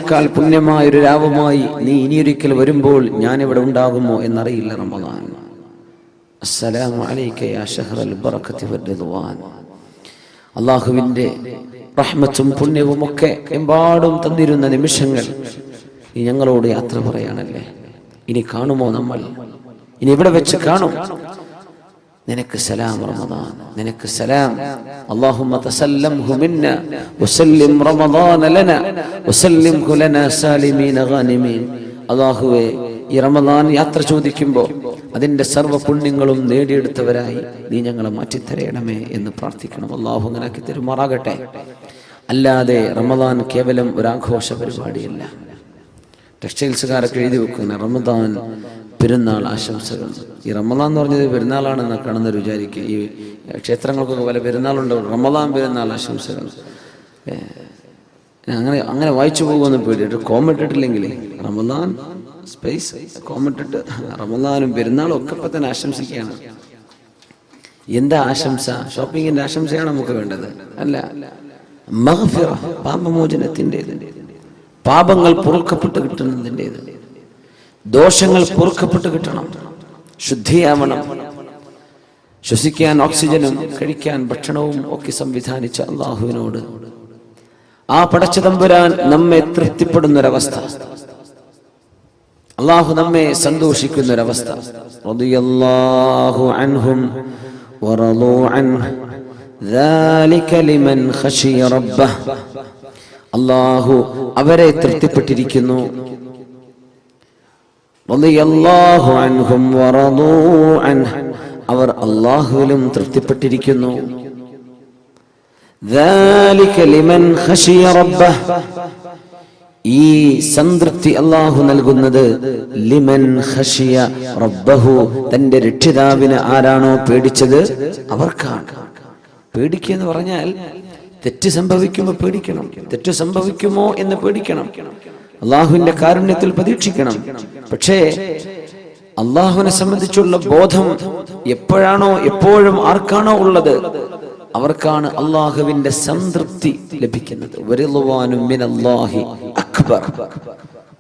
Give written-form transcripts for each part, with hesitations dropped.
റമദാനിനേക്കാൾ പുണ്യമായൊരു രാവുമായി നീ ഇനിയൊരിക്കൽ വരുമ്പോൾ ഞാനിവിടെ ഉണ്ടാകുമോ എന്നറിയില്ല. റമദാൻ അസ്സലാമു അലൈക യാ ശഹ്റൽ ബറകതി വർ-റിദ്വാൻ. അല്ലാഹുവിൻ്റെ റഹ്മത്തും പുണ്യവും ഒക്കെ എമ്പാടും തന്നിരുന്ന നിമിഷങ്ങൾ നീ ഞങ്ങളോട് യാത്ര പറയാനല്ലേ. ഇനി കാണുമോ നമ്മൾ? ഇനി ഇവിടെ വെച്ച് കാണും. നിനക്ക് സലാം റമദാൻ, നിനക്ക് സലാം. അല്ലാഹുമ്മ തസല്ലംഹു മിന്നാ വസല്ലിം റമദാന ലനാ വസല്ലിംഹു ലനാ സാലിമീന ഗാനിമീൻ. അല്ലാഹുവേ, ഈ റമദാൻ യാത്ര ചോദിക്കുമ്പോൾ അതിൻ്റെ സർവ്വ പുണ്യങ്ങളും നേടിയെടുത്തവരായി നീ ഞങ്ങളെ മാറ്റിത്തരയണമേ എന്ന് പ്രാർത്ഥിക്കണം. അല്ലാഹു അങ്ങനെ ആക്കി തരുമാറാകട്ടെ. അല്ലാതെ റമദാൻ കേവലം ഒരാഘോഷ പരിപാടിയല്ല. ടെക്സ്റ്റൈൽസുകാരൊക്കെ എഴുതി വെക്കുന്ന റമദാൻ പെരുന്നാൾ ആശംസകൾ. ഈ റമദാൻ എന്ന് പറഞ്ഞത് പെരുന്നാളാണെന്ന് കാണുന്നവർ വിചാരിക്കുക. ഈ ക്ഷേത്രങ്ങൾക്കൊക്കെ പല പെരുന്നാളുണ്ടാവും. റമദാൻ പെരുന്നാൾ ആശംസകൾ അങ്ങനെ വായിച്ചു പോകുമെന്ന് പേടിയിട്ട് കോമിട്ടിട്ടില്ലെങ്കിൽ റമദാൻ സ്പേസ് കോമിട്ടിട്ട് റമദാനും പെരുന്നാളും ഒക്കെ ഇപ്പം തന്നെ ആശംസിക്കുകയാണ്. എന്താ ആശംസ? ഷോപ്പിങ്ങിന്റെ ആശംസയാണ് നമുക്ക് വേണ്ടത്? അല്ല, മഗ്ഫിറ, പാപമോചനത്തിൻ്റെത്, പാപങ്ങൾ പൊറുക്കപ്പെട്ട് കിട്ടുന്നതിൻ്റെത്, ദോഷങ്ങൾ പൊറുക്കപ്പെട്ട് കിട്ടണം, ശുദ്ധിയാവണം, ശ്വസിക്കാൻ ഓക്സിജനും കഴിക്കാൻ ഭക്ഷണവും ഒക്കെ സംവിധാനിച്ച അള്ളാഹുവിനോട് ആ പടച്ച തമ്പുരാൻ നമ്മെ തൃപ്തിപ്പെടുന്നൊരവസ്ഥ, അള്ളാഹു നമ്മെ സന്തോഷിക്കുന്നൊരവസ്ഥ. റളിയല്ലാഹു അൻഹും വറളൂ അൻഹു ദാലിക ലിമൻ ഖശിയ റബ്ബഹ്. അള്ളാഹു അവരെ തൃപ്തിപ്പെട്ടിരിക്കുന്നു. റളിയല്ലാഹു അൻഹും വറളൂ അൻഹു, അവർ അള്ളാഹുവിലും തൃപ്തിപ്പെട്ടിരിക്കുന്നു. ദാലിക ലിമൻ ഖശിയ റബ്ബഹ്, ഈ സംതൃപ്തി അള്ളാഹു നൽകുന്നത് ലിമൻ ഖശിയ റബ്ബഹു, തന്റെ രക്ഷിതാവിനെ ആരാണോ പേടിച്ചത് അവർക്കാണ്. പേടിക്കുക എന്ന് പറഞ്ഞാൽ തെറ്റ് സംഭവിക്കുമ്പോൾ പേടിക്കണം, തെറ്റ് സംഭവിക്കുമോ എന്ന് പേടിക്കണം, അള്ളാഹുവിന്റെ കാരുണ്യത്തിൽ പ്രതീക്ഷിക്കണം. പക്ഷേ അള്ളാഹുവിനെ സംബന്ധിച്ചുള്ള ബോധം എപ്പോഴാണോ എപ്പോഴും ആർക്കാണോ ഉള്ളത് അവർക്കാണ് അള്ളാഹുവിന്റെ സംതൃപ്തി ലഭിക്കുന്നത്. വറിദ്വാനും മിനല്ലാഹി അക്ബർ,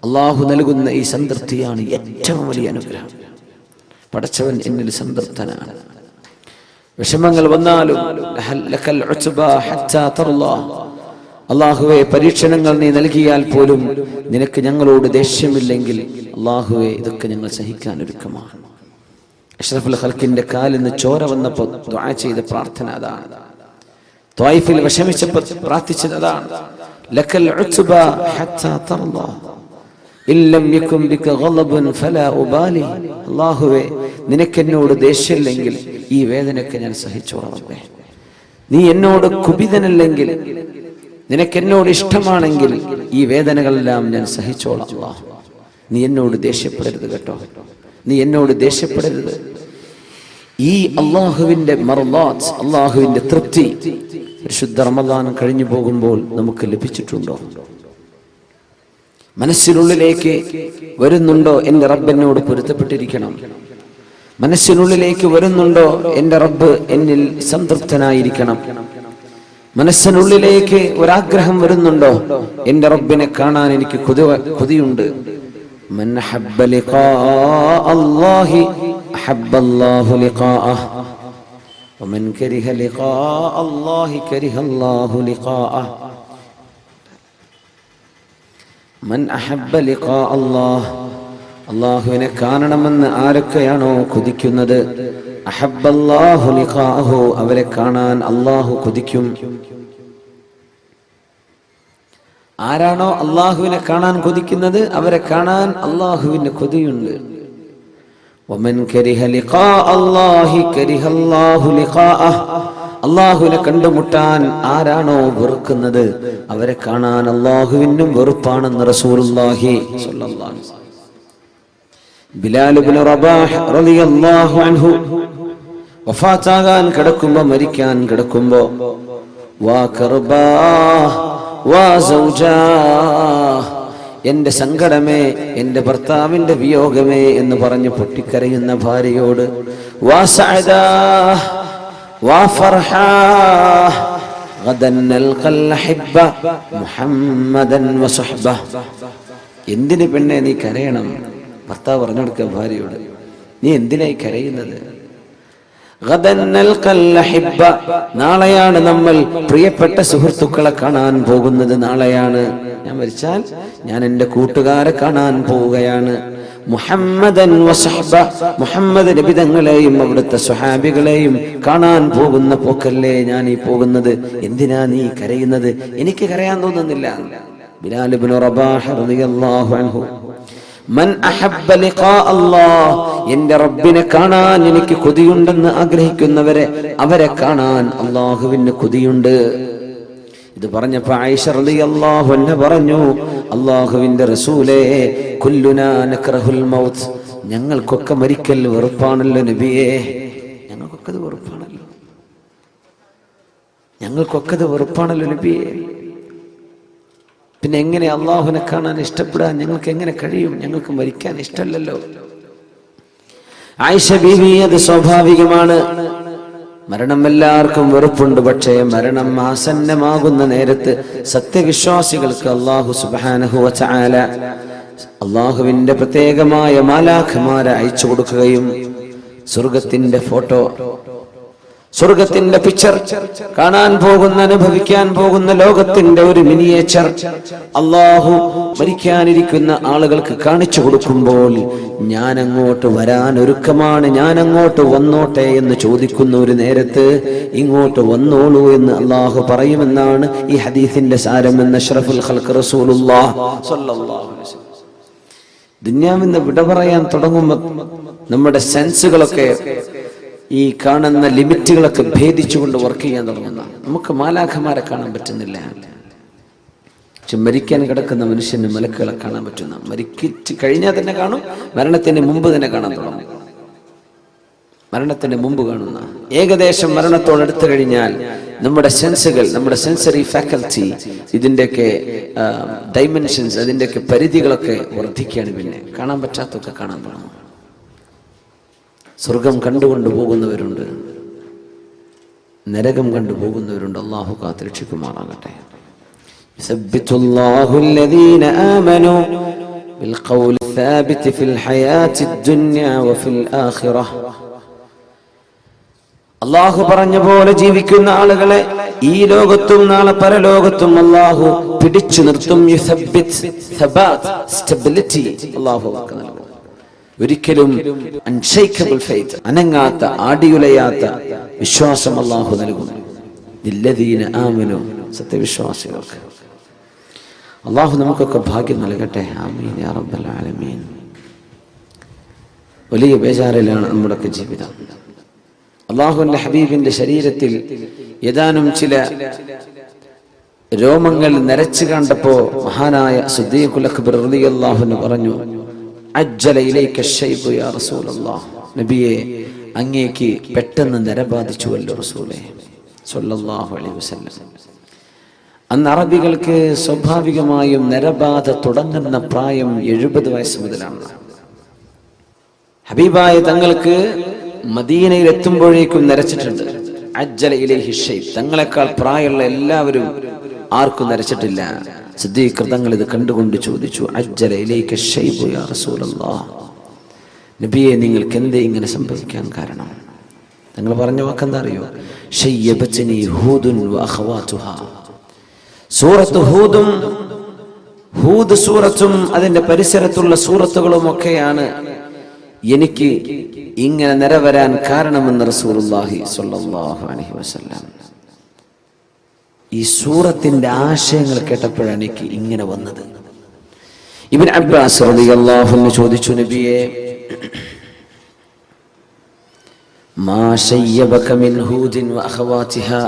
അള്ളാഹു നൽകുന്ന ഈ സംതൃപ്തിയാണ് ഏറ്റവും വലിയ അനുഗ്രഹം. പടച്ചവൻ എന്നിൽ സംതൃപ്തനാണ്. വിഷമങ്ങൾ വന്നാലും ലക്കൽ ഉത്ബാ ഹത്താ തർളാ, അള്ളാഹുവെ പരീക്ഷണങ്ങൾ നീ നൽകിയാൽ പോലും നിനക്ക് ഞങ്ങളോട് ദേഷ്യമില്ലെങ്കിൽ അള്ളാഹുവെ ഇതൊക്കെ ഞങ്ങൾ സഹിക്കാൻ ഒരുക്കമാണ്. അഷ്റഫുൽ ഖൽഖിന്റെ കാലിൽ നിന്ന് ചോര വന്നപ്പോൾ ദുആ ചെയ്ത പ്രാർത്ഥന അതാണ്. ത്വായിഫിൽ വിഷമിച്ചപ്പോൾ പ്രാർത്ഥിച്ചത് അതാണ്. ലക്കൽ ഉത്ബാ ഹത്താ തർളാ ഇല്ലം യകും ബിക ഗളബൻ ഫലാ ഉബാലി. അല്ലാഹുവേ, നിനക്കെന്നോട് ദേഷ്യമില്ലെങ്കിൽ ഈ വേദനയൊക്കെ ഞാൻ സഹിച്ചോളാം റബ്ബേ. നീ എന്നോട് കുപിതനല്ലെങ്കിൽ, നിനക്കെന്നോട് ഇഷ്ടമാണെങ്കിൽ ഈ വേദനകളെല്ലാം ഞാൻ സഹിച്ചോളാം. അല്ലാഹ്, നീ എന്നോട് ദേഷ്യപ്പെടരുത് കേട്ടോ, നീ എന്നോട് ദേഷ്യപ്പെടരുത്. ഈ അള്ളാഹുവിന്റെ മർളാത്ത്, അള്ളാഹുവിന്റെ തൃപ്തി പരിശുദ്ധ റമദാൻ കഴിഞ്ഞു പോകുമ്പോൾ നമുക്ക് ലഭിച്ചിട്ടുണ്ടോ? മനസ്സിനുള്ളിലേക്ക് വരുന്നുണ്ടോ എൻ്റെ റബ്ബ് എന്നോട് പൊരുത്തപ്പെട്ടിരിക്കണം? മനസ്സിനുള്ളിലേക്ക് വരുന്നുണ്ടോ എൻ്റെ റബ്ബ് എന്നിൽ സംതൃപ്തനായിരിക്കണം? മനസ്സിനുള്ളിലേക്ക് ഒരാഗ്രഹം വരുന്നുണ്ടോ എൻ്റെ റബ്ബിനെ കാണാൻ എനിക്ക് കൊതിയുണ്ട്? മൻ അഹബ്ബ ലിഖാഅ അല്ലാഹി അഹബ്ബ അല്ലാഹു ലിഖാഅഹു വമൻ കരിഹ ലിഖാഅ അല്ലാഹി കരിഹ അല്ലാഹു ലിഖാഅഹു. മൻ അഹബ്ബ ലിഖാഅ അല്ലാഹ്, അല്ലാഹുവിനെ കാണണമെന്ന് ആരൊക്കെയാണോ കൊതിക്കുന്നത്, അഹബ്ബ അല്ലാഹു ലിഖാഅഹു, അവരെ കാണാൻ അല്ലാഹു കൊതിക്കും. ആരാണോ അള്ളാഹുവിനെ കാണാൻ കൊതിക്കുന്നത് അവരെ കാണാൻ അള്ളാഹുവിന് കൊതിയുണ്ട്. വമൻ കരിഹ ലിഖാഅ അല്ലാഹി കരിഹ അല്ലാഹു ലിഖാഅഹു, അള്ളാഹുവിനെ കണ്ടുമുട്ടാൻ ആരാണോ വെറുക്കുന്നത് അവരെ കാണാൻ അള്ളാഹുവിനും വെറുപ്പാണെന്ന് റസൂലുള്ളാഹി സ്വല്ലല്ലാഹു അലൈഹി വസല്ലം. ബിലാൽ ഇബ്നു റബാഹ് റളിയല്ലാഹു അൻഹു വഫാത്താകാൻ കിടക്കുമ്പോ, മരിക്കാൻ കിടക്കുമ്പോ, വാ കർബാ വാ സൗജാ, എന്റെ സങ്കടമേ, എന്റെ ഭർത്താവിന്റെ വിയോഗമേ എന്ന് പറഞ്ഞ് പൊട്ടിക്കരയുന്ന ഭാര്യയോട്, വാ സഅദാ വാ ഫർഹാ, ഗദൻ നൽഖൽ അഹിബ്ബ മുഹമ്മദൻ വസുഹ്ബ. എന്തിന് പെണ്ണെ നീ കരയണം? ഭർത്താവ് പറഞ്ഞു കൊടുക്കുക ഭാര്യയോട്, നീ എന്തിനായി കരയുന്നത്? ഗദൻ നൽഖൽ അഹിബ്ബ, നാളെയാണ് നമ്മൾ പ്രിയപ്പെട്ട സുഹൃത്തുക്കളെ കാണാൻ പോകുന്നത്. നാളെയാണ് ഞാൻ മരിച്ചാൽ ഞാൻ എൻ്റെ കൂട്ടുകാരെ കാണാൻ പോവുകയാണ്. മുഹമ്മദൻ വസുഹ്ബ, മുഹമ്മദ് നബി തങ്ങളെയും അവിടുത്തെ സ്വഹാബികളെയും കാണാൻ പോകുന്ന പോക്കല്ലേ ഞാൻ ഈ പോകുന്നത്. എന്തിനാ നീ കരയുന്നത്? എനിക്ക് കരയാൻ തോന്നുന്നില്ല. ബിലാൽ ഇബ്നു റബാഹ് റളിയല്ലാഹു അൻഹു, മൻ അഹബ്ബ ലിഖാ അല്ലാഹ്, എൻ്റെ റബ്ബിനെ കാണാൻ എനിക്ക് കൊതിയുണ്ടെന്ന് ആഗ്രഹിക്കുന്നവരെ അവരെ കാണാൻ അല്ലാഹുവിന് കൊതിയുണ്ട്. ഇത് പറഞ്ഞപ്പോൾ ആയിഷ റളിയല്ലാഹു അൻഹ പറഞ്ഞു, അല്ലാഹുവിന്റെ റസൂലേ, കുല്ലുനാ നക്റഹുൽ മൗത്ത്, ഞങ്ങൾക്കൊക്കെ മരിക്കൽ വെറുപ്പാണല്ലോ നബിയേ. ഞങ്ങൾക്കൊക്കെ അത് വെറുപ്പാണല്ലോ, ഞങ്ങൾക്കൊക്കെ അത് വെറുപ്പാണല്ലോ നബിയേ. പിന്നെ എങ്ങനെ അള്ളാഹുവിനെ കാണാൻ ഇഷ്ടപ്പെടാൻ ഞങ്ങൾക്ക് എങ്ങനെ കഴിയും? ഞങ്ങൾക്ക് മരിക്കാൻ ഇഷ്ടമല്ലല്ലോ. ആയിഷ ബീവി, അത് സ്വാഭാവികമാണ്. മരണം എല്ലാവർക്കും വെറുപ്പുണ്ട്. പക്ഷേ മരണം ആസന്നമാകുന്ന നേരത്ത് സത്യവിശ്വാസികൾക്ക് അല്ലാഹു സുബ്ഹാനഹു വ തആല അല്ലാഹുവിന്റെ പ്രത്യേകമായ മാലാഖമാരെ അയച്ചു കൊടുക്കുകയും സ്വർഗത്തിന്റെ ഫോട്ടോ, സ്വർഗത്തിന്റെ പിക്ചർ, കാണാൻ പോകുന്ന അനുഭവിക്കാൻ പോകുന്ന ലോകത്തിന്റെ ഒരു മിനിയേച്ചർ അല്ലാഹു മരിക്കാനിരിക്കുന്ന ആളുകൾക്ക് കാണിച്ചു കൊടുക്കുമ്പോൾ, ഞാൻ അങ്ങോട്ട് വരാൻ ഒരുക്കമാണ്, ഞാൻ അങ്ങോട്ട് വന്നോട്ടെ എന്ന് ചോദിക്കുന്ന ഒരു നേരത്ത് ഇങ്ങോട്ട് വന്നോളൂ എന്ന് അല്ലാഹു പറയുമെന്നാണ് ഈ ഹദീസിന്റെ സാരമെന്ന് അഷ്റഫുൽ ഖൽഖ് റസൂലുള്ളാഹി സ്വല്ലല്ലാഹു അലൈഹി വസല്ലം. ദുനിയാവിന്ന് വിട പറയാൻ തുടങ്ങുമ്പോൾ നമ്മുടെ സെൻസുകളൊക്കെ ഈ കാണുന്ന ലിമിറ്റുകളൊക്കെ ഭേദിച്ചുകൊണ്ട് വർക്ക് ചെയ്യാൻ തുടങ്ങുന്ന നമുക്ക് മാലാഖമാരെ കാണാൻ പറ്റുന്നില്ല. പക്ഷെ മരിക്കാൻ കിടക്കുന്ന മനുഷ്യന് മലക്കുകളെ കാണാൻ പറ്റുന്ന, മരിക്കിച്ച് കഴിഞ്ഞാൽ തന്നെ കാണും, മരണത്തിന് മുമ്പ് തന്നെ കാണാൻ തുടങ്ങും. മരണത്തിന് മുമ്പ് കാണുന്ന, ഏകദേശം മരണത്തോടടുത്ത് കഴിഞ്ഞാൽ നമ്മുടെ സെൻസുകൾ, നമ്മുടെ സെൻസറി ഫാക്കൽറ്റി, ഇതിൻ്റെയൊക്കെ ഡൈമെൻഷൻസ്, അതിൻ്റെയൊക്കെ പരിധികളൊക്കെ വർദ്ധിക്കുകയാണ്. പിന്നെ കാണാൻ പറ്റാത്തൊക്കെ കാണാൻ തുടങ്ങും. സ്വർഗം കണ്ടുകൊണ്ടു പോകുന്നവരുണ്ട്, നരകം കണ്ടുപോകുന്നവരുണ്ട്. അല്ലാഹു കാത്തുരക്ഷിക്കുമാറാകട്ടെ. യുസബ്ബിതുല്ലാഹു അല്ലദീന ആമനൂ ബിൽഖൗലി സാബിതി ഫിൽ ഹയാത്തിദ് ദുനിയ വഫിൽ ആഖിറഹ്. അല്ലാഹു പറഞ്ഞ പോലെ ജീവിക്കുന്ന ആളുകളെ ഈ ലോകത്തും നാളെ പരലോകത്തും അല്ലാഹു പിടിച്ചു നിർത്തും. യുസബ്ബിത്, സബാത്ത്, സ്റ്റെബിലിറ്റി അല്ലാഹു നൽകും. ഒരിക്കലും അൺഷേക്കബിൾ ഫെയ്ത്ത്, അനങ്ങാത്ത ആടിയുലയാത്ത വിശ്വാസം അല്ലാഹു നൽകും. ലല്ലദീന ആമനൂ, സത്യവിശ്വാസികൾക്ക്. അല്ലാഹു നമുക്കൊക്കെ ഭാഗ്യം നൽകട്ടെ. ആമീൻ യാ റബ്ബൽ ആലമീൻ. വലിയ ബേജാറിലാണ് നമ്മുടെയൊക്കെ ജീവിതം. അല്ലാഹുവിന്റെ ഹബീബിന്റെ ശരീരത്തിൽ ഏതാനും ചില രോമങ്ങൾ നരച്ചു കണ്ടപ്പോ മഹാനായ സിദ്ദീഖുൽ അക്ബർ റളിയല്ലാഹു അൻഹു പറഞ്ഞു, അജ്ജല ഇലൈക ശൈബു യാ റസൂലല്ലാഹ്, നബിയെ അങ്ങേക്ക് പെട്ടെന്ന് നരബാധിച്ചുവല്ലോ റസൂലേ സ്വല്ലല്ലാഹു അലൈഹി വസല്ലം. അന്ന് അറബികൾക്ക് സ്വാഭാവികമായും നരബാധ തുടങ്ങുന്ന പ്രായം 70 വയസ്സ് മുതലാണ്. ഹബീബായ തങ്ങൾക്ക് മദീനയിൽ എത്തുമ്പോഴേക്കും നരച്ചിട്ടുണ്ട്. അജ്ജല ഇലൈഹി ശൈബ്, തങ്ങളെക്കാൾ പ്രായമുള്ള എല്ലാവരും ആർക്കും നരച്ചിട്ടില്ല. സിദ്ദീഖ് തങ്ങൾ ഇത് കണ്ടുകൊണ്ട് ചോദിച്ചു, അജ്ജല ഇലൈക ശൈബു യാ റസൂലല്ലാഹ്, നബിയെ നിങ്ങൾക്ക് എന്തേ ഇങ്ങനെ സംഭവിക്കാൻ കാരണം? തങ്ങൾ പറഞ്ഞ വാക്കെന്താ അറിയോ? ശയ്യബത്നി ഹൂദുൻ വ അഖവാതുഹാ. സൂറത്ത് ഹൂദും, ഹൂദ് സൂറത്തും അതിന്റെ പരിസരത്തുള്ള സൂറത്തുകളും ഒക്കെയാണ് എനിക്ക് ഇങ്ങനെ നിരവരാൻ കാരണമെന്ന് റസൂലുള്ളാഹി സ്വല്ലല്ലാഹു അലൈഹി വസല്ലം. ഈ സൂറത്തിന്റെ ആശയങ്ങൾ കേട്ടപ്പോഴാണ് എനിക്ക് ഇങ്ങനെ വന്നത്. ഇബ്നു അബ്ബാസ് റളിയല്ലാഹു അൻഹു ചോദിച്ചു, നബിയെ മാ ശയ്യബക മിൻ ഹൂദിൻ വ അഖവാതിഹാ,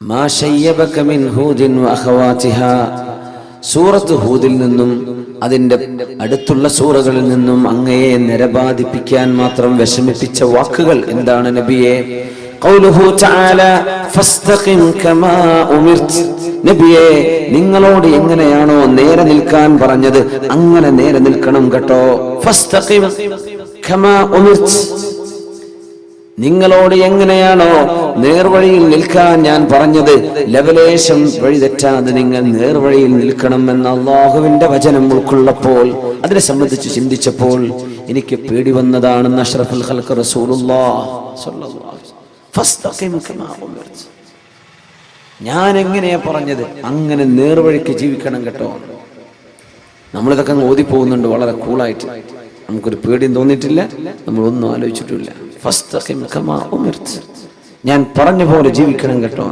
മാ ശയ്യബക മിൻ ഹൂദിൻ വ അഖവാതിഹാ. സൂറത്ത് ഹൂദിൽ നിന്നും അതിന്റെ അടുത്തുള്ള സൂറകളിൽ നിന്നും അങ്ങയെ നിരബാധിപ്പിക്കാൻ മാത്രം വിഷമിപ്പിച്ച വാക്കുകൾ എന്താണ് നബിയെ? ഖൗലുഹു തആല ഫസ്തഖിം കമാ ഉമിർത്. നബിയെ നിങ്ങളോട് എങ്ങനെയാണോ നേരെ നിൽക്കാൻ പറഞ്ഞത് അങ്ങനെ നേരെ നിൽക്കണം കേട്ടോ. ഫസ്തഖിം കമാ ഉമിർത്, നിങ്ങളോട് എങ്ങനെയാണോ നേർവഴിയിൽ നിൽക്കാൻ ഞാൻ പറഞ്ഞത്? ലവലേശം വഴി തെറ്റാതെ നിങ്ങൾ നേർവഴിയിൽ നിൽക്കണമെന്ന അള്ളാഹുവിന്റെ വചനം ഉൾക്കൊള്ളപ്പോൾ, അതിനെ സംബന്ധിച്ച് ചിന്തിച്ചപ്പോൾ എനിക്ക് പേടി വന്നതാണെന്ന് അഷ്റഫുൽ ഖൽഖ് റസൂലുള്ളാഹി സ്വല്ലല്ലാഹു അലൈഹി വസല്ലം ഫസ്തഖിം കമാ ഉമിർത. ഞാൻ എങ്ങനെയാ പറഞ്ഞത്? അങ്ങനെ നേർവഴിക്ക് ജീവിക്കണം കേട്ടോ. നമ്മളിതൊക്കെ അങ്ങ് ഓതിപ്പോകുന്നുണ്ട് വളരെ കൂളായിട്ട്, നമുക്കൊരു പേടിയും തോന്നിയിട്ടില്ല, നമ്മളൊന്നും ആലോചിച്ചിട്ടില്ല. ഫസ്തഖിം കമാ ഉമിർത, ഞാൻ പറഞ്ഞ പോലെ ജീവിക്കണം കേട്ടോ,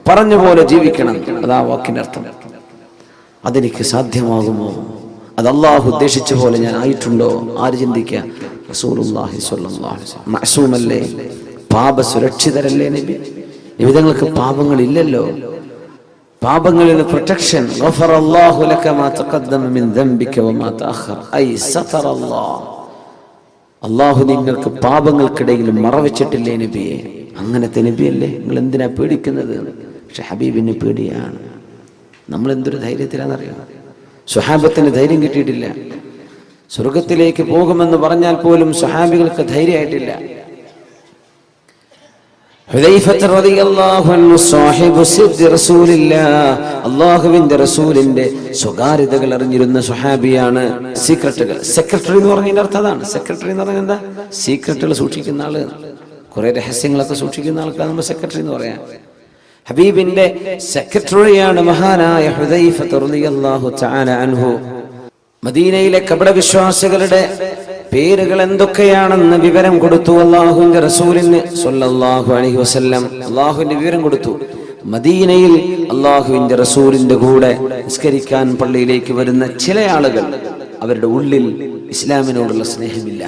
പറഞ്ഞ പോലെ ജീവിക്കണം. അതാ വാക്കിന്റെ അർത്ഥം. അതെനിക്ക് സാധ്യമാകുമോ? അത് അള്ളാഹു ഉദ്ദേശിച്ച പോലെ ഞാൻ ആയിട്ടുണ്ടോ? ആര് ചിന്തിക്കുക? റസൂലുള്ളാഹി സ്വല്ലല്ലാഹു അലൈഹി വസല്ലം മഅസൂമല്ലേ, പാപ സുരക്ഷിതരല്ലേ നബി? നിബിതങ്ങൾക്ക് പാപങ്ങളില്ലല്ലോ. പാപങ്ങളിൽ നിന്ന് പ്രൊട്ടക്ഷൻ. ഗഫറല്ലാഹു ലക മാ തഖദ്ദമ മിൻ ദംബിക വമാ തഅഖർ. ഐ സതറല്ലാഹ്, അല്ലാഹു നിങ്ങൾക്ക് പാപങ്ങൾക്കിടയിൽ മറവച്ചിട്ടില്ലേ നബിയെ? അങ്ങനത്തെ നബിയല്ലേ, നിങ്ങൾ എന്തിനാ പേടിക്കുന്നത്? പക്ഷെ ഹബീബിന് പേടിയാണ്. നമ്മൾ എന്തൊരു ധൈര്യത്തിലാണെന്നറിയാം. സ്വഹാബത്തിന് ധൈര്യം കിട്ടിയിട്ടില്ല. സ്വർഗത്തിലേക്ക് പോകുമെന്ന് പറഞ്ഞാൽ പോലും സ്വഹാബികൾക്ക് ധൈര്യമായിട്ടില്ല. അള്ളാഹുവിന്റെ റസൂലിന്റെ സ്വകാര്യതകൾ അറിഞ്ഞിരുന്ന സ്വഹാബിയാണ്. സീക്രട്ടുകൾ, സെക്രട്ടറി എന്ന് പറഞ്ഞതിന്റെ അർത്ഥം അതാണ്. സെക്രട്ടറി എന്ന് പറഞ്ഞാൽ എന്താ? സീക്രട്ടുകൾ സൂക്ഷിക്കുന്ന ആള്, കുറെ രഹസ്യങ്ങളൊക്കെ സൂക്ഷിക്കുന്ന ആൾക്കാണ് നമ്മൾ സെക്രട്ടറി എന്ന് പറയാം. ഹബീബിന്റെ സെക്രട്ടറിയാണ് മഹാനായ ഹുദൈഫ റളിയല്ലാഹു തആല അൻഹു. മദീനയിലെ കപടവിശ്വാസികളുടെ പേരുകൾ എന്തൊക്കെയാണെന്ന് വിവരം കൊടുത്തു അല്ലാഹുവിന്റെ റസൂലിന് സ്വല്ലല്ലാഹു അലൈഹി വസല്ലം. അല്ലാഹുവിന്റെ വിവരം കൊടുത്തു. മദീനയിൽ അല്ലാഹുവിന്റെ റസൂലിന്റെ കൂടെ നിസ്കരിക്കാൻ പള്ളിയിലേക്ക് വരുന്ന ചില ആളുകൾ, അവരുടെ ഉള്ളിൽ ഇസ്ലാമിനോടുള്ള സ്നേഹമില്ല.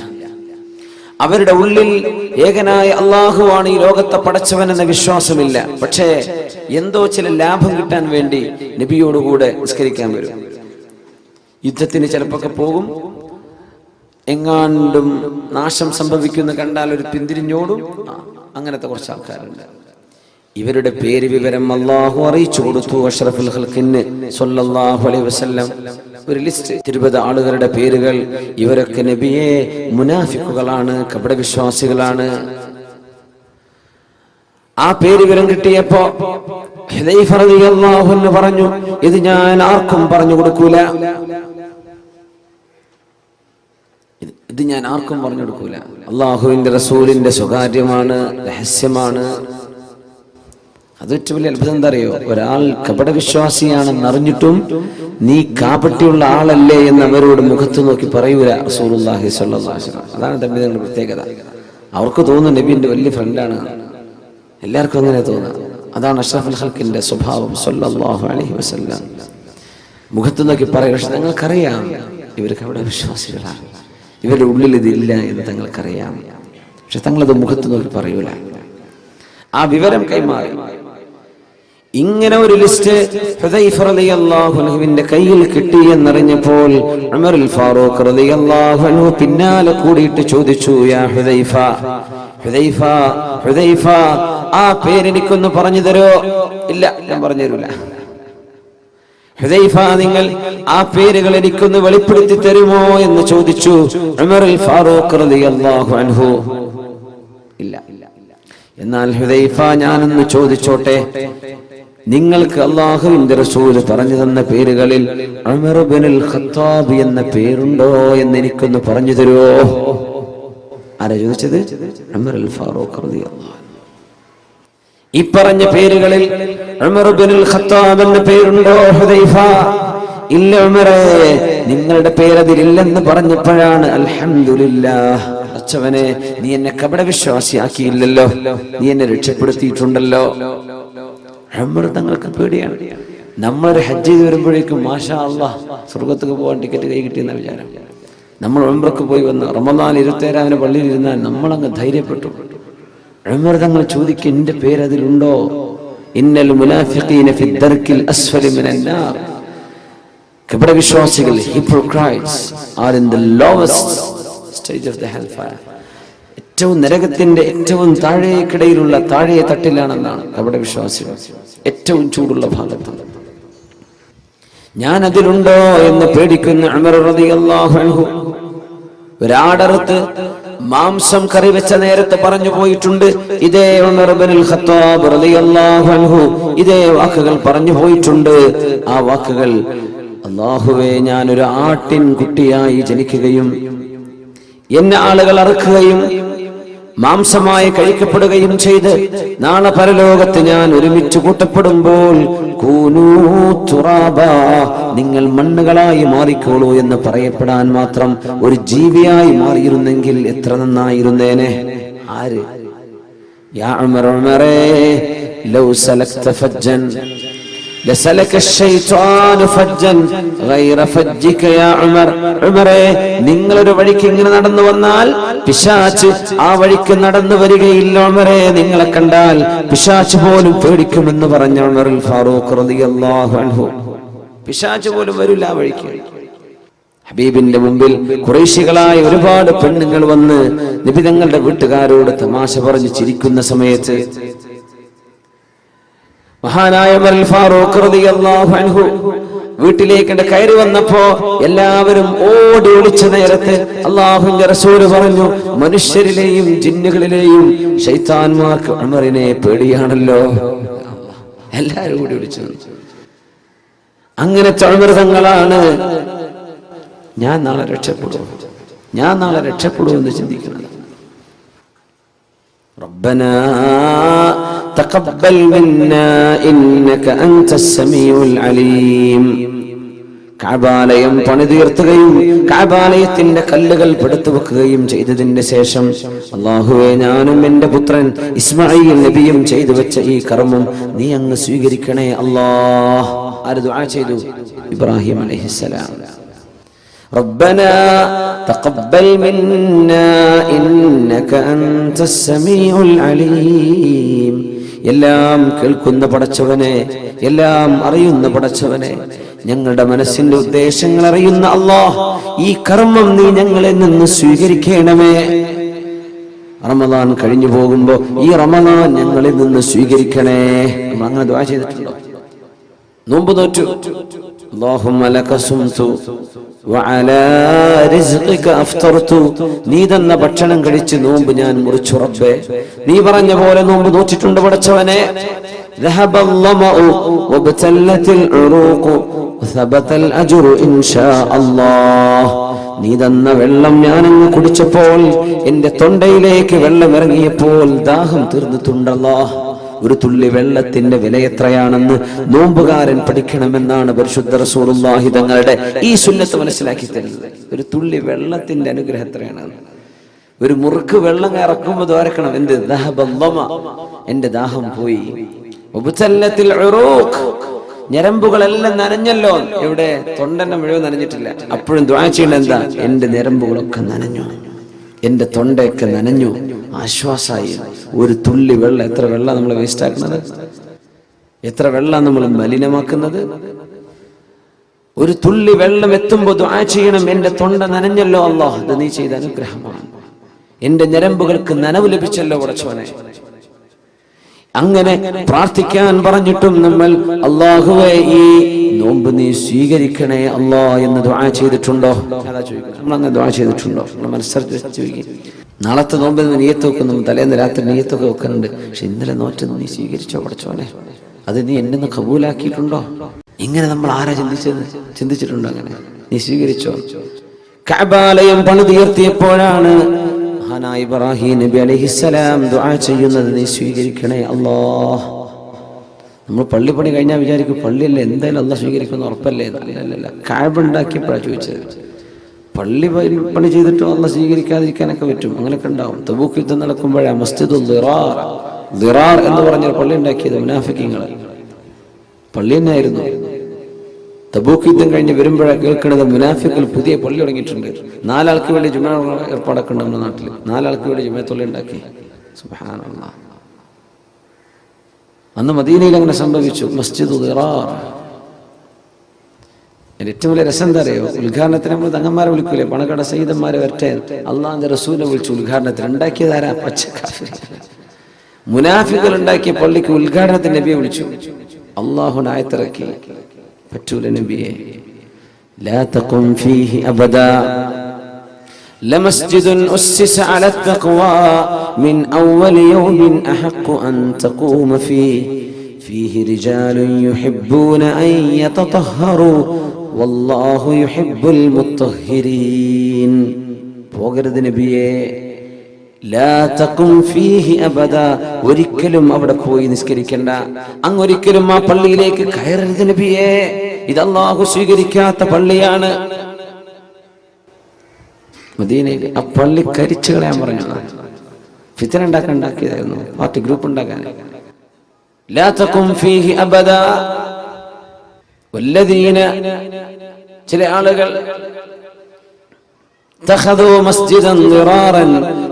അവരുടെ ഉള്ളിൽ ഏകനായ അല്ലാഹുവാണ് ഈ ലോകത്തെ പടച്ചവനെന്ന വിശ്വാസമില്ല. പക്ഷേ എന്തോ ചില ലാഭം കിട്ടാൻ വേണ്ടി നബിയോടുകൂടെ നിസ്കരിക്കാൻ വരും. യുദ്ധത്തിന് ചിലപ്പോൾ പോകും. എങ്ങാണ്ടും നാശം സംഭവിക്കുന്ന കണ്ടാൽ ഒരു പിന്തിരിഞ്ഞോടും. അങ്ങനത്തെ കുറച്ച് ആൾക്കാരുണ്ട്. ഇവരുടെ പേര് വിവരം അല്ലാഹു അറിയിച്ചു കൊടുത്തു അഷ്റഫുൽ ഖൽഖിന് സ്വല്ലല്ലാഹു അലൈഹി വസല്ലം. ഒരു ലിസ്റ്റ്, 20 ആളുകളുടെ പേരുകൾ. ഇവരൊക്കെ നബിയെ മുനാഫിക്കുകളാണ്, കപടവിശ്വാസികളാണ്. ആ പേര് വിവരം കിട്ടിയപ്പോ ഹുദൈഫ റളിയല്ലാഹു അൻഹു പറഞ്ഞു, ഇത് ഞാൻ ആർക്കും പറഞ്ഞു കൊടുക്കൂല, ഇത് ഞാൻ ആർക്കും പറഞ്ഞു കൊടുക്കൂല. അള്ളാഹുവിന്റെ റസൂലിന്റെ സ്വകാര്യമാണ്, രഹസ്യമാണ്. അത് ഏറ്റവും വലിയ അത്ഭുതം എന്താ അറിയോ? ഒരാൾ കപടവിശ്വാസിയാണെന്ന് അറിഞ്ഞിട്ടും നീ കാപട്യമുള്ള ആളല്ലേ എന്ന് അവരോട് മുഖത്ത് നോക്കി പറയൂല റസൂലുള്ളാഹി സ്വല്ലല്ലാഹു അലൈഹി വസല്ലം. അതാണ് തമ്മിലുള്ള പ്രത്യേകത. അവർക്ക് തോന്നുന്നു നബിന്റെ വലിയ ഫ്രണ്ടാണ്. എല്ലാവർക്കും അങ്ങനെ തോന്നുക. അതാണ് അഷ്റഫുൽ ഖൽഖിന്റെ സ്വഭാവം സ്വല്ലല്ലാഹു അലൈഹി വസല്ലം. മുഖത്ത് നോക്കി പറയും. പക്ഷെ ഞങ്ങൾക്കറിയാം ഇവർ കപടവിശ്വാസികളാണ്, ഇവരുടെ ഉള്ളിൽ ഇതില്ല എന്ന് തങ്ങൾക്കറിയാം. പക്ഷെ തങ്ങളത് മുഖത്ത് നോക്കി പറയൂല. ആ വിവരം കൈമാറി. ഇങ്ങനെ ഒരു ലിസ്റ്റ് ഹുദൈഫ റളിയല്ലാഹു അൻഹുവിന്റെ കയ്യിൽ കിട്ടി എന്നറിഞ്ഞപ്പോൾ ഉമറുൽ ഫാറൂഖ് റളിയല്ലാഹു അൻഹു പിന്നാലെ കൂടിയിട്ട് ചോദിച്ചു, യാ ഹുദൈഫ, ഹുദൈഫ, ഹുദൈഫ, ആ പേരെനിക്കൊന്ന് പറഞ്ഞു തരോ? ഇല്ല, ഞാൻ പറഞ്ഞു തരൂല. ഹുദൈഫ, നിങ്ങൾ ആ പേരുകൾ എനിക്കൊന്ന് വെളിപ്പെടുത്തി തരുമോ എന്ന് ചോദിച്ചു ഉമറുൽ ഫാറൂഖ് റളിയല്ലാഹു അൻഹു. ഇല്ല. എന്നാൽ ഹുദൈഫ, ഞാനൊന്ന് ചോദിച്ചോട്ടെ, നിങ്ങൾക്ക് അല്ലാഹുവിന്റെ റസൂൽ പറഞ്ഞു തന്ന പേരുകളിൽ ഉമർ ഇബ്നുൽ ഖത്താബ് എന്ന പേരുണ്ടോ എന്ന് എനിക്കൊന്ന് പറഞ്ഞു തരുമോ? ആരാ ചോദിച്ചത്? ഉമറുൽ ഫാറൂഖ് റളിയല്ലാഹു അൻഹു. ഈ പറഞ്ഞ പേരുകളിൽ ഉമർ ഇബ്നുൽ ഖത്താബ് എന്ന പേരുണ്ടോ ഹുദൈഫ? ഇല്ല ഉമറേ, നിങ്ങളുടെ പേരതിലില്ലെന്ന് പറഞ്ഞപ്പോഴാണ് അൽഹംദുലില്ലാഹ്, അച്ചവനെ നീ എന്നെ കപടവിശ്വാസിയാക്കിയില്ലല്ലോ, നീ എന്നെ രക്ഷപ്പെടുത്തിയിട്ടുണ്ടല്ലോ. ഉമർ തങ്ങൾക്ക് പേടിയാണ്. നമ്മളൊരു ഹജ്ജ് ചെയ്ത് വരുമ്പോഴേക്കും മാഷാ അല്ലാഹ് സ്വർഗത്തേക്ക് പോകാൻ ടിക്കറ്റ് കൈ കിട്ടിയെന്ന വിചാരം. നമ്മൾ ഉംറക്ക് പോയി വന്ന് റമദാൻ 27 പള്ളിയിൽ ഇരുന്നാൽ നമ്മളങ്ങ് ധൈര്യപ്പെട്ടു. ഉമർ തങ്ങൾ ചോദിക്കും, എന്റെ പേരതിലുണ്ടോ? ഇന്നൽ മുനാഫിഖീന ഫി ദർക്കിൽ അസ്ഫലി മിനൻ നാർ. കപടവിശ്വാസികൾ, hypocrites, are in the lowest stage of the hellfire. ഏറ്റവും നരകത്തിന്റെ ഏറ്റവും താഴേക്കിടയിലുള്ള താഴെ തട്ടിലാണെന്നാണ് കപടവിശ്വാസികൾ. ഏറ്റവും ചൂടുള്ള ഭാഗത്ത്. ഞാൻ അതിലുണ്ടോ എന്ന് പേടിക്കുന്ന ഉമർ റളിയല്ലാഹു അൻഹു ഒരാടറുത്ത് മാംസം കറി വെച്ച നേരത്തെ പറഞ്ഞു പോയിട്ടുണ്ട്. ഇതേ ഉമർ ഇബ്നുൽ ഖത്താബ് റളിയല്ലാഹു അൻഹു ഇതേ വാക്കുകൾ പറഞ്ഞു പോയിട്ടുണ്ട്. ആ വാക്കുകൾ, അല്ലാഹുവേ, ഞാനൊരു ആട്ടിൻ കുട്ടിയായി ജനിക്കുകയും എന്നെ ആളുകൾ അറുക്കുകയും മാംസമായി കഴിക്കപ്പെടുകയും ചെയ്ത് നാളെ പരലോകത്ത് ഞാൻ ഒരുമിച്ച് കൂട്ടപ്പെടുമ്പോൾ കൂനൂ തുറാബാ, നിങ്ങൾ മണ്ണുകളായി മാറിക്കോളൂ എന്ന് പറയപ്പെടാൻ മാത്രം ഒരു ജീവിയായി മാറിയിരുന്നെങ്കിൽ എത്ര നന്നായിരുന്നേനെ. ആര്? യാ ഉമർ, ഉമറേ, ലൗ സലക്ത ഫജ്ജൻ ലസലക ശൈത്വാനു ഫജ്ജൻ ഗൈറ ഫജ്ജിക യാ ഉമർ. ഉമറേ, നിങ്ങളൊരു വഴിക്ക് ഇങ്ങനെ നടന്നു വന്നാൽ പിശാച് ആ വഴിക്ക് നടന്നു വരികയില്ല. ഉമറേ, നിങ്ങളെ കണ്ടാൽ പിശാച് പോലും പേടിക്കുമെന്ന് പറഞ്ഞ ഉമറുൽ ഫാറൂഖ് റളിയല്ലാഹു അൻഹു. പിശാച് പോലും വരില്ല ആ വഴിക്ക്. ഹബീബിന്റെ മുമ്പിൽ ഖുറൈശികളായ ഒരുപാട് പെണ്ണുങ്ങൾ വന്ന് നബി തങ്ങളുടെ വീട്ടുകാരോട് തമാശ പറഞ്ഞ് ചിരിക്കുന്ന സമയത്ത് മഹാനായ ഉമറുൽ ഫാറൂഖ് റളിയല്ലാഹു അൻഹു വീട്ടിലേക്ക് കയറി വന്നപ്പോ എല്ലാവരും ഓടി ഒളിച്ച നേരത്ത് അല്ലാഹുവിന്റെ റസൂൽ പറഞ്ഞു, മനുഷ്യരിലെയും ജിന്നുകളിലെയും ശൈത്താന്മാർക്ക് ഉമറിനെ പേടിയാണല്ലോ. എല്ലാവരും ഓടി ഒളിച്ചു. അങ്ങനത്തെ ഉമർ തങ്ങളാണ് ഞാൻ നാളെ രക്ഷപ്പെടുമെന്ന് ചിന്തിക്കുന്നത്. റബ്ബനാ തഖബ്ബൽ മിന്നാ ഇന്നക അൻതസ് സമീഉൽ അലീം. കഅബാലയം പണിതീർത്തുകയും കഅബാലയത്തിന്റെ കല്ലുകൾ പെടുത്തു വെക്കുകയും ചെയ്തതിന്റെ ശേഷം, അല്ലാഹുവേ, ഞാനും എന്റെ പുത്രൻ ഇസ്മാഈൽ നബിയും ചെയ്തു വെച്ച ഈ കർമ്മം നീ അങ്ങ് സ്വീകരിക്കണേ അല്ലാഹ്. ആര് ദുആ ചെയ്തു? ഇബ്രാഹിം അലൈഹിസ്സലാം. റബ്ബനാ തഖബ്ബൽ മിന്നാ ഇന്നക അൻതസ് സമീഉൽ അലീം. എല്ലാം കേൾക്കുന്ന പടച്ചവനെ, എല്ലാം അറിയുന്ന പടച്ചവനെ, ഞങ്ങളുടെ മനസ്സിന്റെ ഉദ്ദേശങ്ങൾ അറിയുന്ന അല്ലാഹ്, ഈ കർമ്മം നീ ഞങ്ങളിൽ നിന്ന് സ്വീകരിക്കണമേ. റമദാൻ കഴിഞ്ഞു പോകുമ്പോ ഈ റമദാൻ ഞങ്ങളിൽ നിന്ന് സ്വീകരിക്കണേ. നമ്മൾ അങ്ങനെ ദുആ ചെയ്തിട്ടുണ്ടോ? നോമ്പ് നോറ്റു, അല്ലാഹുമ്മ ലക സുംതു വഅലാ റിസ്ഖിക അഫ്തർതു, നീ തന്ന ഭക്ഷണം കഴിച്ച് നോമ്പ് ഞാൻ മുറിച്ചു റബ്ബേ. നീ പറഞ്ഞ പോലെ നോമ്പ് നോറ്റിട്ടുണ്ട് പടച്ചവനെ. ദഹബൽ ലമഉ വബ്തല്ലത്തിൽ ഉറൂഖു വസബതൽ അജ്റു ഇൻഷാ അല്ലാഹ്. നീ തന്ന വെള്ളം ഞാനങ്ങ് കുടിച്ചപ്പോൾ, എന്റെ തൊണ്ടയിലേക്ക് വെള്ളം ഇറങ്ങിയപ്പോൾ ദാഹം തീർന്നിട്ടുണ്ടല്ലോ. ഒരു തുള്ളി വെള്ളത്തിന്റെ വില എത്രയാണെന്ന് നോമ്പുകാരൻ പഠിക്കണമെന്നാണ് പരിശുദ്ധ റസൂലുള്ളാഹി തങ്ങളുടെ ഈ സുന്നത്ത് മനസ്സിലാക്കി തരുന്നത്. ഒരു തുള്ളി വെള്ളത്തിന്റെ അനുഗ്രഹം എത്രയാണ്. ഒരു മുറുക്ക് വെള്ളം ഇറക്കുമ്പോൾ ദ്വാരക്കണം, എന്ത്? ദഹബൽ ലമ, എന്റെ ദാഹം പോയി. വബ്തല്ലത്തിൽ ഉറൂഖ്, ഞരമ്പുകളെല്ലാം നനഞ്ഞല്ലോ. എവിടെ? തൊണ്ടന്നെ മുഴുവൻ നനഞ്ഞിട്ടില്ല. അപ്പോഴും ദുആ ചെയ്യണം, എന്താ? എന്റെ ഞരമ്പുകളൊക്കെ നനഞ്ഞു, എന്റെ തൊണ്ടയൊക്കെ നനഞ്ഞു, ആശ്വാസമായി. ഒരു തുള്ളി വെള്ളം, എത്ര വെള്ളം നമ്മൾ വേസ്റ്റ് ആക്കുന്നത്, എത്ര വെള്ളം നമ്മൾ മലിനമാക്കുന്നത്. ഒരു തുള്ളി വെള്ളം എത്തുമ്പോൾ ദുആ ചെയ്യണം, എന്റെ തൊണ്ട നനഞ്ഞല്ലോ അല്ലാഹ്, അത് നീ ചെയ്ത അനുഗ്രഹമാണ്. എന്റെ ഞരമ്പുകൾക്ക് നനവ് ലഭിച്ചല്ലോ പടച്ചവനെ. അങ്ങനെ പ്രാർത്ഥിക്കാൻ പറഞ്ഞിട്ടും നമ്മൾ അല്ലാഹുവേ ഈ നോമ്പ് നീ സ്വീകരിക്കണേ അല്ലാ എന്ന് ദുആ ചെയ്തിട്ടുണ്ടോ? അതാ ചോദിക്കുന്നത്. നമ്മൾ അങ്ങനെ ദുആ ചെയ്തിട്ടുണ്ടോ? നമ്മൾ മനസ്സറിച്ച് ചോദിക്കും. നാളത്തെ നോമ്പിൽ നിയ്യത്ത് വെക്കുന്നു, തലേന്ന് രാത്രി നിയ്യത്തൊക്കെ വെക്കുന്നുണ്ട്. പക്ഷെ ഇന്നലെ നോറ്റത് നീ സ്വീകരിച്ചോ പടച്ചോനെ? അത് നീ എന്നെ കബൂലാക്കിയിട്ടുണ്ടോ? ഇങ്ങനെ നമ്മൾ ആരാ ചിന്തിച്ചിട്ടുണ്ടോ? അങ്ങനെ നീ സ്വീകരിച്ചോ? കഅബാലയം പണിതുയർത്തിയപ്പോഴാണ് മഹാനായ ഇബ്രാഹിം നബി അലൈഹിസ്സലാം ദുആ ചെയ്യുന്നത്, നീ സ്വീകരിക്കണേ അല്ലാഹ്. നമ്മൾ പള്ളിപ്പണി കഴിഞ്ഞാൽ വിചാരിക്കും പള്ളിയല്ലേ എന്തായാലും അല്ലാഹ് സ്വീകരിക്കുന്ന ഉറപ്പല്ലേ. അല്ലല്ല, കഅബ ഉണ്ടാക്കിയപ്പോഴാണ് ചോദിച്ചത്. പള്ളി പണി ചെയ്തിട്ടും അല്ലാഹ് സ്വീകരിക്കാതിരിക്കാനൊക്കെ പറ്റും, അങ്ങനെയൊക്കെ ഉണ്ടാവും. തബൂക്ക് യുദ്ധം നടക്കുമ്പോഴാണ് മസ്ജിദുൽ ദിറാർ എന്ന് പറഞ്ഞൊരു പള്ളി ഉണ്ടാക്കിയത് മുനാഫിഖീങ്ങൾ. പള്ളി തന്നെയായിരുന്നു. തബൂക്ക് യുദ്ധം കഴിഞ്ഞ് വരുമ്പോഴാണ് കേൾക്കുന്നത് മുനാഫിഖുകൾ പുതിയ പള്ളി തുടങ്ങിയിട്ടുണ്ട്. 4 ആൾക്ക് വേണ്ടി ജുമാ ഏർപ്പാടൊക്കെ ഉണ്ട് നമ്മുടെ നാട്ടിൽ. 4 ആൾക്ക് വേണ്ടി ജുമാത്തുള്ളി ഉണ്ടാക്കി. സുബ്ഹാനല്ലാഹ്. അന്ന് മദീനയിൽ അങ്ങനെ സംഭവിച്ചു. മസ്ജിദുൽ ദിറാർ. ഏറ്റവും വലിയ രസം എന്താ അറിയോ? ഉദ്ഘാടനത്തിന് നമ്മൾ തങ്ങന്മാരെ വിളിക്കൂലേ, പണക്കട സയ്യിദന്മാരെ വരട്ടെ, അള്ളാഹിന്റെ റസൂലിനെ വിളിച്ചു ഉദ്ഘാടനത്തിന്. ഉണ്ടാക്കിയതാരാ? പച്ചക്കാഫിർ. മുനാഫിഖുകൾ ഉണ്ടാക്കിയ പള്ളിക്ക് ഉദ്ഘാടനത്തിന് നബിയെ വിളിച്ചു. അള്ളാഹു ആയത്തിറക്കി, പറ്റൂല നബിയെ, ലാ തഖും ഫീഹി അബദാ لمسجد أسس على التقوى من أول يوم أحق أن تقوم فيه رجال يحبون أن يتطهروا والله يحب المطهرين. പോകരുത് നബിയേ, ലാ തഖും ഫീഹി അബദ, ഒരിക്കലും അവിടെ പോയി നിസ്കരിക്കണ്ട, അങ്ങൊരിക്കലും ആ പള്ളിയിലേക്ക് കയറരുത് നബിയേ, ഇത് അല്ലാഹു സ്വീകരിക്കാത്ത പള്ളിയാണ്. മദീനയിൽ ആ പള്ളി കരിച്ചു കളയാൻ പറഞ്ഞു, ഫിത്ന ഉണ്ടാക്കിയതായിരുന്നു, പാർട്ടി ഗ്രൂപ്പ് ഉണ്ടാക്കാൻ. ലാ തഖും ഫീഹി അബദ വല്ലദീന, ചില ആളുകൾ തഖദൂ മസ്ജിദൻ ദിറാറൻ,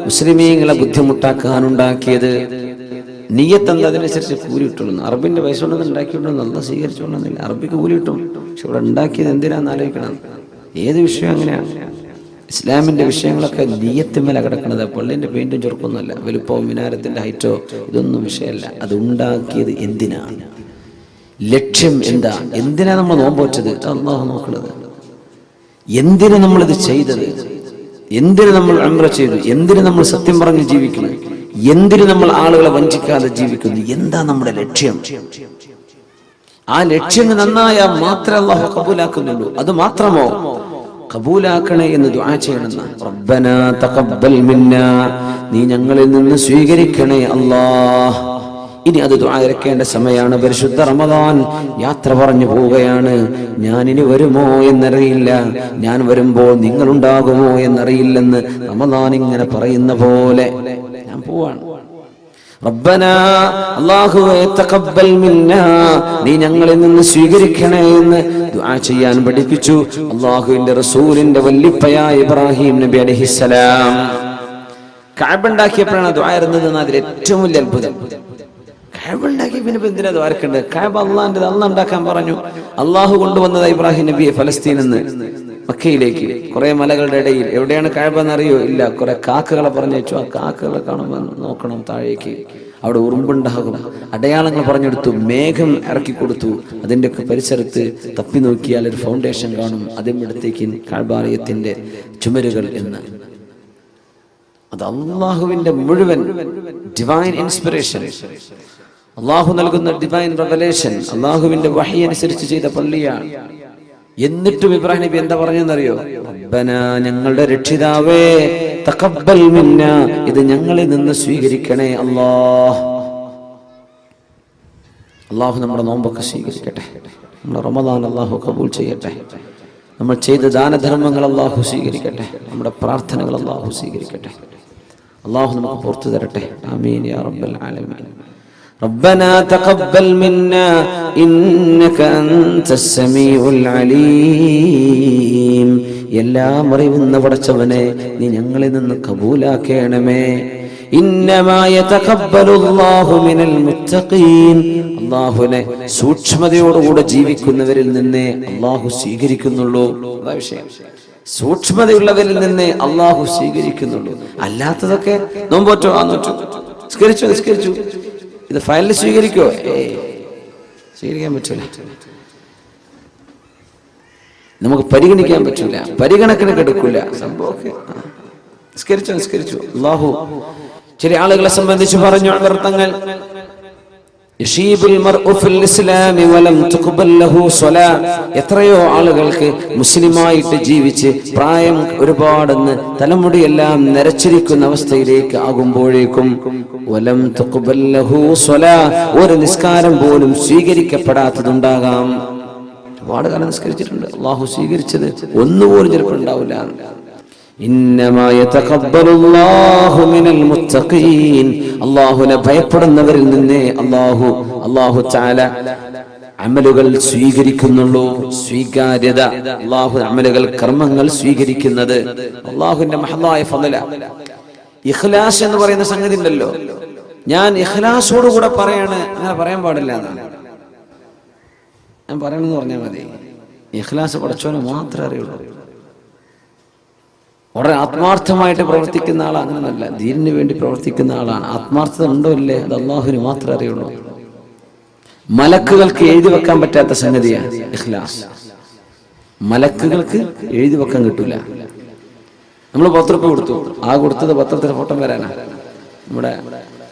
മുസ്ലിമീങ്ങളെ ബുദ്ധിമുട്ടാക്കാൻ ഉണ്ടാക്കിയത്. നിയ്യത്ത് എന്താ, അതിനനുസരിച്ച് കൂലി കിട്ടുള്ളൂ. അറബിന്റെ പൈസ കൊണ്ടൊന്നും ഉണ്ടാക്കിയിട്ടുണ്ടെന്ന് അല്ല സ്വീകരിച്ചോളന്നില്ല, അറബിക്ക് കൂലി കിട്ടും. പക്ഷെ ഇവിടെ ഉണ്ടാക്കിയത് എന്തിനാന്ന് ആലോചിക്കണം. ഏത് വിഷയം അങ്ങനെയാണ്. ഇസ്ലാമിന്റെ വിഷയങ്ങളൊക്കെ നിയ്യത്തിന്മേല കിടക്കുന്നത്. പള്ളിന്റെ പെയിന്റും ചെറുക്കൊന്നുമല്ല, വലുപ്പവും മിനാരത്തിന്റെ ഹൈറ്റോ ഇതൊന്നും വിഷയമല്ല. അത് ഉണ്ടാക്കിയത് എന്തിനാണ്, ലക്ഷ്യം എന്താ, എന്തിനാ നമ്മൾ നോമ്പോറ്റത്, അല്ലാഹു നോക്കുന്നത്. എന്തിനു നമ്മളിത് ചെയ്തത്, എന്തിനു നമ്മൾ ഉംറ ചെയ്തു, എന്തിനു നമ്മൾ സത്യം പറഞ്ഞ് ജീവിക്കുന്നു, എന്തിനു നമ്മൾ ആളുകളെ വഞ്ചിക്കാതെ ജീവിക്കുന്നു, എന്താ നമ്മുടെ ലക്ഷ്യം. ആ ലക്ഷ്യം നന്നായാൽ മാത്രമേ അല്ലാഹു കബൂലാക്കുന്നുള്ളൂ. അത് മാത്രമോ, കബൂലാക്കണേ എന്ന് ദുആ ചെയ്യണമെന്ന. റബ്ബനാ തഖബ്ബൽ മിന്നാ, നീ ഞങ്ങളിൽ നിന്ന് സ്വീകരിക്കണേ അല്ലാഹ്. ഇനി അത് ദുആ ഇറക്കേണ്ട സമയമാണ്. പരിശുദ്ധ റമദാൻ യാത്ര പറഞ്ഞു പോവുകയാണ്. ഞാനിനി വരുമോ എന്നറിയില്ല, ഞാൻ വരുമ്പോൾ നിങ്ങൾ ഉണ്ടാകുമോ എന്നറിയില്ലെന്ന് റമദാൻ ഇങ്ങനെ പറയുന്ന പോലെ ഞാൻ പോവാണ്. റബ്ബനാ, അല്ലാഹുവേ, തഖബ്ബൽ മിന്നാ, നീ ഞങ്ങളിൽ നിന്ന് സ്വീകരിക്കണേ എന്ന് ദുആ ചെയ്യാൻ പഠിപ്പിച്ചു അല്ലാഹുവിന്റെ റസൂലിന്റെ വല്ലിപ്പയായ ഇബ്രാഹിം നബി അലൈഹിസ്സലാം. കഅബ ഉണ്ടാക്കിയപ്പോഴാണ് ദുആ ഇരുന്നത്. അതിൽ ഏറ്റവും വലിയ അത്ഭുതം, കഅബ ഉണ്ടാക്കി പിന്നെ എന്തിനാ ദ്വാരക്കേണ്ടത്? കഅബ അല്ലാഹുവിന്റെ, അല്ലാഹ് ഉണ്ടാക്കാൻ പറഞ്ഞു. അല്ലാഹു കൊണ്ടുവന്നത് ഇബ്രാഹിം നബിയെ ഫലസ്തീനിൽ നിന്ന് മക്കയിലേക്ക്, കുറെ മലകളുടെ ഇടയിൽ. എവിടെയാണ് കഅബ എന്നറിയോ? ഇല്ല. കുറെ കാക്കകളെ പറഞ്ഞു വെച്ചു. ആ കാക്കകളെ കാണുമ്പോൾ നോക്കണം താഴേക്ക്, അവിടെ ഉറുമ്പുണ്ടാകും. അടയാളങ്ങൾ പറഞ്ഞെടുത്തു, മേഘം ഇറക്കി കൊടുത്തു. അതിൻ്റെ ഒക്കെ പരിസരത്ത് തപ്പി നോക്കിയാൽ ഒരു ഫൗണ്ടേഷൻ കാണും, അതിനടുത്തേക്ക് കഅബാലയത്തിന്റെ ചുമരുകൾ എന്ന്. അത് അല്ലാഹുവിന്റെ മുഴുവൻ ഡിവൈൻ ഇൻസ്പിറേഷൻ, അല്ലാഹു നൽകുന്ന ഡിവൈൻ റെവലേഷൻ, അല്ലാഹുവിന്റെ വഹി അനുസരിച്ച് ചെയ്ത പള്ളിയാണ്. എന്നിട്ടും ഇബ്രാഹിം നബി എന്താ പറഞ്ഞെന്നറിയോ? റബ്ബനാ, ഞങ്ങളുടെ രക്ഷിതാവേ, തഖബ്ബൽ മിന്നാ, ഇത് ഞങ്ങളിൽ നിന്ന് സ്വീകരിക്കണേ അല്ലാഹ്. അല്ലാഹു നമ്മുടെ നോമ്പൊക്കെ സ്വീകരിക്കട്ടെ, നമ്മുടെ റമദാൻ അല്ലാഹു കബൂൽ ചെയ്യട്ടെ, നമ്മൾ ചെയ്ത ദാനധർമ്മങ്ങൾ അല്ലാഹു സ്വീകരിക്കട്ടെ, നമ്മുടെ പ്രാർത്ഥനകൾ അല്ലാഹു സ്വീകരിക്കട്ടെ. അല്ലാഹു നമുക്ക് പുറത്തു തരട്ടെ. ആമീൻ യാ റബ്ബൽ ആലമീൻ. ربنا تقبل منا إنك أنت السميع العليم. എല്ലാം അറിയുന്ന പടച്ചവനെ, നീ ഞങ്ങളിൽ നിന്ന് കബൂലാക്കണമേ. ഇന്നമാ യതഖബ്ബലുല്ലാഹു മിനൽ മുത്തഖീൻ, അല്ലാഹുവിനെ സൂക്ഷ്മതയോടുകൂടെ ജീവിക്കുന്നവരിൽ നിന്നേ അല്ലാഹു സ്വീകരിക്കുന്നുള്ളൂ. അതാ വിഷയം. സൂക്ഷ്മതയുള്ളവരിൽ നിന്നേ അല്ലാഹു സ്വീകരിക്കുന്നുള്ളൂ. അല്ലാത്തതൊക്കെ നോമ്പോറ്റോ, ആന്നോറ്റോ, നിസ്കരിച്ചു, ഇത് ഫയലിൽ സ്വീകരിക്കോ? സ്വീകരിക്കാൻ പറ്റൂല, നമുക്ക് പരിഗണിക്കാൻ പറ്റൂല, പരിഗണക്കിന് കെടുക്കില്ല സംഭവമൊക്കെ. നിസ്കരിച്ചു. അല്ലാഹു ചില ആളുകളെ സംബന്ധിച്ച് പറഞ്ഞു തങ്ങൾ, എത്രയോ ആളുകൾക്ക് മുസ്ലിമായിട്ട് ജീവിച്ച് പ്രായം ഒരുപാടെന്ന് തലമുടിയെല്ലാം നരച്ചിരിക്കുന്ന അവസ്ഥയിലേക്ക് ആകുമ്പോഴേക്കും വലം തുഖ്ബൽ ലഹു സ്വലാ, ഒരു നിസ്കാരം പോലും സ്വീകരിക്കപ്പെടാത്തതുണ്ടാകാം. ഒരുപാട് കാലം നിസ്കരിച്ചിട്ടുണ്ട്, അല്ലാഹു സ്വീകരിച്ചത് ഒന്നുപോലും ചിലപ്പോൾ ഉണ്ടാവില്ല. ഇന്നമാ യതഖബ്ബലുല്ലാഹു മിനൽ മുത്തഖീൻ, അല്ലാഹുവിനെ ഭയപ്പെടുന്നവരിൽ നിന്നേ അല്ലാഹു തആല അമലുകൾ സ്വീകരിക്കുന്നുള്ളൂ. സ്വീകാര്യത, അല്ലാഹു അമലുകൾ, കർമ്മങ്ങൾ സ്വീകരിക്കുന്നത് അല്ലാഹുവിന്റെ മഹദായ ഫളല. ഇഖ്ലാസ് എന്ന് പറയുന്ന സംഗതി ഉണ്ടല്ലോ, ഞാൻ ഇഖ്ലാസോടുകൂടെ പറയാണ്, അങ്ങനെ പറയാൻ പാടില്ല എന്നാണ് ഞാൻ പറയണമെന്ന് പറഞ്ഞാൽ മതി. ഇഖ്ലാസ് പടച്ചവന് മാത്രമേ അറിയുള്ളൂ. വളരെ ആത്മാർത്ഥമായിട്ട് പ്രവർത്തിക്കുന്ന ആളാണ്, അങ്ങനെയല്ല, ദീനിന് വേണ്ടി പ്രവർത്തിക്കുന്ന ആളാണ്. ആത്മാർത്ഥത ഉണ്ടോ ഇല്ലേ, അത് അല്ലാഹുവിന് മാത്രമേ അറിയുള്ളൂ. മലക്കുകൾക്ക് എഴുതി വെക്കാൻ പറ്റാത്ത സംഗതിയാണ് ഇഖ്ലാസ്. മലക്കുകൾക്ക് എഴുതി വെക്കാൻ കിട്ടൂല. നമ്മൾ 10 രൂപ കൊടുത്തു, ആ കൊടുത്തത് പത്രത്തിലെ ഫോട്ടോ വരാനാ. നമ്മുടെ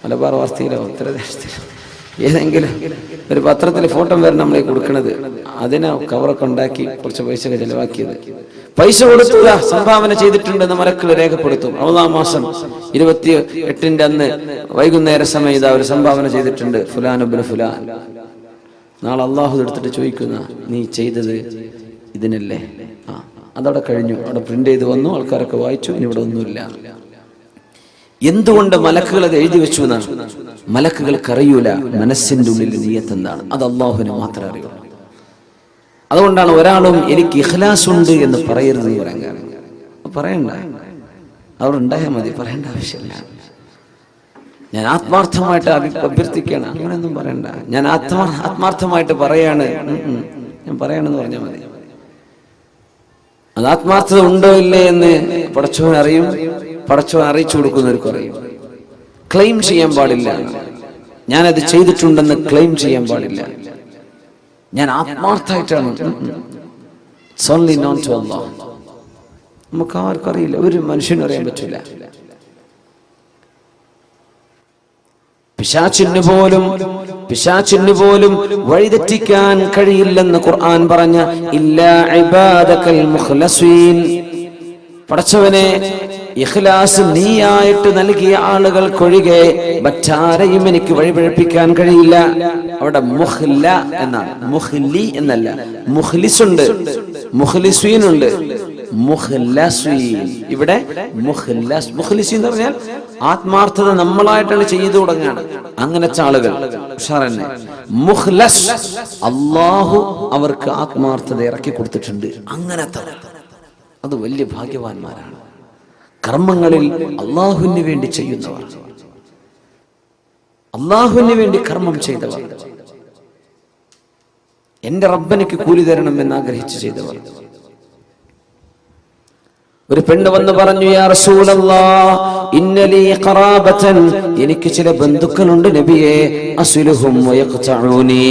മലബാർ വാർത്തയിലോ ഉത്തരദേശത്തിലോ ഏതെങ്കിലും ഒരു പത്രത്തിലെ ഫോട്ടോ വരെ നമ്മളെ കൊടുക്കണത്. അതിനെ കവറൊക്കെ ഉണ്ടാക്കി കുറച്ച് പൈസയൊക്കെ ചെലവാക്കിയത്. പൈസ കൊടുത്തുക സംഭാവന ചെയ്തിട്ടുണ്ടെന്ന് മലക്കുകൾ രേഖപ്പെടുത്തും. റമദാൻ മാസം 28 അന്ന് വൈകുന്നേര സമയം ഇതാ ഒരു സംഭാവന ചെയ്തിട്ടുണ്ട്, ഫുലാൻ ഇബ്നു ഫുലാൻ. നാളെ അള്ളാഹു എടുത്തിട്ട് ചോദിക്കുന്ന, നീ ചെയ്തത് ഇതിനല്ലേ? അതവിടെ കഴിഞ്ഞു, അവിടെ പ്രിന്റ് ചെയ്ത് വന്നു, ആൾക്കാരൊക്കെ വായിച്ചു, ഇനി ഇവിടെ ഒന്നുമില്ല. എന്തുകൊണ്ട് മലക്കുകൾ അത് എഴുതി വെച്ചു എന്നാണ്? മലക്കുകൾക്ക് അറിയൂല മനസ്സിന്റെ ഉള്ളിൽ നിയ്യത്ത് എന്താണ്. അത് അള്ളാഹുവിന് മാത്രമേ അറിയൂ. അതുകൊണ്ടാണ് ഒരാളും എനിക്ക് ഇഖ്ലാസ് ഉണ്ട് എന്ന് പറയരുത് എന്ന് പറയാൻ കാരണം. പറയണ്ട, അവിടെ ഉണ്ടായാൽ മതി, പറയേണ്ട ആവശ്യമില്ല. ഞാൻ ആത്മാർത്ഥമായിട്ട് അഭ്യർത്ഥിക്കുകയാണ്, അങ്ങനെയൊന്നും പറയണ്ട. ഞാൻ ആത്മാർത്ഥമായിട്ട് പറയാണ്, ഞാൻ പറയണമെന്ന് പറഞ്ഞാൽ മതി. അത് ആത്മാർത്ഥത ഉണ്ടോ ഇല്ലേ എന്ന് പടച്ചവൻ അറിയും, പടച്ചവൻ അറിയിച്ചു കൊടുക്കുന്നവർക്ക് അറിയും. ക്ലെയിം ചെയ്യാൻ പാടില്ല, ഞാനത് ചെയ്തിട്ടുണ്ടെന്ന് ക്ലെയിം ചെയ്യാൻ പാടില്ല. ഞാൻ ആത്മാർത്ഥമായിട്ടാണ്. നമുക്ക് ആർക്കും അറിയില്ല, ഒരു മനുഷ്യനും അറിയാൻ പറ്റില്ല. പിശാചിന് പോലും വഴിതെറ്റിക്കാൻ കഴിയില്ലെന്ന് ഖുർആൻ പറഞ്ഞ ഇല്ലാ ഇബാദകൽ മുഖ്ലസീൻ. പടച്ചവനെ ഇഖ്ലാസ് നീയായിട്ട് നൽകിയ ആളുകൾക്കൊഴികെ മറ്റാരെയും എനിക്ക് വഴിപിഴപ്പിക്കാൻ കഴിയില്ല. അവിടെ മുഖ്ല എന്നാണ്, മുഖ്ലി എന്നല്ല. മുഖ്ലിസുണ്ട്, മുഖ്ലിസീനുണ്ട്, മുഖ്ലസീൻ. ഇവിടെ മുഖ്ലസ്, മുഖ്ലിസീൻ എന്ന് പറഞ്ഞാൽ ആത്മാർത്ഥത നമ്മളായിട്ടാണ് ചെയ്തു തുടങ്ങുകയാണ്. അങ്ങനത്തെ ആളുകൾ മുഖ്ലസ്, അള്ളാഹു അവർക്ക് ആത്മാർത്ഥത ഇറക്കി കൊടുത്തിട്ടുണ്ട്. അങ്ങനത്തെ അത് വലിയ ഭാഗ്യവാന്മാരാണ്. കർമ്മങ്ങളിൽ അള്ളാഹുവിന് വേണ്ടി ചെയ്യുന്നവർ, അള്ളാഹുവിന് വേണ്ടി കർമ്മം ചെയ്തവർ, എന്റെ റബ്ബനിക്ക് കൂലി തരണം എന്ന് ആഗ്രഹിച്ച് ചെയ്തവർ. ഒരു പെണ്ണ് വന്ന് പറഞ്ഞു, യാ റസൂലല്ലാഹ് ഇന്നലി ഖറാബതൻ, എനിക്ക് ചില ബന്ധുക്കളുണ്ട് നബിയേ, അസ്ലുഹും വയഖ്തഊനി,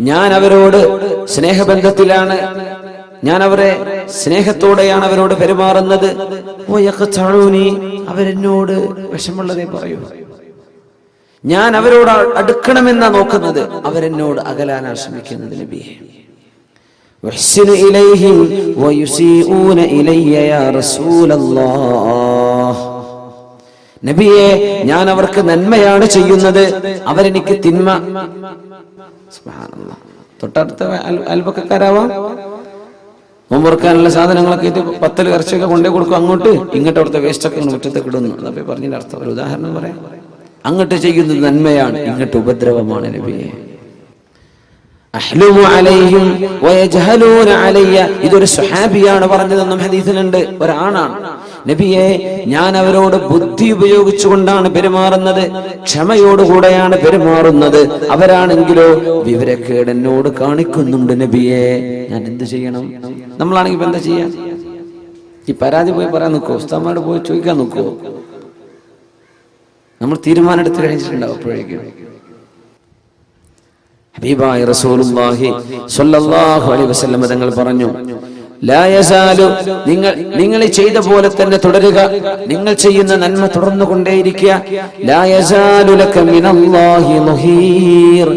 ഞാൻ അവരോട് സ്നേഹബന്ധത്തിലാണ്, ഞാൻ അവരെ സ്നേഹത്തോടെയാണ് അവരോട് പെരുമാറുന്നത്. അവരെന്നോട് വിഷമുള്ളതേ പറയൂ, ഞാൻ അവരോട് അടുക്കണമെന്നാ നോക്കുന്നത്, അവരെന്നോട് അകലാനാണ് ശ്രമിക്കുന്നത് നബിയെ. നബിയെ, ഞാൻ അവർക്ക് നന്മയാണ് ചെയ്യുന്നത്, അവരെനിക്ക് തിന്മ. തൊട്ടടുത്ത അയൽപക്കക്കാരാവാം, മുമ്പൊറുക്കാനുള്ള സാധനങ്ങളൊക്കെ 10 ഇറച്ചിയൊക്കെ കൊണ്ടേ കൊടുക്കും അങ്ങോട്ട്, ഇങ്ങോട്ട് അവിടുത്തെ വേസ്റ്റൊക്കെ മുറ്റത്തേക്ക് ഇടുന്നു. അതപ്പോ പറഞ്ഞതിന്റെ അർത്ഥം ഒരു ഉദാഹരണം പറയാം. അങ്ങോട്ട് ചെയ്യുന്നത് നന്മയാണ്, ഇങ്ങോട്ട് ഉപദ്രവമാണ് നബിയെ. അഹ്ലുമു അലൈഹിം വയജ്ഹലൂന അലയ്യ, ഇതൊരു സ്വഹാബിയാണ് പറഞ്ഞതെന്നും ഹദീസിലുണ്ട്, ഒരാണാണ്. നബിയെ, ഞാൻ അവരോട് ബുദ്ധി ഉപയോഗിച്ചുകൊണ്ടാണ് പെരുമാറുന്നത്, ക്ഷമയോടുകൂടെയാണ് പെരുമാറുന്നത്. അവരാണെങ്കിലോ വിവരക്കേട് എന്നോട് കാണിക്കുന്നുണ്ട് നബിയെ, ഞാൻ എന്ത് ചെയ്യണം? നമ്മളാണെങ്കിൽ ഇപ്പൊ എന്താ ചെയ്യാ? ഈ പരാതി പോയി പറയാൻ നിൽക്കോ? ഉസ്താദന്മാരോട് പോയി ചോദിക്കാൻ നിൽക്കോ? നമ്മൾ തീരുമാനം എടുത്ത് കഴിഞ്ഞിട്ടുണ്ടാവും. അപ്പോഴേക്കും ഹബീബായ റസൂലുള്ളാഹി സ്വല്ലല്ലാഹു അലൈഹി വസല്ലം തങ്ങൾ പറഞ്ഞു, ലാ യസാലു, നിങ്ങൾ ചെയ്ത പോലെ തന്നെ തുടരുക, നിങ്ങൾ ചെയ്യുന്ന നന്മ തുടർന്നു കൊണ്ടേയിരിക്കുക. ലാ യസാലു ലക മിനല്ലാഹി മുഹീർ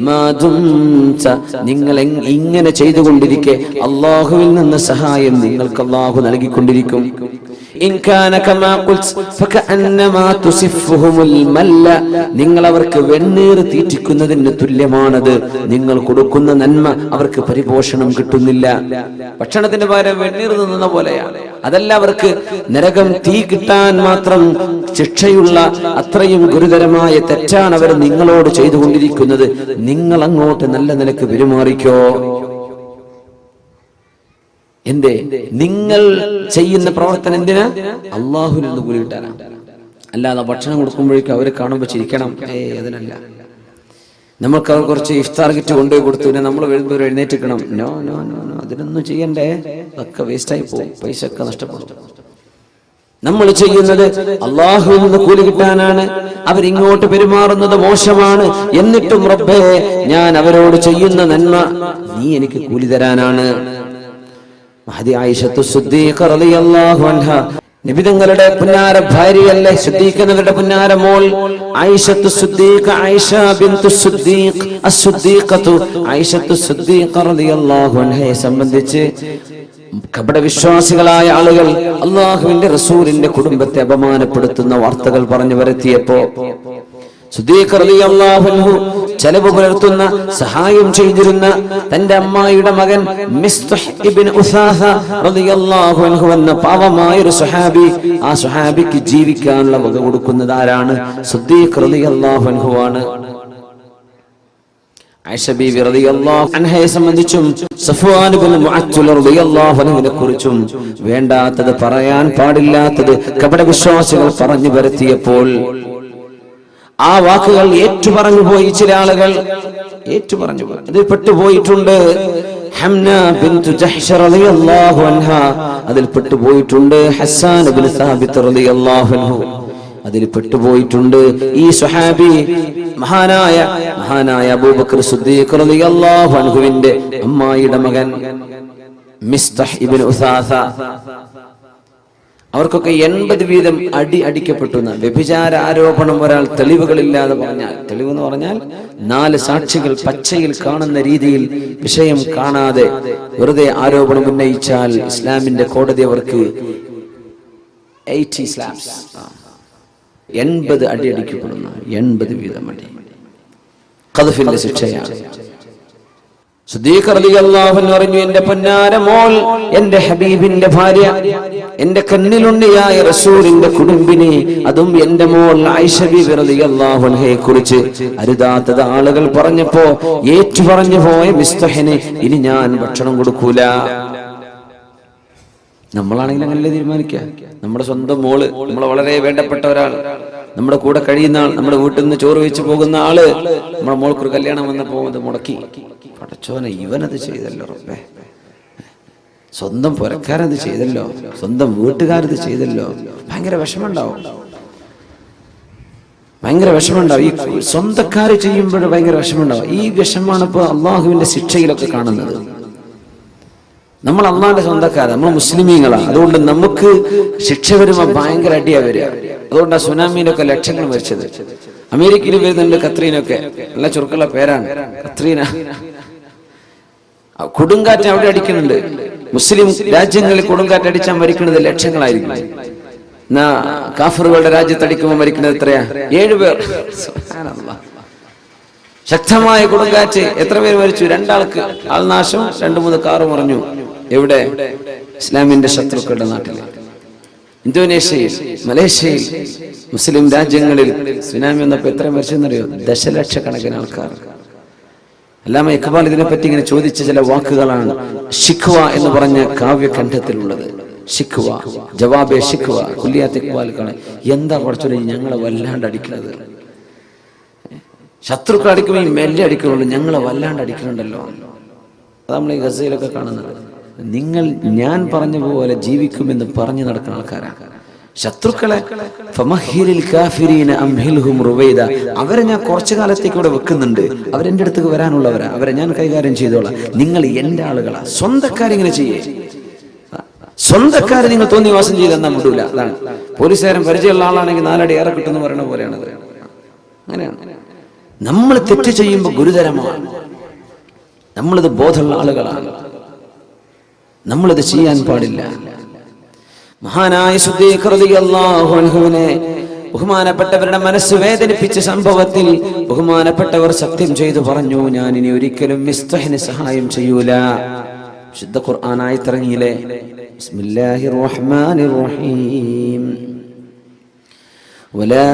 മാ ദുംത, നിങ്ങൾ ഇങ്ങനെ ചെയ്തുകൊണ്ടിരിക്കെ അല്ലാഹുവിൽ നിന്ന് സഹായം നിങ്ങൾക്ക് അല്ലാഹു നൽകിക്കൊണ്ടിരിക്കും. ഇൻ കാന കമാ ഖുൽത് ഫകഅന്നമാ തുസിഫുഹുൽ മല്ല, നിങ്ങൾ അവർക്ക് വെണ്ണീർ തീറ്റിക്കുന്നതിന് തുല്യമാണത്. നിങ്ങൾ കൊടുക്കുന്ന നന്മ അവർക്ക് പരിപോഷണം കിട്ടുന്നില്ല. ഭക്ഷണത്തിന് പകരം വെണ്ണീർ തിന്നുന്ന പോലെയാണ്. അതല്ല, അവർക്ക് നരകം തീ കിട്ടാൻ മാത്രം ശിക്ഷയുള്ള അത്രയും ഗുരുതരമായ തെറ്റാണ് അവർ നിങ്ങളോട് ചെയ്തുകൊണ്ടിരിക്കുന്നത്. നിങ്ങൾ അങ്ങോട്ട് നല്ല നിലക്ക് പെരുമാറിക്കോ. എന്തേ? നിങ്ങൾ ചെയ്യുന്ന പ്രവർത്തനം എന്തിനാ? അള്ളാഹുവിൽ നിന്ന് കൂലി കിട്ടാനാ. അല്ലാതെ ഭക്ഷണം കൊടുക്കുമ്പോഴേക്കും അവരെ കാണുമ്പോൾ ചിരിക്കണം, അതിനല്ല. നമ്മൾക്ക് അവർ കുറച്ച് ഇഫ്താർ കിറ്റ് കൊണ്ടുപോയി കൊടുത്തു, പിന്നെ നമ്മൾ വരുമ്പോൾ എഴുന്നേറ്റിക്കണം. നോ നോ നോ നോ, അതിനൊന്നും ചെയ്യണ്ടേ, അതൊക്കെ വേസ്റ്റായി പോകും, പൈസ ഒക്കെ നഷ്ടപ്പെടും. നമ്മൾ ചെയ്യുന്നത് അള്ളാഹുവിൽ നിന്ന് കൂലി കിട്ടാനാണ്. അവരിങ്ങോട്ട് പെരുമാറുന്നത് മോശമാണ്, എന്നിട്ടും റബ്ബേ, ഞാൻ അവരോട് ചെയ്യുന്ന നന്മ നീ എനിക്ക് കൂലി തരാനാണ്. മഹദി ആയിഷത്തു സിദ്ദീഖ റളിയല്ലാഹു അൻഹ, നബി തങ്ങളുടെ പുന്നാര ഭാര്യയല്ലേ സിദ്ദീഖ് എന്നവരുടെ പുന്നാര മോൾ ആയിഷത്തു സിദ്ദീഖ, ആയിഷ ബിൻതു സിദ്ദീഖ് അസ്-സിദ്ദീഖത്തു ആയിഷത്തു സിദ്ദീഖ റളിയല്ലാഹു അൻഹയെ സംബന്ധിച്ച് കപടവിശ്വാസികളായ ആളുകൾ അല്ലാഹുവിന്റെ റസൂലിന്റെ കുടുംബത്തെ അപമാനപ്പെടുത്തുന്ന വാർത്തകൾ പറഞ്ഞു വരുത്തിയപ്പോ സിദ്ദീഖ് റളിയല്ലാഹു അൻഹു ചെലവ് പുലർത്തുന്ന, സഹായം ചെയ്തിരുന്ന തന്റെ അമ്മായിയുടെ മകൻ മിസ്തഹ് ഇബ്നു ഉസാസ റളിയല്ലാഹു അൻഹു എന്ന പാവമായ ഒരു സ്വഹാബി, ആ സ്വഹാബിക്ക് ജീവിക്കാനുള്ള വക കൊടുക്കുന്നത് ആരാണ്? സിദ്ദീഖ് റളിയല്ലാഹു അൻഹു ആണ്. ആയിഷ ബീവി റളിയല്ലാഹു അൻഹയെ സംബന്ധിച്ചും സഫ്വാൻ ഇബ്നു മുഅത്തിൽ റളിയല്ലാഹു അൻഹുവിനെ കുറിച്ചും വേണ്ടാത്തത്, പറയാൻ പാടില്ലാത്തത് കപടവിശ്വാസികൾ പറഞ്ഞു വരുത്തിയപ്പോൾ ആ വാക്കുകൾ ഏറ്റുപറഞ്ഞു പോയി. ചില ആളുകൾ ഏറ്റുപറഞ്ഞു പോയി, അതിൽ പെട്ടുപോയിട്ടുണ്ട്. ഹംന ബിൻതു ജഹ്ഷ് റളിയല്ലാഹു അൻഹ അതിൽ പെട്ടുപോയിട്ടുണ്ട്. ഹസ്സാൻ ഇബ്നു സാബിത്ത് റളിയല്ലാഹു അൻഹു അതിൽ പെട്ടുപോയിട്ടുണ്ട്. ഈ സ്വഹാബി മഹാനായ അബൂബക്കർ സിദ്ദീഖ് റളിയല്ലാഹു അൻഹുവിന്റെ അമ്മായിയുടെ മകൻ മിസ്തഹ് ഇബ്നു ഉസാസ, അവർക്കൊക്കെ 80 വീതം അടിക്കപ്പെട്ടു. വ്യഭിചാര ആരോപണം ഒരാൾ തെളിവുകളില്ലാതെ പറഞ്ഞാൽ, തെളിവ് എന്ന് പറഞ്ഞാൽ 4 സാക്ഷികൾ പച്ചയിൽ കാണുന്ന രീതിയിൽ വിഷയം കാണാതെ വെറുതെ ആരോപണം ഉന്നയിച്ചാൽ ഇസ്ലാമിന്റെ കോടതി അവർക്ക് 80 സ്ലാപ്സ് 80 അടിക്കപ്പെടുന്നു. 80 വീതം അടി ഖദ്ഫിന്റെ ശിക്ഷയാണ്. സിദ്ദീഖ് റളിയല്ലാഹു അൻഹു പറഞ്ഞു, എന്റെ പൊന്നാര മോൾ, എന്റെ ഹബീബിന്റെ ഭാര്യ, എന്റെ കണ്ണിലുണ്ണിയായ റസൂലിന്റെ കുടുംബിനി, അതും എന്റെ മോൾ ആയിഷ ബീവി റളിയല്ലാഹു അൻഹയെ കുറിച്ച് അരുതാത്തത് ആളുകൾ പറഞ്ഞപ്പോ ഏറ്റുപറഞ്ഞു പോയ മിസ്തഹിന് ഇനി ഞാൻ ഭക്ഷണം കൊടുക്കൂല. നമ്മളാണെങ്കിൽ അങ്ങനല്ലേ തീരുമാനിക്കുക. നമ്മുടെ സ്വന്തം മോള്, നമ്മളെ വളരെ വേണ്ടപ്പെട്ട ഒരാൾ, നമ്മുടെ കൂടെ കഴിയുന്ന ആൾ, നമ്മുടെ വീട്ടിൽ നിന്ന് ചോറ് വെച്ച് പോകുന്ന ആള്, നമ്മുടെ മോൾക്കൊരു കല്യാണം വന്നപ്പോ അത് മുടക്കി. പടച്ചോനെ, ഇവനത് ചെയ്തല്ലോ റബ്ബേ, സ്വന്തം പുരക്കാരത് ചെയ്തല്ലോ, സ്വന്തം വീട്ടുകാരത് ചെയ്തല്ലോ. ഭയങ്കര വിഷമമുണ്ടാവും, ഭയങ്കര വിഷമമുണ്ടാവും. ഈ സ്വന്തക്കാര് ചെയ്യുമ്പോൾ ഭയങ്കര വിഷമമുണ്ടാവും. ഈ വിഷമാണ് ഇപ്പൊ അള്ളാഹുവിന്റെ ശിക്ഷയിലൊക്കെ കാണുന്നത്. നമ്മൾ അള്ളാന്റെ സ്വന്തക്കാരാണ്, നമ്മൾ മുസ്ലിമീങ്ങളാണ്. അതുകൊണ്ട് നമുക്ക് ശിക്ഷ വരുമ്പോ ഭയങ്കര അടിയാ വരിക. അതുകൊണ്ടാണ് സുനാമീനൊക്കെ ലക്ഷങ്ങൾ മരിച്ചത്. അമേരിക്കയിൽ വരുന്നുണ്ട് കത്രീനൊക്കെ, നല്ല ചുരുക്കുള്ള പേരാണ് കത്രീന. കൊടുങ്കാറ്റ് അവിടെ അടിക്കുന്നുണ്ട്. മുസ്ലിം രാജ്യങ്ങളിൽ കൊടുങ്കാറ്റ് അടിച്ചാൽ മരിക്കുന്നത് ലക്ഷങ്ങളായിരിക്കും. എന്നാ കാഫറുകളുടെ രാജ്യത്ത് അടിക്കുമ്പോൾ മരിക്കുന്നത് എത്രയാ? 7 പേർ. ശക്തമായ കൊടുങ്കാറ്റ് എത്ര പേര് മരിച്ചു? 2 ആൾക്ക് ആൾനാശം, 2-3 കാറ് മറിഞ്ഞു. എവിടെ? ഇസ്ലാമിന്റെ ശത്രുക്കളുടെ നാട്ടിൽ, ഇന്തോനേഷ്യയിൽ, മലേഷ്യയിൽ, മുസ്ലിം രാജ്യങ്ങളിൽ സുനാമി വന്നപ്പോ എത്ര മരിച്ചെന്നറിയോ? ദശലക്ഷക്കണക്കിന് ആൾക്കാർ. അല്ലാമ ഇഖ്ബാൽ ഇതിനെപ്പറ്റി ഇങ്ങനെ ചോദിച്ച ചില വാക്കുകളാണ് ഷിഖ്വ എന്ന് പറഞ്ഞ കാവ്യഖണ്ഡത്തിലുള്ളത്. ഷിഖ്വ, ജവാബെ ഷിഖ്വ, കുല്ലിയാത്ത് ഇഖ്ബാൽ കാണാൻ. എന്താ കുറച്ചുകൂടി ഞങ്ങളെ വല്ലാണ്ട് അടിക്കുന്നത്? ശത്രുക്കൾ അടിക്കുമ്പോൾ ഈ മെല്ലെ അടിക്കുന്നുള്ളൂ, ഞങ്ങളെ വല്ലാണ്ട് അടിക്കുന്നുണ്ടല്ലോ. അത് നമ്മൾ ഈ ഗസയിലൊക്കെ കാണുന്നത്. നിങ്ങൾ ഞാൻ പറഞ്ഞ പോലെ ജീവിക്കുമെന്ന് പറഞ്ഞു നടക്കുന്ന ആൾക്കാരാണ് ശത്രുക്കളെ. അവരെ ഞാൻ കുറച്ചു കാലത്തേക്ക് ഇവിടെ വെക്കുന്നുണ്ട്, അവരെന്റെ അടുത്തേക്ക് വരാനുള്ളവരാ, അവരെ ഞാൻ കൈകാര്യം ചെയ്തോളാം. നിങ്ങൾ എന്റെ ആളുകളാ. സ്വന്തക്കാരിങ്ങനെ ചെയ്യേ, സ്വന്തക്കാരെ നിങ്ങൾ തോന്നിവാസം ചെയ്തെന്നാ വിടൂല. അതാണ് പോലീസുകാരൻ പരിചയമുള്ള ആളാണെങ്കിൽ 4 അടി ഏറെ കിട്ടുമെന്ന് പറയുന്ന പോലെയാണത്. അങ്ങനെയാണ്. നമ്മൾ തെറ്റ് ചെയ്യുമ്പോൾ ഗുരുതരമാണ്. നമ്മളിത് ബോധമുള്ള ആളുകളാണ്, നമ്മളിത് ചെയ്യാൻ പാടില്ല. മഹാനായ സിദ്ദീഖ് റളിയല്ലാഹു അൻഹുവിനെ ബഹുമാനപ്പെട്ടവരുടെ മനസ്സ് വേദനിപ്പിച്ച സംഭവത്തിൽ ബഹുമാനപ്പെട്ടവർ സത്യം ചെയ്തു പറഞ്ഞു, ഞാൻ ഇനി ഒരിക്കലും മിസ്തഹിന് സഹായം ചെയ്യൂല. വിശുദ്ധ ഖുർആൻ ആയത്തിറങ്ങിയില്ലേ, ബിസ്മില്ലാഹിർ റഹ്മാനിർ റഹീം, ولا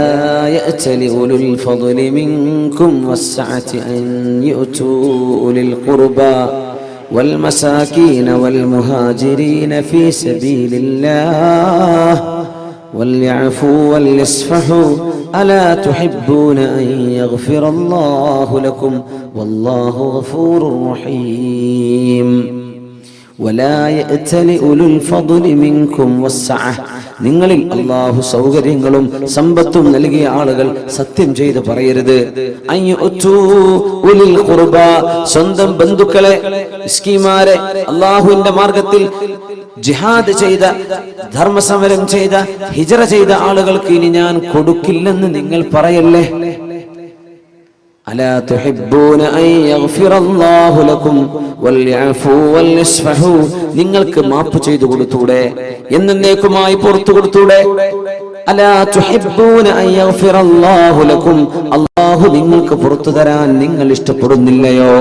يأتل أولو الفضل منكم والسعة أن يؤتوا أولي القربى والمساكين والمهاجرين في سبيل الله وليعفوا وليصفحوا ألا تحبون أن يغفر الله لكم والله غفور رحيم. ولا يأتل أولو الفضل منكم والسعة, നിങ്ങളിൽ അല്ലാഹു സൗകര്യങ്ങളും സമ്പത്തും നൽകിയ ആളുകൾ സത്യം ചെയ്ത് പറയരുത്. സ്വന്തം ബന്ധുക്കളെ, മിസ്കീന്മാരെ, അല്ലാഹുവിന്റെ മാർഗത്തിൽ ജിഹാദ് ചെയ്ത, ധർമ്മസമരം ചെയ്ത, ഹിജ്റ ചെയ്ത ആളുകൾക്ക് ഇനി ഞാൻ കൊടുക്കില്ലെന്ന് നിങ്ങൾ പറയല്ലേ. അലാ തുഹിബ്ബൂന അൻ യഗ്ഫിറല്ലാഹു ലക്കും വൽയഅഫൂ വൽയസ്ഫഹൂ, നിങ്ങൾക്ക് മാപ്പ് ചെയ്തു കൊടുത്തൂടെ, എന്നേക്കുമായി പുറത്തു കൊടുത്തൂടെ. അലാ തുഹിബ്ബൂന അൻ യഗ്ഫിറല്ലാഹു ലക്കും, അല്ലാഹു നിങ്ങൾക്ക് പുറത്തു തരാൻ നിങ്ങൾ ഇഷ്ടപ്പെടുന്നില്ലയോ?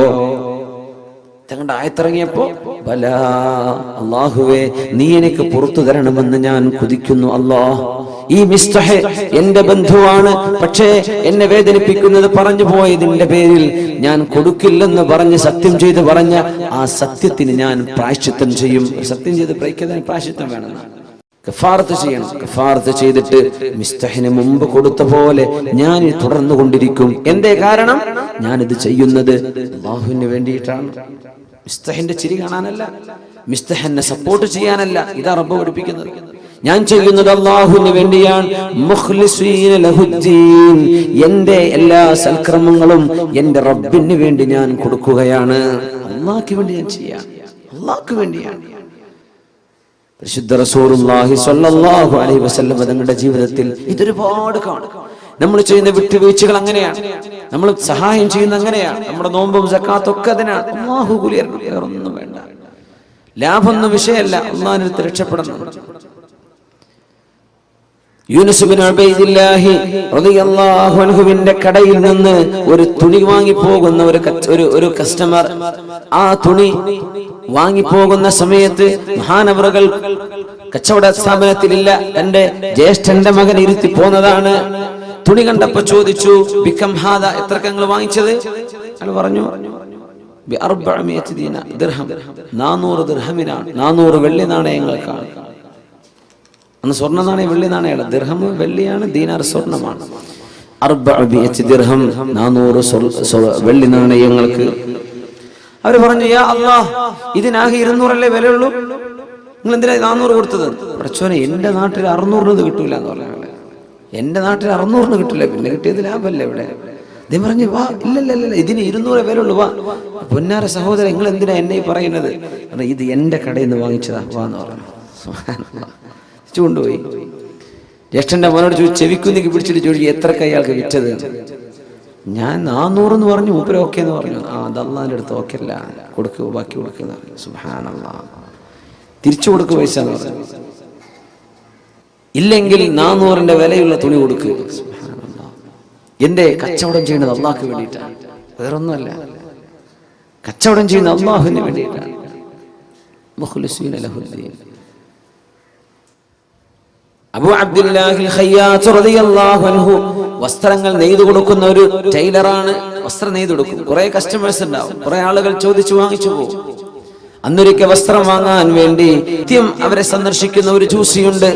തങ്ങളുടെ ആയത്തിറങ്ങിയപ്പോ ബലാ, അല്ലാഹുവേ നീ എനിക്ക് പുറത്തു തരണമെന്ന് ഞാൻ കൊതിക്കുന്നു. അല്ലാഹ്, ഈ മിസ്തഹ് എന്റെ ബന്ധുവാണ്, പക്ഷേ എന്നെ വേദനിപ്പിക്കുന്നത് പറഞ്ഞു പോയതിന്റെ പേരിൽ ഞാൻ കൊടുക്കില്ലെന്ന് പറഞ്ഞ് സത്യം ചെയ്ത് പറഞ്ഞ ആ സത്യത്തിന് ഞാൻ പ്രായശ്ചിത്തം ചെയ്യും. സത്യം ചെയ്ത് പ്രയക്കുന്നതിന് പ്രായശ്ചിത്തം വേണമെന്നാണ്. കഫാറത്ത് ചെയ്യണം. കഫാറത്ത് ചെയ്തിട്ട് മിസ്തഹിന് മുമ്പ് കൊടുത്ത പോലെ ഞാൻ തുടർന്നു കൊണ്ടിരിക്കും. എന്തേ കാരണം? ഞാനിത് ചെയ്യുന്നത് അല്ലാഹുവിന് വേണ്ടിയിട്ടാണ്. മിസ്തഹിന്റെ ചിരി കാണാനല്ല, മിസ്തഹിനെ സപ്പോർട്ട് ചെയ്യാനല്ല. ഇതാ റബ്ബ് പഠിപ്പിക്കുന്നത്. ഞാൻ ചെയ്യുന്നത് അല്ലാഹുവിന് വേണ്ടിയാണ്. മുഖ്ലിസീന ലഹുദ്ദീൻ, എന്റെ എല്ലാ സൽക്കർമ്മങ്ങളും എന്റെ റബ്ബിന് വേണ്ടി ഞാൻ കൊടുക്കുകയാണ്. അല്ലാഹുവിന് വേണ്ടി ഞാൻ ചെയ്യാം, അല്ലാഹുവിന് വേണ്ടിയാണ്. പരിശുദ്ധ റസൂലുള്ളാഹി സ്വല്ലല്ലാഹു അലൈഹി വസല്ലം തങ്ങളുടെ ജീവിതത്തിൽ ഇതൊരുപാട് കാണും. നമ്മൾ ചെയ്യുന്ന വിട്ടുവീഴ്ചകൾ അങ്ങനെയാണ്, നമ്മൾ സഹായം ചെയ്യുന്ന അങ്ങനെയാണ്, നമ്മുടെ നോമ്പും സക്കാത്തും ഒക്കെ അതിനാണ്. അല്ലാഹു കൂലി വേറൊന്നും വേണ്ട, ലാഭമൊന്നും വിഷയമല്ല, അല്ലാഹുവിന്റെ അടുത്ത് രക്ഷപ്പെടണം. യൂനുസ് ബിൻ ഉബൈദില്ലാഹി റളിയല്ലാഹു അൻഹുവിന്റെ കടയിൽ നിന്ന് ഒരു തുണി വാങ്ങിപ്പോകുന്ന ഒരു കസ്റ്റമർ, ആ തുണി വാങ്ങിപ്പോകുന്ന സമയത്ത് മഹാനവറുകൾ കച്ചവട സ്ഥാപനത്തിലില്ല, തന്റെ ജ്യേഷ്ഠന്റെ മകൻ ഇരുത്തി പോന്നതാണ്. തുണി കണ്ടപ്പോ ചോദിച്ചു, ബികം ഹാദാ, എത്രക്ക് നിങ്ങൾ വാങ്ങിച്ചത്? അയാൾ പറഞ്ഞു, ബി 400 ദിർഹം, 400 ദിർഹമിനാണ്, 400 വെള്ളി നാണയങ്ങൾക്കാണ്. അന്ന് സ്വർണ്ണ നാണയം വെള്ളി നാണയമാണ്, ദിർഹം വെള്ളിയാണ്, ദീനാർ സ്വർണ്ണമാണ്. 400 ദിർഹം, 400 വെള്ളി നാണയങ്ങൾക്ക്. അവര് പറഞ്ഞു, യാ അല്ലാഹ്, ഇതിനാകെ 200 വിലയുള്ളൂ, നിങ്ങൾ എന്തിനാ 400 കൊടുത്തത്? പഠിച്ചോനെ, എന്റെ നാട്ടിൽ 600 കിട്ടൂല എന്ന് പറഞ്ഞ, എന്റെ നാട്ടിൽ 600 കിട്ടില്ല, പിന്നെ കിട്ടിയത് ലാഭമല്ലേ ഇവിടെ. അദ്ദേഹം പറഞ്ഞു, വാ, ഇല്ലല്ല, ഇതിന് 200 വിലയുള്ളൂ, വാ. പൊന്നാര സഹോദരൻ, നിങ്ങൾ എന്തിനാ എന്നെ പറയുന്നത്? ഇത് എന്റെ കടയിൽ നിന്ന് വാങ്ങിച്ചതാ, വാ എന്ന് പറഞ്ഞു. കൊണ്ടുപോയി ജ്യേഷ്ഠന്റെ മോനോട് ചോദിച്ചു, ചെവിക്കുന്നിക്ക് പിടിച്ചിട്ട് ചോദിച്ചു, എത്രക്ക് അയാൾക്ക് വിറ്റത്? ഞാൻ 400 എന്ന് പറഞ്ഞു. മൂപ്പര് ഓക്കെ എന്ന് പറഞ്ഞു. അത് അല്ലാഹുവിന്റെ അടുത്ത് ഓക്കെ അല്ല, കൊടുക്കുക, ബാക്കി കൊടുക്കുന്ന. സുബ്ഹാനല്ലാഹ്, തിരിച്ചു കൊടുക്കുക പൈസ എന്ന് പറഞ്ഞു. ഇല്ലെങ്കിൽ 400ന്റെ വിലയുള്ള തുണി കൊടുക്കുക. സുബ്ഹാനല്ലാഹ്, എന്റെ കച്ചവടം ചെയ്യുന്നത് അല്ലാഹുവിന് വേണ്ടിയിട്ടാണ്, വേറൊന്നുമല്ല. കച്ചവടം ചെയ്യുന്നത് അല്ലാഹുവിന് വേണ്ടിയിട്ടാണ്. മുഖ്ലിസീന ലഹുദ്ദീൻ. അബൂ അബ്ദുല്ലാഹിൽ ഖയ്യാത്ത് റളിയല്ലാഹു അൻഹു വസ്ത്രങ്ങൾ നെയ്തു കൊടുക്കുന്ന ഒരു ടൈലറാണ്. വസ്ത്രം നെയ്തു കൊടുക്കും. കുറെ കസ്റ്റമേഴ്സ് ഉണ്ടാവും, കുറെ ആളുകൾ ചോദിച്ചു വാങ്ങിച്ചു പോകും. അന്നൊരിക്കൽ വസ്ത്രം വാങ്ങാൻ വേണ്ടി നിത്യം അവരെ സന്ദർശിക്കുന്ന ഒരു ജൂസിയുണ്ട്.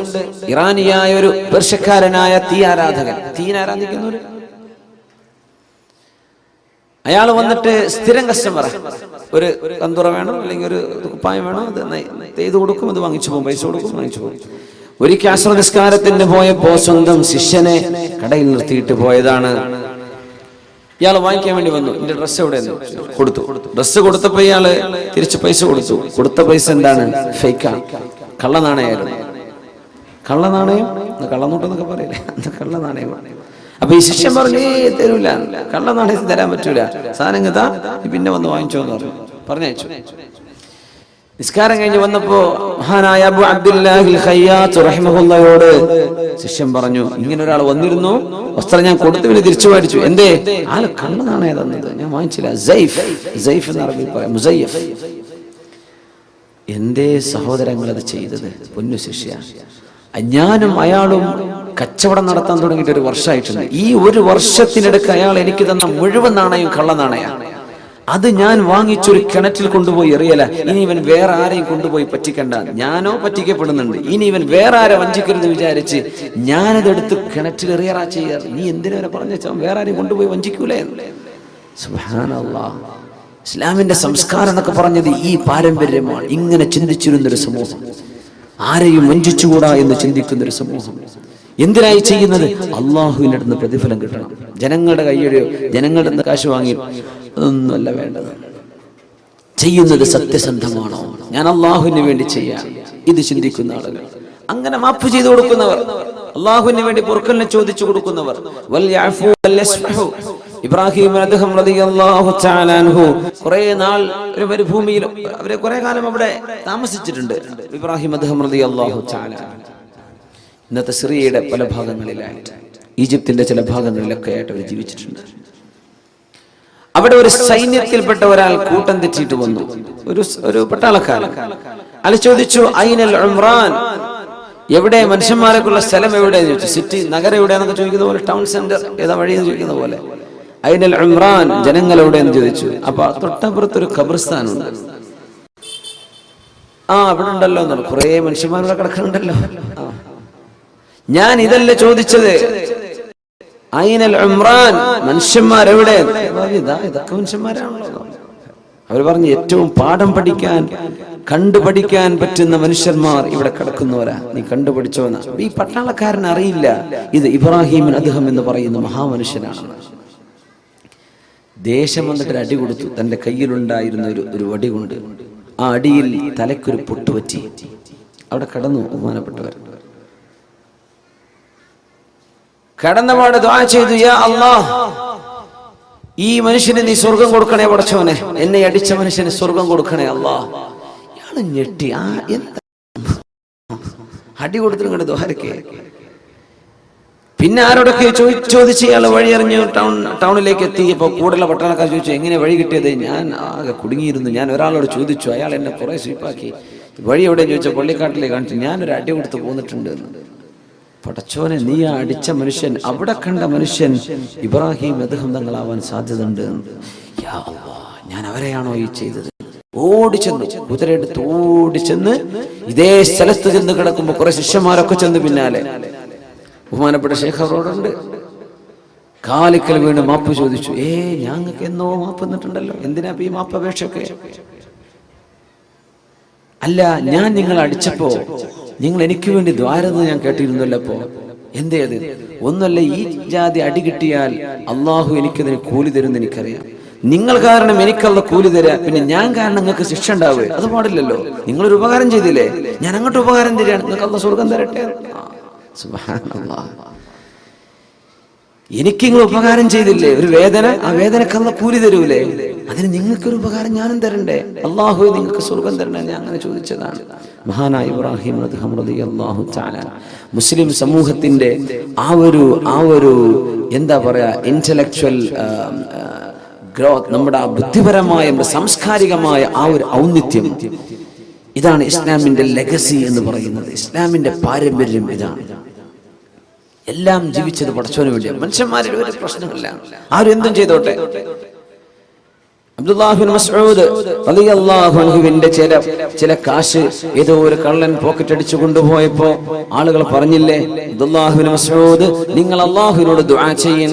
ഇറാനിയായ ഒരു പേർഷ്യക്കാരനായ തീ ആരാധിക്കുന്ന അയാൾ വന്നിട്ട് സ്ഥിരം കസ്റ്റമർ, ഒരു കന്തുറ വേണം, അല്ലെങ്കിൽ ഒരു കുപ്പായം വേണം, അത് നെയ്തു കൊടുക്കും, അത് വാങ്ങിച്ചു പോകും, പൈസ കൊടുക്കും, വാങ്ങിച്ചു പോകും. ഒരിക്കൽ അസ്ർ നിസ്കാരത്തിന് പോയപ്പോ സ്വന്തം ശിഷ്യനെ കടയിൽ നിർത്തിയിട്ട് പോയതാണ്. ഇയാൾ വാങ്ങിക്കാൻ വേണ്ടി വന്നു. എന്റെ ഡ്രസ്സ് എവിടെ കൊടുത്തു. ഡ്രസ്സ് കൊടുത്തപ്പോ ഇയാള് തിരിച്ച് പൈസ കൊടുത്തു. കൊടുത്ത പൈസ എന്താണ്? ഫേക്കാണ്, കള്ളനാണയമായിരുന്നു. കള്ളനാണയം, കള്ളനോട്ടെന്നൊക്കെ പറയില്ലേ, അത് കള്ളനാണയമാണ്. അപ്പൊ ഈ ശിഷ്യൻ പറഞ്ഞു, തരൂല, കള്ളനാണയം തരാൻ പറ്റൂല, സാധനം കഥാ പിന്നെ വന്ന് വാങ്ങിച്ചോ എന്ന് പറഞ്ഞയച്ചു. നിസ്കാരം കഴിഞ്ഞ് വന്നപ്പോ മഹാനായ അബൂ അബ്ദുല്ലാഹിൽ ഖയ്യാത്ത് റഹിമഹുല്ലാഹയോട് ശിഷ്യൻ പറഞ്ഞു, ഇങ്ങനെ ഒരാൾ വന്നിരുന്നു, വസ്ത്രം ഞാൻ കൊടുത്തുവിന് തിരിച്ചു മേടിച്ചു. എന്തേ? ആള് കള്ളനാണയം തന്നത്, ഞാൻ വാങ്ങിച്ചില്ല. സൈഫ് എന്ന് അറബിയിൽ പറയാം, മുസയ്യഫ്. എന്തേ സഹോദരങ്ങൾ അത് ചെയ്തത്? പൊന്നു ശിഷ്യ, ഞാനും അയാളും കച്ചവടം നടത്താൻ തുടങ്ങിയിട്ട് 1 വർഷമായിട്ടുണ്ട്. ഈ 1 വർഷത്തിനിടയ്ക്ക് അയാൾ എനിക്ക് തന്ന മുഴുവൻ നാണയം കള്ളനാണയാണ്. അത് ഞാൻ വാങ്ങിച്ചൊരു കിണറ്റിൽ കൊണ്ടുപോയി എറിയല. ഇനി ഇവൻ വേറെ ആരെയും കൊണ്ടുപോയി പറ്റിക്കണ്ട, ഞാനോ പറ്റിക്കപ്പെടുന്നുണ്ട്, ഇനി ഇവൻ വേറെ ആരെ വഞ്ചിക്കരുത് വിചാരിച്ച് ഞാനതെടുത്ത് കിണറ്റിൽ എറിയറാ ചെയ്യാറ്. നീ എന്തിനവരെ പറഞ്ഞ വേറെ ആരെയും കൊണ്ടുപോയി വഞ്ചിക്കൂലേ? സുബ്ഹാനല്ലാഹ്, ഇസ്ലാമിന്റെ സംസ്കാരം എന്നൊക്കെ പറഞ്ഞത് ഈ പാരമ്പര്യമാണ്. ഇങ്ങനെ ചിന്തിച്ചിരുന്നൊരു സമൂഹം. ആരെയും വഞ്ചിച്ചുകൂടാ എന്ന് ചിന്തിക്കുന്ന ഒരു സമൂഹം. എന്തിനായി ചെയ്യുന്നത്? അള്ളാഹുവിൻ്റെ അടുത്ത് പ്രതിഫലം കിട്ടണം. ജനങ്ങളുടെ കയ്യൊഴിയോ ജനങ്ങളുടെ അടുത്ത് കാശ് വാങ്ങി അതൊന്നുമല്ല വേണ്ടത്. ചെയ്യുന്നത് സത്യസന്ധമാണോ, ഞാൻ അള്ളാഹുവിന് വേണ്ടി ചെയ്യാം, ഇത് ചിന്തിക്കുന്ന ആളുകൾ. അങ്ങനെ മാപ്പ് ചെയ്തു കൊടുക്കുന്നവർ, അള്ളാഹുവിന് വേണ്ടി പൊറുക്കലിനെ ചോദിച്ചു കൊടുക്കുന്നവർ. ഇബ്രാഹിം അദ്ദേഹം റളിയല്ലാഹു തആല അൻഹു കുറെ നാൾ ഒരു മരുഭൂമിയിൽ അവരെ കുറെ കാലം അവിടെ താമസിച്ചിട്ടുണ്ട്. ഇബ്രാഹിം അദ്ദേഹം റളിയല്ലാഹു തആല ഇന്നത്തെ സിറിയയുടെ പല ഭാഗങ്ങളിലായിട്ട്, ഈജിപ്തിന്റെ ചില ഭാഗങ്ങളിലൊക്കെ ആയിട്ട് അവർ ജീവിച്ചിട്ടുണ്ട്. അവിടെ ഒരു സൈന്യത്തിൽപ്പെട്ട ഒരാൾ കൂട്ടം തെറ്റിയിട്ട് വന്നു. ഒരു പട്ടാളക്കാരൻ അയാൾ ചോദിച്ചു, ഐനൽ ഉംറാൻ, എവിടെ മനുഷ്യന്മാരൊക്കെയുള്ള സ്ഥലം എവിടെയെന്ന് ചോദിച്ചു. സിറ്റി, നഗരം എവിടെയാണെന്നൊക്കെ ചോദിക്കുന്ന പോലെ, ടൗൺ സെന്റർ ഏതാ വഴിയെന്ന് ചോദിക്കുന്ന പോലെ, ഐനൽ ഉംറാൻ, ജനങ്ങൾ എവിടെയെന്ന് ചോദിച്ചു. അപ്പൊ തൊട്ടപ്പുറത്തൊരു ഖബർസ്ഥാനുണ്ട്. അവിടെ ഉണ്ടല്ലോ എന്നാണ്, കുറെ മനുഷ്യന്മാരുടെ കിടക്കുന്നുണ്ടല്ലോ. ഞാൻ ഇതല്ല ചോദിച്ചത്, ഐനൽ ഉംറാൻ, മനുഷ്യന്മാരെവിടെ? ഇതൊക്കെ മനുഷ്യന്മാരാണല്ലോ. അവർ പറഞ്ഞു, ഏറ്റവും പാഠം പഠിക്കാൻ, കണ്ടുപഠിക്കാൻ പറ്റുന്ന മനുഷ്യന്മാർ ഇവിടെ കിടക്കുന്നവരാ, നീ കണ്ടുപഠിച്ചോന്നാ. ഈ പട്ടാളക്കാരൻ അറിയില്ല ഇത് ഇബ്രാഹിം അദ്ദേഹം എന്ന് പറയുന്ന മഹാമനുഷ്യനാണെന്ന്. ദേശം വന്നിട്ട് ഒരു അടി കൊടുത്തു. തന്റെ കയ്യിലുണ്ടായിരുന്ന ഒരു വടി കൊണ്ട് ആ അടിയിൽ തലയ്ക്കൊരു പൊട്ടുപറ്റി. അവിടെ കടന്നു ബഹുമാനപ്പെട്ടവർ. കടന്നപാട് ദുആ ചെയ്തു, യാ അല്ലാഹ്, ഈ മനുഷ്യന് നീ സ്വർഗം കൊടുക്കണേ പടച്ചോനെ, എന്നെ അടിച്ച മനുഷ്യന് സ്വർഗം കൊടുക്കണേ അല്ലാഹ്. ഇയാള് ഞെട്ടി. എന്താ അടി കൊടുത്തിട്ട് ദ്വാരക്കേ? പിന്നെ ആരോടൊക്കെ ചോദിച്ച് ഇയാൾ വഴി അറിഞ്ഞു ടൗണിലേക്ക് എത്തിയപ്പോൾ കൂടുതലുള്ള പട്ടാളക്കാർ ചോദിച്ചു, എങ്ങനെ വഴി കിട്ടിയത്? ഞാൻ ആകെ കുടുങ്ങിയിരുന്നു. ഞാൻ ഒരാളോട് ചോദിച്ചു, അയാൾ എന്നെ കുറെ സ്വീപ്പാക്കി. വഴി എവിടെ ചോദിച്ചാൽ പള്ളിക്കാട്ടിലേക്ക് കാണിച്ചു. ഞാനൊരു അടി കൊടുത്ത് പോന്നിട്ടുണ്ട്. പടച്ചോനെ, നീ ആ അടിച്ച മനുഷ്യൻ, അവിടെ കണ്ട മനുഷ്യൻ ഇബ്രാഹിം അദ്ദേഹം തങ്ങളാവാൻ സാധ്യതയുണ്ട്. ഞാൻ അവരെയാണോ ഈ ചെയ്തത്? ഓടിച്ചെന്നു, കുതിരയെടുത്ത് ഓടിച്ചെന്ന് ഇതേ സ്ഥലത്ത് ചെന്ന് കിടക്കുമ്പോ കുറെ ശിഷ്യന്മാരൊക്കെ ചെന്ന് പിന്നാലെ. ബഹുമാനപ്പെട്ട ശേഖ് അവരോടുണ്ട്. കാലിക്കൽ വീണ് മാപ്പ് ചോദിച്ചു. ഞങ്ങൾക്ക് എന്നോ മാപ്പ് തന്നിട്ടുണ്ടല്ലോ, എന്തിനാ ഈ മാപ്പ് അപേക്ഷയൊക്കെ? അല്ല, ഞാൻ നിങ്ങളെ അടിച്ചപ്പോ നിങ്ങൾ എനിക്ക് വേണ്ടി ദ്വാരെന്ന് ഞാൻ കേട്ടിരുന്നല്ലോ. അപ്പോ എന്തേ അത്? ഒന്നല്ല, ഈ ജാതി അടി കിട്ടിയാൽ അള്ളാഹു എനിക്കതിന് കൂലി തരുമെന്ന് എനിക്കറിയാം. നിങ്ങൾ കാരണം എനിക്കുള്ള കൂലി തരാ, പിന്നെ ഞാൻ കാരണം നിങ്ങൾക്ക് ശിക്ഷ ഉണ്ടാവുക, അത് പാടില്ലല്ലോ. നിങ്ങളൊരു ഉപകാരം ചെയ്തില്ലേ, ഞാൻ അങ്ങോട്ട് ഉപകാരം തരാണ്, നിങ്ങൾക്ക് അള്ളാഹു സ്വർഗം തരട്ടെ. സുബ്ഹാനല്ലാഹ്, എനിക്ക് നിങ്ങൾ ഉപകാരം ചെയ്തില്ലേ, ഒരു വേദന, ആ വേദനക്കല്ല കൂലി തരൂലേ, അതിന് നിങ്ങൾക്കൊരു ഉപകാരം ഞാനും തരണ്ടേ? അള്ളാഹു നിങ്ങൾക്ക് സ്വർഗം തരണ്ടേ? ഞാൻ അങ്ങനെ ചോദിച്ചതാണ്. മഹാനായ ഇബ്രാഹിം റളിയല്ലാഹു തആല മുസ്ലിം സമൂഹത്തിന്റെ ആ ഒരു എന്താ പറയാ, ഇന്റലക്ച്വൽ ഗ്രോത്ത്, നമ്മുടെ ബുദ്ധിപരമായ സാംസ്കാരികമായ ആ ഒരു ഔന്നിത്യം, ഇതാണ് ഇസ്ലാമിന്റെ ലെഗസി എന്ന് പറയുന്നത്. ഇസ്ലാമിന്റെ പാരമ്പര്യം ഇതാണ്. എല്ലാം ജീവിച്ചത് പടച്ചോന് വേണ്ടിയാണ്. മനുഷ്യന്മാരിൽ ഒരു പ്രശ്നമില്ല, ആരും എന്തും ചെയ്തോട്ടെ. അബ്ദുല്ലാഹ് ബിൻ മസ്ഊദ് റളിയല്ലാഹു അൻഹുവിന്റെ ചില കാശ് ഏതോ ഒരു കള്ളൻ പോക്കറ്റ് അടിച്ചു കൊണ്ടുപോയപ്പോ ആളുകൾ പറഞ്ഞില്ലേ, അബ്ദുല്ലാഹ് ബിൻ മസ്ഊദ്, നിങ്ങൾ അള്ളാഹുവിനോട് ദുആ ചെയ്യൻ,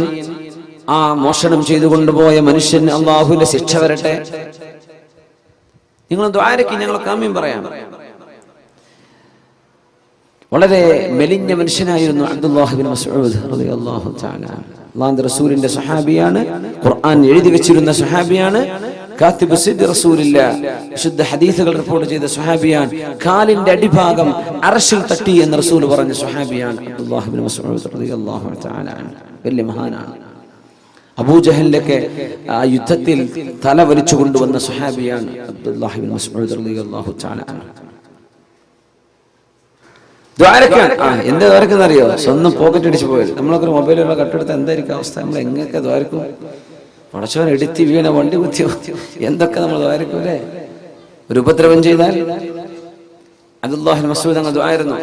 ആ മോഷണം ചെയ്തു കൊണ്ടുപോയ മനുഷ്യന് അള്ളാഹുവിന്റെ ശിക്ഷ വരട്ടെ. നിങ്ങൾ ദുആരക്ക്, ഞങ്ങൾ കാമ്യം പറയാം. വളരെ മെലിഞ്ഞ മനുഷ്യനായിരുന്നു അബ്ദുല്ലാഹ് ബിൻ മസ്ഊദ് റളിയല്ലാഹു തആല. അല്ലാഹുവിന്റെ റസൂലിന്റെ സഹാബിയാണ്, ഖുർആൻ എഴുതി വെച്ചിരുന്ന സഹാബിയാണ്, കാത്തിബ് സിദ്ദ് റസൂലില്ലാഹ്, വിശുദ്ധ ഹദീസുകൾ റിപ്പോർട്ട് ചെയ്ത സഹാബിയാണ്. കാലിന്റെ അടിഭാഗം അർശിൽ തട്ടി എന്ന് റസൂൽ പറഞ്ഞ സഹാബിയാണ് അബ്ദുല്ലാഹ് ബിൻ മസ്ഊദ് റളിയല്ലാഹു തആല. വലിയ മഹാനാണ്. അബൂജഹലിന്റെ ആ യുദ്ധത്തിൽ തല വലിച്ചു കൊണ്ടുവന്ന സഹാബിയാണ് അബ്ദുല്ലാഹ് ബിൻ മസ്ഊദ് റളിയല്ലാഹു തആല. എന്താ ദ്വാരക്കെന്നറിയോ? സ്വന്തം പോക്കറ്റ് അടിച്ചു പോയത്. നമ്മളൊക്കെ മൊബൈലുള്ള കട്ടെടുത്ത് എന്തായിരിക്കും അവസ്ഥ? നമ്മൾ എങ്ങനെയൊക്കെ ദ്വാരക്കും? പടച്ചവൻ എടുത്തി വീണ, വണ്ടി കുത്തിയോ, എന്തൊക്കെ നമ്മൾ ദ്വാരക്കൂലേ? ഒരു ഉപദ്രവം ചെയ്താൽ അബ്ദുല്ലാഹ് ബിൻ മസ്ഊദ് അങ്ങ് ദ്വാരുന്നു,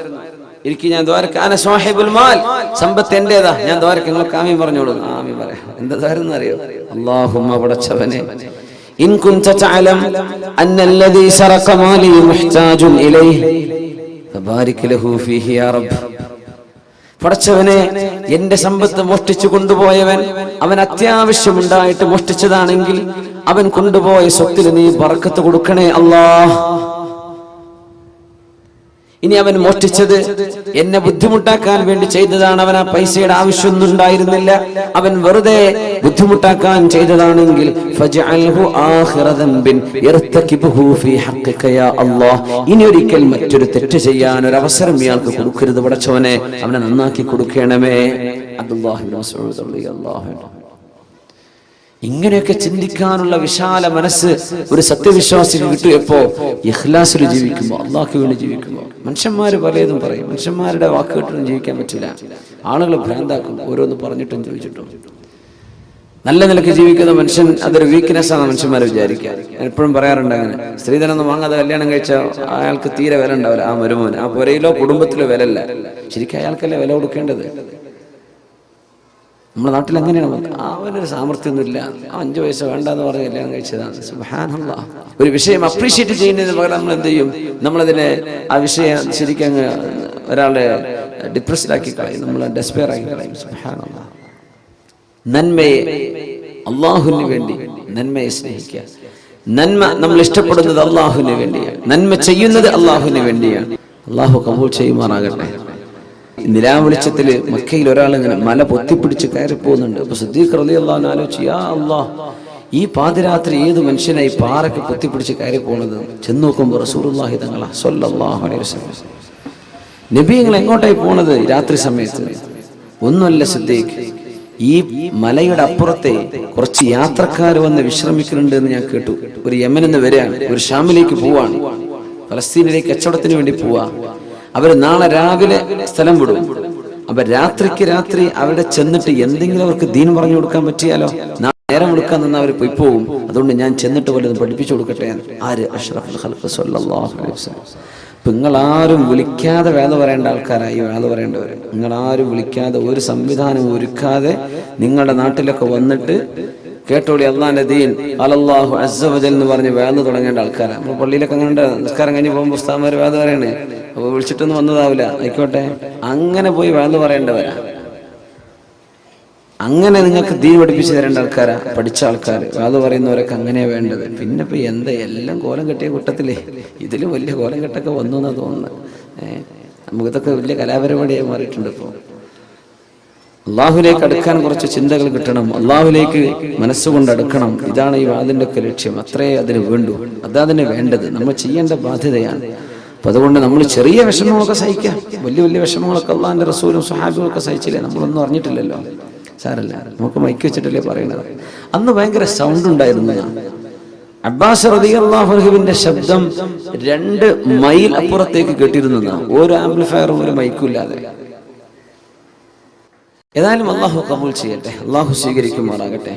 എനിക്ക് ഞാൻ ദ്വാരക്ക, അന സാഹിബുൽ മാൽ, സമ്പത്ത് എന്റേതാ, ഞാൻ ദ്വാരക്ക, നിങ്ങൾ ആമീൻ പറഞ്ഞോളൂ. ആമീൻ പറയാം. എന്താ ദ്വാരെന്ന് അറിയോ? അല്ലാഹുമ്മ പടച്ചവനെ, ഇൻ കുൻത തഅലം അന്നല്ലദീ സറഖ മാലി മുഹ്താജുൻ ഇലൈഹി ഫബാരിക് ലഹു ഫീഹി യാ റബ്ബ്. പടച്ചവനെ, എന്റെ സമ്പത്ത് മോഷ്ടിച്ചു കൊണ്ടുപോയവൻ, അവൻ അത്യാവശ്യമുണ്ടായിട്ട് മോഷ്ടിച്ചതാണെങ്കിൽ അവൻ കൊണ്ടുപോയ സ്വത്തിന് നീ ബർക്കത്ത് കൊടുക്കണേ അല്ലാഹ്. ഇനി അവൻ മോഷ്ടിച്ചത് എന്നെ ബുദ്ധിമുട്ടാക്കാൻ വേണ്ടി ചെയ്തതാണ്, അവൻ ആ പൈസയുടെ ആവശ്യമൊന്നും ഉണ്ടായിരുന്നില്ല, അവൻ വെറുതെ ബുദ്ധിമുട്ടാക്കാൻ ചെയ്തതാണെങ്കിൽ ഫജ്അൽഹു ആഖിറ ദംബിൻ യർതകിബുഹു ഫീ ഹഖ്ഖിക യാ അല്ലാഹ്, ഇനി ഒരിക്കൽ മറ്റൊരു തെറ്റ് ചെയ്യാൻ ഒരു അവസരം ഇയാൾക്ക് കൊടുക്കരുത് പടച്ചവനെ, അവനെ നന്നാക്കി കൊടുക്കണമേ. അബ്ദുല്ലാഹി ഇബ്നു മസ്ഊദ് റളിയല്ലാഹു അൻഹു. ഇങ്ങനെയൊക്കെ ചിന്തിക്കാനുള്ള വിശാല മനസ്സ് ഒരു സത്യവിശ്വാസിക്ക് കിട്ടിയപ്പോ ഇഖ്ലാസിൽ ജീവിക്കുമ്പോൾ, അള്ളാഹ്ക്ക് വേണ്ടി ജീവിക്കുമ്പോൾ. മനുഷ്യന്മാര് പലതും പറയും, മനുഷ്യന്മാരുടെ വാക്ക് കേട്ടൊന്നും ജീവിക്കാൻ പറ്റില്ല. ആളുകൾ ഭ്രാന്താക്കും, ഓരോന്ന് പറഞ്ഞിട്ടും ചോദിച്ചിട്ടും. നല്ല നിലയ്ക്ക് ജീവിക്കുന്ന മനുഷ്യൻ അതൊരു വീക്ക്നെസ് ആണ് മനുഷ്യന്മാരെ വിചാരിക്കുക. എപ്പോഴും പറയാറുണ്ട് അങ്ങനെ, സ്ത്രീധനൊന്നും വാങ്ങാതെ കല്യാണം കഴിച്ച അയാൾക്ക് തീരെ വില ഉണ്ടാവില്ല. ആ മരുമോൻ ആ പുരയിലോ കുടുംബത്തിലോ വിലല്ല. ശരിക്കും അയാൾക്കല്ലേ വില കൊടുക്കേണ്ടത്. നമ്മുടെ നാട്ടിൽ അങ്ങനെയാണ്. അവനൊരു സാമർത്ഥ്യമൊന്നുമില്ല, 5 വയസ്സ് വേണ്ടെന്ന് പറഞ്ഞ് കല്യാണം കഴിച്ചതാണ്. സുബ്ഹാനല്ലാഹ്. ഒരു വിഷയം അപ്രീഷിയേറ്റ് ചെയ്യുന്നതിന് പകരം നമ്മൾ എന്ത് ചെയ്യും? നമ്മളതിനെ ആ വിഷയം ശരിക്കും ഒരാളെ ഡിപ്രസ്ഡാക്കി കളയും, നമ്മൾ ഡെസ്പെയർ ആക്കി കളയും. സുബ്ഹാനല്ലാഹ്. നന്മയെ അള്ളാഹുവിന് വേണ്ടി നന്മയെ സ്നേഹിക്കുക. നന്മ നമ്മൾ ഇഷ്ടപ്പെടുന്നത് അള്ളാഹുവിന് വേണ്ടിയാണ്, നന്മ ചെയ്യുന്നത് അള്ളാഹുവിന് വേണ്ടിയാണ്. അള്ളാഹു കബൂൽ ചെയ്യുമാറാകട്ടെ. നിലാവെളിച്ചത്തില് മക്കയിൽ ഒരാൾ ഇങ്ങനെ മല പൊത്തിപ്പിടിച്ച് കയറി പോകുന്നുണ്ട്. അപ്പൊ സിദ്ദീഖ് റളിയല്ലാഹു അൻഹു ആലോചിച്ചു, യാ അല്ലാഹ്, ഈ പാതിരാത്രി ഏത് മനുഷ്യനായി പാറയ്ക്ക് പൊത്തിപ്പിടിച്ച് കയറി പോണത്? ചെന്ന് നോക്കുമ്പോൾ റസൂലുള്ളാഹി തങ്ങളാ സ്വല്ലല്ലാഹു അലൈഹി വസല്ലം. നബി നിങ്ങൾ എങ്ങോട്ടായി പോണത് രാത്രി സമയത്ത്? ഒന്നുമല്ല സിദ്ദീഖ്, ഈ മലയുടെ അപ്പുറത്തെ കുറച്ച് യാത്രക്കാർ വന്ന് വിശ്രമിക്കുന്നുണ്ട് എന്ന് ഞാൻ കേട്ടു. ഒരു യമനിൽ നിന്ന് വരികയാണ്, ഒരു ഷാമിലേക്ക് പോവാണ്, ഫലസ്തീനിലേക്ക് കച്ചവടത്തിന് വേണ്ടി പോവാ. അവര് നാളെ രാവിലെ സ്ഥലം വിടും. അപ്പൊ രാത്രിക്ക് രാത്രി അവിടെ ചെന്നിട്ട് എന്തെങ്കിലും അവർക്ക് ദീൻ പറഞ്ഞു കൊടുക്കാൻ പറ്റിയാലോ? നേരം കൊടുക്കാൻ നിന്ന് അവർ പോയി പോകും. അതുകൊണ്ട് ഞാൻ ചെന്നിട്ട് വല്ലതും പഠിപ്പിച്ചു കൊടുക്കട്ടെ. ആര്? അഷ്റഫുൽ ഖൽഖ് സ്വല്ലല്ലാഹു അലൈഹി വസല്ലം. നിങ്ങളാരും വിളിക്കാതെ വേദ പറയേണ്ട ആൾക്കാരായി വേദ പറയേണ്ടവർ. നിങ്ങളാരും വിളിക്കാതെ, ഒരു സംവിധാനം ഒരുക്കാതെ നിങ്ങളുടെ നാട്ടിലൊക്കെ വന്നിട്ട് കേട്ടോളി അള്ളാന്റെ ദീൻ അലല്ലാഹു അസ്സ വജൽ എന്ന് പറഞ്ഞ് വേദ തുടങ്ങേണ്ട ആൾക്കാരാണ്. നമ്മൾ പള്ളിയിലൊക്കെ അങ്ങനെ നിസ്കാരം കഴിഞ്ഞ് പോകുമ്പോൾ ഉസ്താദ്മാർ വേദ പറയണേ, അപ്പൊ വിളിച്ചിട്ടൊന്നും വന്നതാവില്ല, ആയിക്കോട്ടെ. അങ്ങനെ പോയി വേദ പറയേണ്ടവരാ. അങ്ങനെ നിങ്ങൾക്ക് ദീൻ പഠിപ്പിച്ചു തരേണ്ട ആൾക്കാരാ, പഠിച്ച ആൾക്കാർ. വേദ പറയുന്നവരൊക്കെ അങ്ങനെയാ വേണ്ടത്. പിന്നെ ഇപ്പൊ എന്താ എല്ലാം കോലം കെട്ടിയ കൂട്ടത്തിലേ ഇതിലും വലിയ കോലം കെട്ടൊക്കെ വന്നു എന്നാ തോന്നുന്നത്. നമുക്കിതൊക്കെ വലിയ കലാപരിപാടിയായി മാറിയിട്ടുണ്ട്. ഇപ്പോൾ അള്ളാഹുലേക്ക് അടുക്കാൻ കുറച്ച് ചിന്തകൾ കിട്ടണം, അള്ളാഹുലേക്ക് മനസ്സുകൊണ്ട് അടുക്കണം. ഇതാണ് ഈ വാദിന്റെ ഒക്കെ ലക്ഷ്യം. അത്രേ അതിന് വേണ്ടു, അതതിന് വേണ്ടത്, നമ്മൾ ചെയ്യേണ്ട ബാധ്യതയാണ്. അപ്പൊ അതുകൊണ്ട് നമ്മൾ ചെറിയ വിഷമങ്ങളൊക്കെ സഹിക്കാം. വലിയ വലിയ വിഷമങ്ങളൊക്കെ അള്ളാഹിന്റെ റസൂലും സ്വഹാബികളൊക്കെ സഹിച്ചില്ലേ? നമ്മളൊന്നും അറിഞ്ഞിട്ടില്ലല്ലോ, സാരല്ല, നമുക്ക് മൈക്ക് വെച്ചിട്ടല്ലേ പറയുന്നത്. അന്ന് ഭയങ്കര സൗണ്ട് ഉണ്ടായിരുന്നു. അബ്ബാസ് റളിയല്ലാഹു അൻഹുവിന്റെ ശബ്ദം 2 മൈൽ അപ്പുറത്തേക്ക് കേട്ടിരുന്നതാണ്, ഒരു ആംപ്ലിഫയറും ഒരു മൈക്കും ഇല്ലാതെ. ഏതായാലും അള്ളാഹു കബൂൽ ചെയ്യട്ടെ, അള്ളാഹു സ്വീകരിക്കുമാറാകട്ടെ.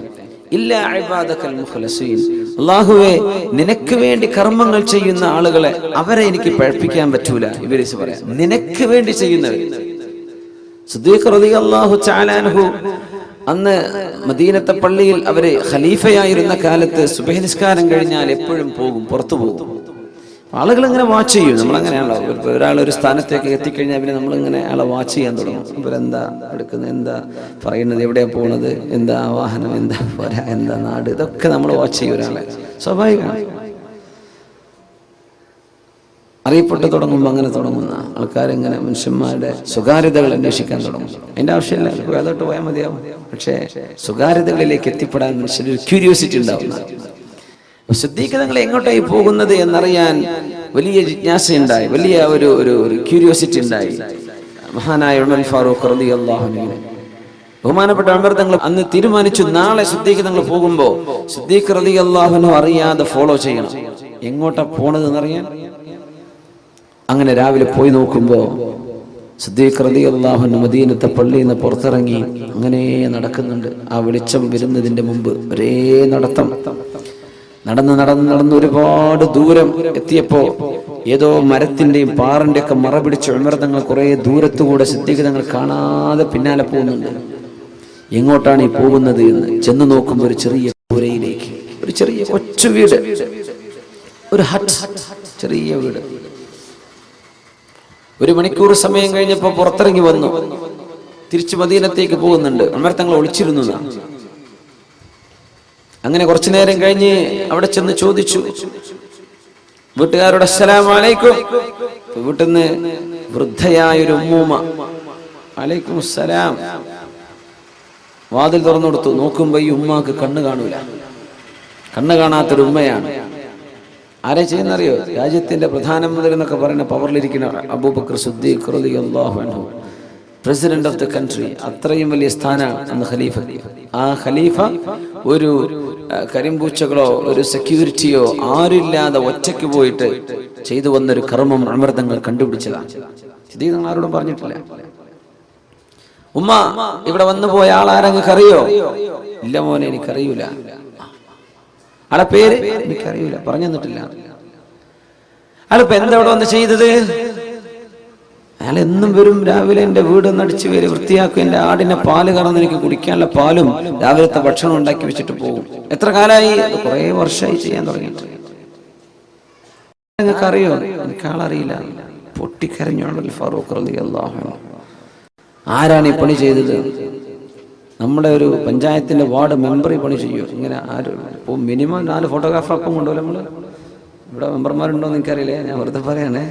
ഇല്ലാ ഇബാദകൽ മുഖ്ലസീൻ, അള്ളാഹുവേ നിനക്ക് വേണ്ടി കർമ്മങ്ങൾ ചെയ്യുന്ന ആളുകളെ അവരെ എനിക്ക് പഴപ്പിക്കാൻ പറ്റൂല. ഇബ്ലീസ് പറയാം, നിനക്ക് വേണ്ടി ചെയ്യുന്നവർ. സിദ്ദീഖ് റളിയല്ലാഹു തആല അൻഹു അന്ന് മദീനത്തെ പള്ളിയിൽ അവര് ഖലീഫയായിരുന്ന കാലത്ത് സുബഹി നിസ്കാരം കഴിഞ്ഞാൽ എപ്പോഴും പോകും, പുറത്തു പോകും. ആളുകൾ ഇങ്ങനെ വാച്ച് ചെയ്യും. നമ്മളങ്ങനെയാണല്ലോ, ഒരാൾ ഒരു സ്ഥാനത്തേക്ക് എത്തിക്കഴിഞ്ഞാൽ പിന്നെ നമ്മളിങ്ങനെ ആളെ വാച്ച് ചെയ്യാൻ തുടങ്ങും. ഇവരെന്താ എടുക്കുന്നത്, എന്താ പറയുന്നത്, എവിടെയാ പോകുന്നത്, എന്താ വാഹനം, എന്താ പോരാ, എന്താ നാട്, ഇതൊക്കെ നമ്മൾ വാച്ച് ചെയ്യും ഒരാളെ. സ്വാഭാവികമാണ്. അറിയപ്പെട്ടു തുടങ്ങുമ്പോൾ അങ്ങനെ തുടങ്ങുന്ന ആൾക്കാരിങ്ങനെ മനുഷ്യന്മാരുടെ സ്വകാര്യതകൾ അന്വേഷിക്കാൻ തുടങ്ങും. അതിന്റെ ആവശ്യമില്ല, വേദോട്ട് പോയാൽ മതിയാവും. പക്ഷേ സ്വകാര്യതകളിലേക്ക് എത്തിപ്പെടാൻ മനുഷ്യനൊരു ക്യൂരിയോസിറ്റി ഉണ്ടാവുന്ന. സിദ്ദീഖ് തങ്ങൾ എങ്ങോട്ടായി പോകുന്നത് എന്നറിയാൻ വലിയ ജിജ്ഞാസയുണ്ടായി, വലിയ ഒരു ക്യൂരിയോസിറ്റി ഉണ്ടായി. മഹാനായ ഉമർ ഫാറൂഖ് റളിയല്ലാഹു അൻഹു, ബഹുമാനപ്പെട്ട ഉമർ തങ്ങൾ അന്ന് തീരുമാനിച്ചു, നാളെ സിദ്ദീഖ് തങ്ങൾ പോകുമ്പോൾ സിദ്ദീഖ് റളിയല്ലാഹു അൻഹു അറിയാതെ ഫോളോ ചെയ്യണം. എങ്ങോട്ടാ പോണത് എന്നറിയാൻ. അങ്ങനെ രാവിലെ പോയി നോക്കുമ്പോ സിദ്ദീഖ് റളിയല്ലാഹു അൻഹു മദീനത്തെ പള്ളിയിൽ നിന്ന് പുറത്തിറങ്ങി അങ്ങനെ നടക്കുന്നുണ്ട്. ആ വെളിച്ചം വരുന്നതിന്റെ മുമ്പ് ഒരേ നടത്തം. നടന്ന് ഒരുപാട് ദൂരം എത്തിയപ്പോ ഏതോ മരത്തിന്റെയും പാറിന്റെ ഒക്കെ മറ പിടിച്ച് ഉമർ തങ്ങൾ കുറെ ദൂരത്തുകൂടെ സിദ്ദീഖ് തങ്ങൾ കാണാതെ പിന്നാലെ പോകുന്നുണ്ട്. എങ്ങോട്ടാണ് ഈ പോകുന്നത് എന്ന് ചെന്ന് നോക്കുമ്പോൾ ഒരു ചെറിയ പുരയിലേക്ക്, ഒരു ചെറിയ കൊച്ചു വീട്, ഒരു ഹട്ട്, ചെറിയ വീട്. 1 മണിക്കൂർ സമയം കഴിഞ്ഞപ്പോ പുറത്തിറങ്ങി വന്നു, തിരിച്ചു മദീനത്തേക്ക് പോകുന്നുണ്ട്. ഉമർ തങ്ങൾ ഒളിച്ചിരുന്നതാണ്. അങ്ങനെ കുറച്ചു നേരം കഴിഞ്ഞ് അവിടെ ചെന്ന് ചോദിച്ചു വീട്ടുകാരോട്, അസ്സലാമു അലൈക്കും, വീട്ടിൽ നിന്ന് വൃദ്ധയായൊരു ഉമ്മൂമ്മ, അലൈക്കും സലാം, വാതിൽ തുറന്നു കൊടുത്തു. നോക്കുമ്പോ ഈ ഉമ്മാക്ക് കണ്ണ് കാണൂല. കണ്ണ് കാണാത്തൊരു ഉമ്മയാണ്. ആരെ ചെയ്യുന്നറിയോ? രാജ്യത്തിന്റെ പ്രധാനമന്ത്രി എന്നൊക്കെ പറയുന്ന പവറിലിരിക്കുന്ന അബൂബക്കർ സിദ്ദീഖ് റളിയല്ലാഹു അൻഹു, പ്രസിഡന്റ് ഓഫ് ദ കൺട്രി. അത്രയും വലിയ സ്ഥാനമാണ് അന്ന് ഖലീഫ. ആ ഖലീഫ ഒരു കരിമ്പൂച്ചകളോ ഒരു സെക്യൂരിറ്റിയോ ആരില്ലാതെ ഒറ്റയ്ക്ക് പോയിട്ട് ചെയ്തു വന്നൊരു കർമ്മം അമൃതങ്ങൾ കണ്ടുപിടിച്ചതാണ്. ഇത് നിങ്ങൾ ആരോടും പറഞ്ഞിട്ടില്ല. ഉമ്മ, ഇവിടെ വന്നു പോയ ആളാരെങ്കിലും അറിയോ? ഇല്ല മോനെ, എനിക്കറിയൂല. ആളെ പേര് എനിക്കറിയൂല, പറഞ്ഞു തന്നിട്ടില്ല. ആളിപ്പോ എന്താ ഇവിടെ വന്ന് ചെയ്തത്? അയാൾ എന്നും വരും, രാവിലെ എന്റെ വീട് നടിച്ചു വരും, വൃത്തിയാക്കും, എന്റെ ആടിനെ പാല് കറന്ന് എനിക്ക് കുടിക്കാനുള്ള പാലും രാവിലത്തെ ഭക്ഷണം ഉണ്ടാക്കി വെച്ചിട്ട് പോകും. എത്ര കാലമായി? കുറെ വർഷമായി ചെയ്യാൻ തുടങ്ങിയിട്ട്. നിങ്ങൾക്ക് അറിയോ? എനിക്ക് ആളറിയില്ല. പൊട്ടിക്കരഞ്ഞോളൂ ഫാറൂഖ് റളിയല്ലാഹു അൻഹു. ആരാണ് ഈ പണി ചെയ്തത്? നമ്മുടെ ഒരു പഞ്ചായത്തിന്റെ വാർഡ് മെമ്പർ ഈ പണി ചെയ്യും. ഇങ്ങനെ ആരും ഇപ്പോൾ മിനിമം 4 ഫോട്ടോഗ്രാഫറൊപ്പം കൊണ്ടുപോലും നമ്മൾ. ഇവിടെ മെമ്പർമാരുണ്ടോ എന്ന് എനിക്കറിയില്ലേ, ഞാൻ വെറുതെ പറയാനേ.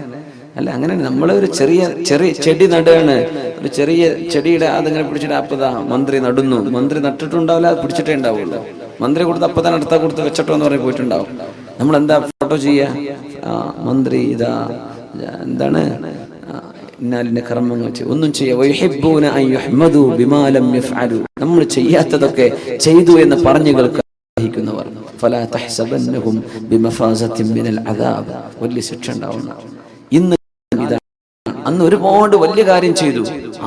അല്ല, അങ്ങനെ നമ്മളൊരു ചെറിയ ചെടി നടുകയാണ്. ഒരു ചെറിയ ചെടിയുടെ അതിങ്ങനെ പിടിച്ചിട്ട് അപ്പതാ മന്ത്രി നടുന്നു. മന്ത്രി നട്ടിട്ടുണ്ടാവില്ല, അത് പിടിച്ചിട്ടേ ഉണ്ടാവുള്ളൂ. മന്ത്രി കൊടുത്ത് അപ്പതാൻ അടുത്ത കൊടുത്ത് വെച്ചിട്ടോ എന്ന് പറഞ്ഞ് പോയിട്ടുണ്ടാവും. നമ്മളെന്താ ഫോട്ടോ ചെയ്യുക? മന്ത്രി ഇതാ എന്താണ് ഇന്നാലിന്റെ കർമ്മങ്ങൾ ഒന്നും ചെയ്യാ. നമ്മൾ ചെയ്യാത്തതൊക്കെ ചെയ്തു എന്ന് പറഞ്ഞു കേൾക്കുന്നവർ വലിയ ശിക്ഷ ഉണ്ടാവുന്ന. ഇന്ന് ഇതാണ്. അന്ന് ഒരുപാട് വലിയ കാര്യം ചെയ്തു,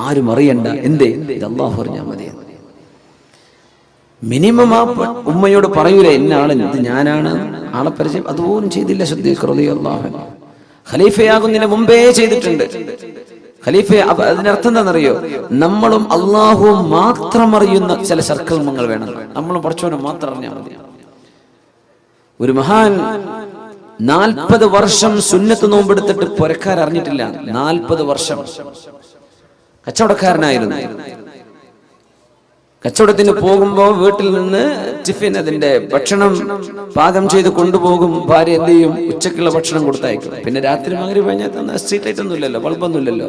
ആരും അറിയണ്ട. എന്തേ? ഇത് അല്ലാഹു അറിഞ്ഞാൽ മതി. മിനിമം ആ ഉമ്മയോട് പറയൂലേ, ഇന്ന ആള്, ഇത് ഞാനാണ്, ആളെ പരിചയം. അതുപോലും ചെയ്തില്ല സിദ്ദീഖ് റളിയല്ലാഹു അൻഹു. ഖലീഫയാകുന്നതിന് മുമ്പേ ചെയ്തിട്ടുണ്ട്. ഖലീഫ, അതിനർത്ഥം എന്താണെന്നറിയോ? നമ്മളും അള്ളാഹുവും മാത്രം അറിയുന്ന ചില സർക്കൽമങ്ങൾ വേണം. നമ്മളും പഠിച്ചവനും മാത്രം അറിഞ്ഞാൽ മതി. ഒരു മഹാൻ 40 വർഷം സുന്നത്ത് നോമ്പെടുത്തിട്ട് പുരക്കാർ അറിഞ്ഞിട്ടില്ല. 40 വർഷം കച്ചവടക്കാരനായിരുന്നു. കച്ചവടത്തിന് പോകുമ്പോ വീട്ടിൽ നിന്ന് ടിഫിൻ, അതിന്റെ ഭക്ഷണം പാകം ചെയ്ത് കൊണ്ടുപോകും. ഭാര്യ എന്ത് ചെയ്യും? ഉച്ചക്കുള്ള ഭക്ഷണം കൊടുത്തയക്കും. പിന്നെ രാത്രി മഗ്‌രിബ് കഴിഞ്ഞാൽ സ്ട്രീറ്റ് ലൈറ്റ് ഒന്നും ഇല്ലല്ലോ, ബൾബൊന്നും ഇല്ലല്ലോ.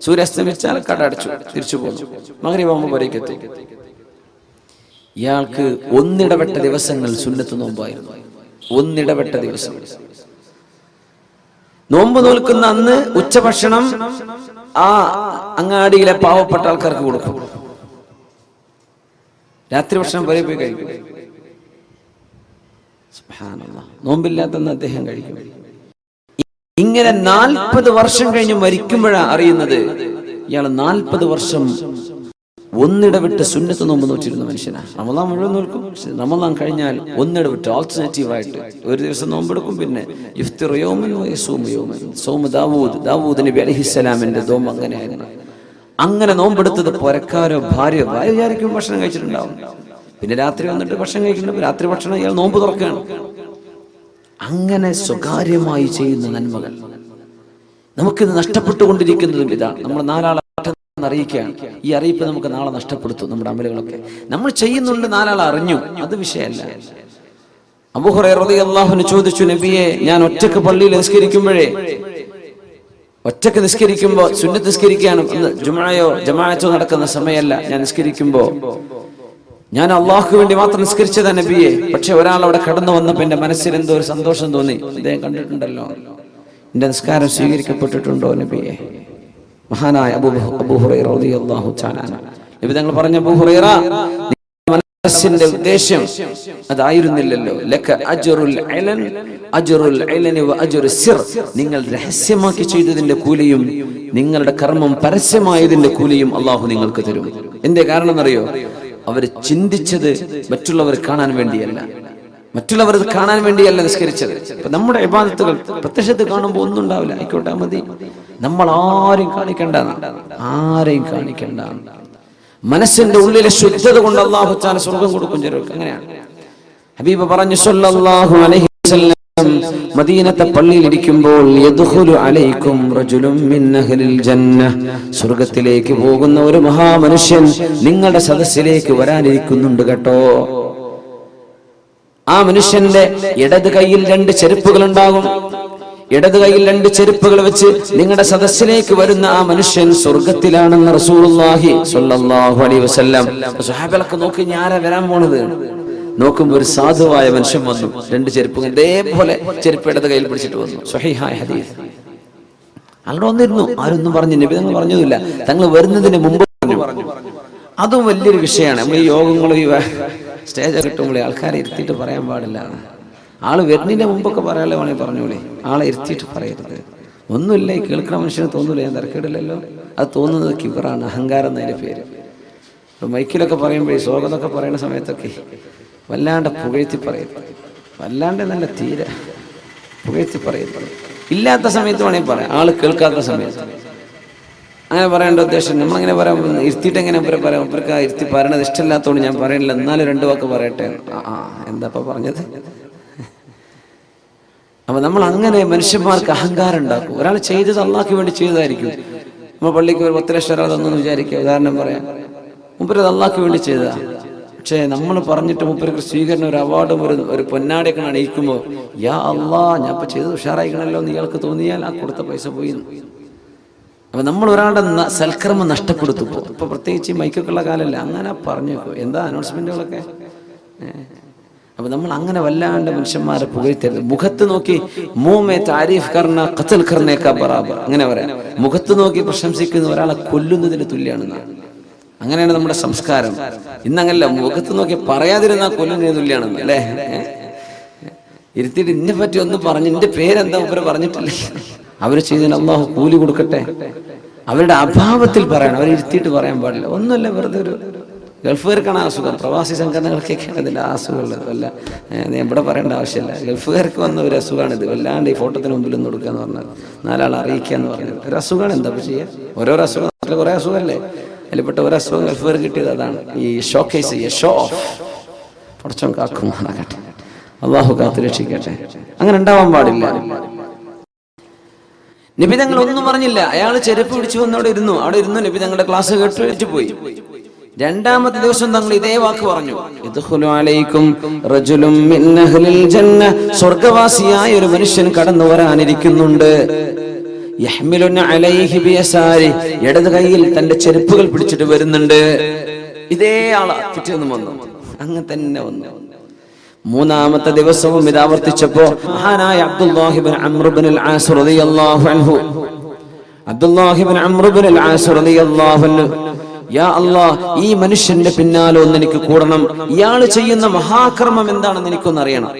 സൂര്യാസ്തമിച്ചാൽ കട അടച്ചു തിരിച്ചു പോകും. മഗ്‌രിബ് ആകുമ്പോൾ വരേക്ക് എത്തും. ഇയാൾക്ക് ഒന്നിടവിട്ട ദിവസങ്ങൾ സുന്നത്ത് നോമ്പായിരുന്നു. ഒന്നിടവിട്ട ദിവസം നോമ്പ് നോൽക്കുന്ന അന്ന് ഉച്ചഭക്ഷണം ആ അങ്ങാടിയിലെ പാവപ്പെട്ട ആൾക്കാർക്ക് കൊടുക്കും. രാത്രി ഭക്ഷണം വരെ പോയി കഴിക്കും. സുബ്ഹാനല്ലാഹ്, നോമ്പില്ലാത്തന്ന് അദ്ദേഹം കഴിക്കും. ഇങ്ങനെ 40 വർഷം കഴിഞ്ഞ് മരിക്കുമ്പോഴാണ് അറിയുന്നത് ഇയാൾ 40 വർഷം ഒന്നിടവിട്ട് സുന്നത്ത് നോമ്പ് നോറ്റിരുന്ന മനുഷ്യനാണ്. റമദാൻ മുഴുവൻ നോക്കും, റമദാൻ കഴിഞ്ഞാൽ ഒന്നിടവിട്ട് ആൾട്ടർനേറ്റീവായിട്ട് ഒരു ദിവസം നോമ്പെടുക്കും. പിന്നെ ഇഫ്തിർ യൗമൻ വയസൂമു യൗമൻ, സൗമു ദാവൂദ് നബി അലൈഹിസ്സലാമിന്റെ നോമ്പ് അങ്ങനെയായിരുന്നു. അങ്ങനെ നോമ്പെടുത്തത് പുരക്കാരോ ഭാര്യ വിചാരിക്കും ഭക്ഷണം കഴിച്ചിട്ടുണ്ടാവും. പിന്നെ രാത്രി വന്നിട്ട് ഭക്ഷണം കഴിക്കുന്നുണ്ട്. രാത്രി ഭക്ഷണം ഇയാൾ നോമ്പ് തുറക്കുകയാണ്. അങ്ങനെ സ്വകാര്യമായി ചെയ്യുന്ന നന്മകൾ നമുക്കിത് നഷ്ടപ്പെട്ടുകൊണ്ടിരിക്കുന്നതും ഇതാണ്. നമ്മൾ 4 ആളെ അറിയിക്കുകയാണ്. ഈ അറിയിപ്പ് നമുക്ക് നാളെ നഷ്ടപ്പെടുത്തും. നമ്മുടെ അമലുകളൊക്കെ നമ്മൾ ചെയ്യുന്നുണ്ട്, 4 ആൾ അറിഞ്ഞു, അത് വിഷയമല്ല. അബൂ ഹുറൈറ റളിയല്ലാഹു അൻഹു ചോദിച്ചു, നബിയെ, ഞാൻ ഒറ്റക്ക് പള്ളിയിൽ ഒറ്റക്ക് നിസ്കരിക്കുമ്പോ സുന്നത്ത് നിസ്കരിക്കുകയാണ്. ജുമുഅയോ ജമാഅത്തോ നടക്കുന്ന സമയമല്ല. ഞാൻ നിസ്കരിക്കുമ്പോ ഞാൻ അള്ളാഹുക്ക് വേണ്ടി മാത്രം നിസ്കരിച്ചതാ നബിയെ. പക്ഷെ ഒരാൾ അവിടെ കടന്നു വന്നപ്പോ എന്റെ മനസ്സിൽ എന്തോ ഒരു സന്തോഷം തോന്നി. അദ്ദേഹം കണ്ടിട്ടുണ്ടല്ലോ, എന്റെ നിസ്കാരം സ്വീകരിക്കപ്പെട്ടിട്ടുണ്ടോ നബിയെ? മഹാനായ അബൂ ഹുറൈറ റളിയല്ലാഹു തആല നബി തങ്ങൾ പറഞ്ഞ, അബൂ ഹുറൈറ, മനസ്സിന്റെ ഉദ്ദേശം അതായിരുന്നില്ലല്ലോ. ലക അജ്റുൽ ഇലൻ അജ്റുൽ ഇലനി വ അജ്റു സിർ, നിങ്ങൾ രഹസ്യമാക്കി ചെയ്തതിന്റെ കൂലിയും നിങ്ങളുടെ കർമ്മം പരസ്യമായതിന്റെ കൂലിയും അല്ലാഹു നിങ്ങൾക്ക് തരും. എന്തേ കാരണം എന്നറിയോ? അവർ ചിന്തിച്ചത് മറ്റുള്ളവർ കാണാൻ വേണ്ടിയല്ല, നിസ്കരിച്ചത്. ഇപ്പൊ നമ്മുടെ ഇബാദത്തുകൾ പ്രത്യക്ഷത്തിൽ കാണുമ്പോൾ ഒന്നും ഉണ്ടാവില്ല, ആയിക്കോട്ടെ മതി. നമ്മൾ ആരെയും കാണിക്കണ്ട. മനസ്സിന്റെ ഉള്ളിലെ ശുദ്ധത കൊണ്ട് അല്ലാഹു തആല സ്വർഗ്ഗം കൊടുക്കും ചിലർക്ക്. അങ്ങനെയാണ് ഹബീബ് പറഞ്ഞു സല്ലല്ലാഹു അലൈഹി വസല്ലം, മദീനത്തെ പള്ളിയിൽ ഇരിക്കുമ്പോൾ യദ്ഖുലു അലൈക്കും റജുലുൻ മിൻ അഹ്ലിൽ ജന്ന, സ്വർഗ്ഗത്തിലേക്ക് പോകുന്ന ഒരു മഹാമനുഷ്യൻ നിങ്ങളുടെ സദസ്സിലേക്ക് വരാനിരിക്കുന്നുണ്ട് കേട്ടോ. ആ മനുഷ്യന്റെ ഇടത് കൈയിൽ 2 ചെരുപ്പുകൾ ഉണ്ടാകും, ഇടത് കൈയിൽ 2 ചെരുപ്പുകൾ വെച്ച് നിങ്ങളുടെ സദസ്സിലേക്ക് വരുന്ന ആ മനുഷ്യൻ സ്വർഗത്തിലാണെന്ന് റസൂലുള്ളാഹി സ്വല്ലല്ലാഹു അലൈഹി വസല്ലം. സ്വഹാബികളൊക്കെ നോക്കി ആരാ വരാൻ പോണത്? നോക്കുമ്പോൾ ഒരു സാധുവായ മനുഷ്യൻ വന്നു. 2 ചെരുപ്പ് ഇതേപോലെ ചെരുപ്പ് ഇടത് കയ്യിൽ പിടിച്ചിട്ട് വന്നു. സ്വഹീഹായ ഹദീസ്. അവിടെ വന്നിരുന്നു. ആരൊന്നും പറഞ്ഞു, നബി തങ്ങൾ പറഞ്ഞതുമില്ല. തങ്ങൾ വരുന്നതിന് മുമ്പ് പറഞ്ഞു. അതും വലിയൊരു വിഷയമാണ്. നമ്മൾ ഈ യോഗങ്ങളും ഈ സ്റ്റേജ് കിട്ടുമ്പോൾ ആൾക്കാരെ ഇരുത്തിയിട്ട് പറയാൻ പാടില്ല. ആള് വരുന്നതിന്റെ മുമ്പൊക്കെ പറയാനുള്ള വേണമെങ്കിൽ പറഞ്ഞോളി. ആളെ ഇരുത്തിയിട്ട് പറയരുത്. ഒന്നുമില്ല, ഈ കേൾക്കുന്ന മനുഷ്യന് തോന്നൂല, ഞാൻ തിരക്കിടില്ലല്ലോ. അത് തോന്നുന്നത് കിബറാണ്, അഹങ്കാരം എന്നതിന്റെ പേര്. ഇപ്പൊ മൈക്കിലൊക്കെ പറയുമ്പോൾ സ്വാഗതമൊക്കെ പറയുന്ന സമയത്തൊക്കെ വല്ലാണ്ട് പുകഴ്ത്തി പറയരുത്. വല്ലാണ്ട് നല്ല തീരെ പുകഴ്ത്തി പറയരുത്. ഇല്ലാത്ത സമയത്ത് വേണമെങ്കിൽ പറയാം, ആള് കേൾക്കാത്ത സമയത്ത്. അങ്ങനെ പറയേണ്ട ഉദ്ദേശം നമ്മളങ്ങനെ പറയാം. ഇരുത്തിയിട്ട് എങ്ങനെ പറയാം? ഇവർക്ക് ഇരുത്തി പറയണത് ഇഷ്ടമില്ലാത്തതുകൊണ്ട് ഞാൻ പറയണില്ല, എന്നാലും 2 വാക്ക് പറയട്ടെ. എന്താ പറഞ്ഞത്? അപ്പൊ നമ്മൾ അങ്ങനെ മനുഷ്യന്മാർക്ക് അഹങ്കാരം ഉണ്ടാക്കും. ഒരാൾ ചെയ്തത് അള്ളാഹ്ക്ക് വേണ്ടി ചെയ്തതായിരിക്കും. നമ്മൾ പള്ളിക്ക് ഒരു 10 ലക്ഷം രൂപ തന്നൊന്ന് വിചാരിക്കുക, ഉദാഹരണം പറയാം. മൂപ്പര് അത് അള്ളാഹ്ക്ക് വേണ്ടി ചെയ്തതാ. പക്ഷെ നമ്മൾ പറഞ്ഞിട്ട് മൂപ്പർക്ക് സ്വീകരണം, ഒരു അവാർഡും ഒരു പൊന്നാടിയൊക്കെ അണിയിക്കുമ്പോൾ യാ അള്ളാ ഞാൻ ഇപ്പൊ ചെയ്തത് ഉഷാറായിക്കണല്ലോ എന്ന് ഇയാൾക്ക് തോന്നിയാൽ ആ കൊടുത്ത പൈസ പോയി. അപ്പൊ നമ്മൾ ഒരാളുടെ സൽക്കർമ്മം നഷ്ടപ്പെടുത്തും. ഇപ്പൊ പ്രത്യേകിച്ച് മൈക്കൊക്കെ ഉള്ള കാലല്ല, അങ്ങനെ പറഞ്ഞു എന്താ അനൗൺസ്മെന്റുകളൊക്കെ. അപ്പൊ നമ്മൾ അങ്ങനെ വല്ലാണ്ട് മനുഷ്യന്മാരെ പുകഴ്ത്തരുത്. മുഖത്ത് നോക്കി മൂമേ താരീഫ് കർണ ഖത്ൽ കർണേക്കാ ബറാബർ, അങ്ങനെ പറയാം. മുഖത്ത് നോക്കി പ്രശംസിക്കുന്ന ഒരാളെ കൊല്ലുന്നതിന് തുല്യാണെന്നാണ്. അങ്ങനെയാണ് നമ്മുടെ സംസ്കാരം. ഇന്നങ്ങനല്ല, മുഖത്ത് നോക്കി പറയാതിരുന്നാൽ കൊല്ലുന്നതിന് തുല്യാണെന്ന് അല്ലേ. ഇരുത്തിയിട്ട് ഇന്നെ പറ്റി ഒന്ന് പറഞ്ഞു, നിന്റെ പേരെന്താ ഇവര് പറഞ്ഞിട്ടില്ലേ? അവര് ചെയ്തതിന് അള്ളാഹു കൂലി കൊടുക്കട്ടെ. അവരുടെ അഭാവത്തിൽ പറയണം, അവരിരുത്തിയിട്ട് പറയാൻ പാടില്ല. ഒന്നുമല്ല, വെറുതെ ഒരു ഗൾഫുകാർക്കാണ് അസുഖം, പ്രവാസി സംഘടനകൾക്കൊക്കെയാണ് ഇതിൻ്റെ അസുഖമുള്ളത്. വല്ല ഇവിടെ പറയേണ്ട ആവശ്യമില്ല. ഗൾഫുകാർക്ക് വന്ന ഒരു അസുഖമാണിത്. വല്ലാണ്ട് ഈ ഫോട്ടോത്തിന് മുമ്പിൽ ഒന്ന് കൊടുക്കുക എന്ന് പറഞ്ഞത്, 4 ആൾ അറിയിക്കുക എന്ന് പറഞ്ഞത് ഒരു അസുഖമാണ്. എന്താ ചെയ്യുക? ഓരോരോ അസുഖം, നാട്ടിൽ കുറേ അസുഖമല്ലേ, അതിൽപ്പെട്ട ഒരു അസുഖം ഗൾഫുകാർ കിട്ടിയത് അതാണ്. ഈ ഷോക്കേസ് ചെയ്യുക, ഷോ ഓഫ്. കുറച്ചും കാക്കുമാറാകട്ടെ, അള്ളാഹു കാത്തു രക്ഷിക്കട്ടെ. അങ്ങനെ ഉണ്ടാവാൻ പാടില്ല. നബി തങ്ങൾ ഒന്നും പറഞ്ഞില്ല. അയാൾ ചെരുപ്പ് പിടിച്ചു വന്ന് അവിടെ ഇരുന്നു. നബി തങ്ങളുടെ ക്ലാസ് കേട്ട് പോയി. 2ാമത്തെ ദിവസം തങ്ങൾ ഇതേ വാക്ക് പറഞ്ഞു, ഇദ്ഖുലു അലൈക്കും റജുലുൻ മിൻ അഹ്ലിൽ ജന്ന, സ്വർഗ്ഗവാസിയായ ഒരു മനുഷ്യൻ കടന്നു വരാനിരിക്കുന്നുണ്ട്. യഹ്മിലുന അലൈഹി ബിയസാരി, ഇടത് കൈയിൽ തന്റെ ചെരുപ്പുകൾ പിടിച്ചിട്ട് വരുന്നുണ്ട്. ഇതേ ആളാ പിറ്റേന്ന് വന്നു, അങ്ങനെ തന്നെ വന്നു. 3ാമത്തെ ദിവസവും ഇത് ആവർത്തിച്ചപ്പോ മഹാനായ അബ്ദുല്ലാഹി ഇബ്നു അംർ ഇബ്നുൽ ആസ് റളിയല്ലാഹു അൻഹു, അബ്ദുല്ലാഹി ഇബ്നു അംർ ഇബ്നുൽ ആസ് റളിയല്ലാഹു അൻഹു, യാ അല്ലാഹ്, ഈ മനുഷ്യന്റെ പിന്നാലെ ഒന്ന് എനിക്ക് കൂടണം. ഇയാൾ ചെയ്യുന്ന മഹാകർമ്മം എന്താണെന്ന് എനിക്കൊന്ന് അറിയണം.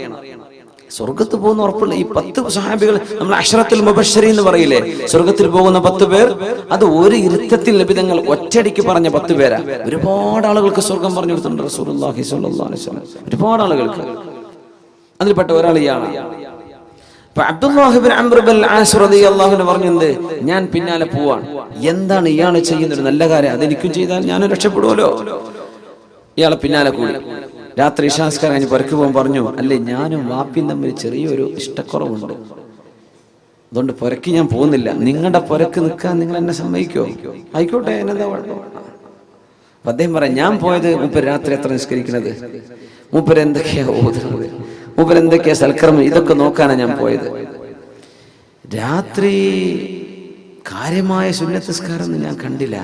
സ്വർഗത്ത് പോകുന്ന ഉറപ്പുള്ള ഈ 10 സ്വഹാബികൾ, നമ്മൾ അശ്റത്തുൽ മുബശ്ശരീൻ എന്ന് പറയില്ലേ, സ്വർഗത്തിൽ പോകുന്ന 10 പേർ, അത് ഒരു ഇരുത്തത്തിൽ നബി തങ്ങൾ ഒറ്റയടിക്ക് പറഞ്ഞ 10 പേരാ. ഒരുപാട് ആളുകൾക്ക് സ്വർഗം പറഞ്ഞു കൊടുത്തിട്ടുണ്ട് റസൂലുള്ളാഹി സ്വല്ലല്ലാഹു അലൈഹി വസല്ലം, ഒരുപാട് ആളുകൾക്ക്. അതിൽപ്പെട്ട ഒരാൾ ഇയാളാണ്. അപ്പൊ അബ്ദുല്ലാഹി ഇബ്നു അംർ ഇബ്നുൽ ആസ് റളിയല്ലാഹു അൻഹു പറഞ്ഞത്, ഞാൻ പിന്നാലെ പോവാണ്. എന്താണ് ഇയാൾ ചെയ്യുന്ന ഒരു നല്ല കാര്യം, അതെനിക്കും ചെയ്താൽ ഞാനും രക്ഷപ്പെടുമല്ലോ. ഇയാളെ പിന്നാലെ കൂടി. രാത്രി ഇശാസ്കാരം കഴിഞ്ഞ് പുറക്ക് പോകാൻ പറഞ്ഞു, അല്ലേ ഞാനും വാപ്പിയും തമ്മിൽ ചെറിയൊരു ഇഷ്ടക്കുറവുണ്ട്, അതുകൊണ്ട് പുരക്ക് ഞാൻ പോകുന്നില്ല. നിങ്ങളുടെ പുരക്ക് നിൽക്കാൻ നിങ്ങൾ എന്നെ സമ്മതിക്കോ? ആയിക്കോട്ടെ, എന്നെന്താ കുഴപ്പം. അപ്പൊ അദ്ദേഹം പറയാം, ഞാൻ പോയത് മൂപ്പര് രാത്രി എത്ര നിസ്കരിക്കുന്നത്, മൂപ്പര് എന്തൊക്കെയാ ഓതുന്നത്, മൂപ്പര് എന്തൊക്കെയാ സൽക്കർമ്മം, ഇതൊക്കെ നോക്കാനാണ് ഞാൻ പോയത്. രാത്രി കാര്യമായ സുന്നത്ത് നിസ്കാരം ഞാൻ കണ്ടില്ല.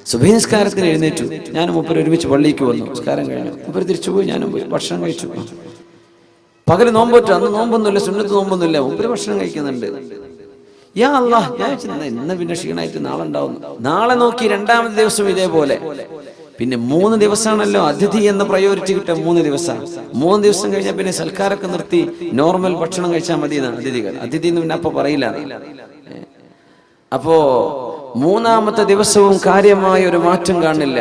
സുബഹി നിസ്കാരത്തിന് എഴുന്നേറ്റു, ഞാനും മൂപ്പര് ഒരുമിച്ച് പള്ളിക്ക് വന്നു. നിസ്കാരം കഴിഞ്ഞു, മൂപ്പര് തിരിച്ചുപോയി, ഞാനും പോയി ഭക്ഷണം കഴിച്ചു. പകല് നോമ്പൊറ്റ, അന്ന് നോമ്പൊന്നുമില്ല, സുന്നത്ത് നോമ്പൊന്നുമില്ല, മൂപ്പര് ഭക്ഷണം കഴിക്കുന്നുണ്ട്. യാ അല്ലാഹ്, ഞാൻ ഇന്ന് പിന്നെ ക്ഷീണമായിട്ട് നാളെ ഉണ്ടാവുന്നു. നാളെ നോക്കി 2ാമത്തെ ദിവസം ഇതേപോലെ. പിന്നെ 3 ദിവസമാണല്ലോ അതിഥി എന്ന പ്രയോറിറ്റി കിട്ടുക. 3 ദിവസം 3 ദിവസം കഴിഞ്ഞാൽ പിന്നെ സൽക്കാരൊക്കെ നിർത്തി നോർമൽ ഭക്ഷണം കഴിച്ചാൽ മതി എന്നാണ് അതിഥികൾ. അതിഥി എന്ന് പിന്നെ അപ്പൊ പറയില്ല. അപ്പോ 3ാമത്തെ ദിവസവും കാര്യമായ ഒരു മാറ്റം കാണില്ല.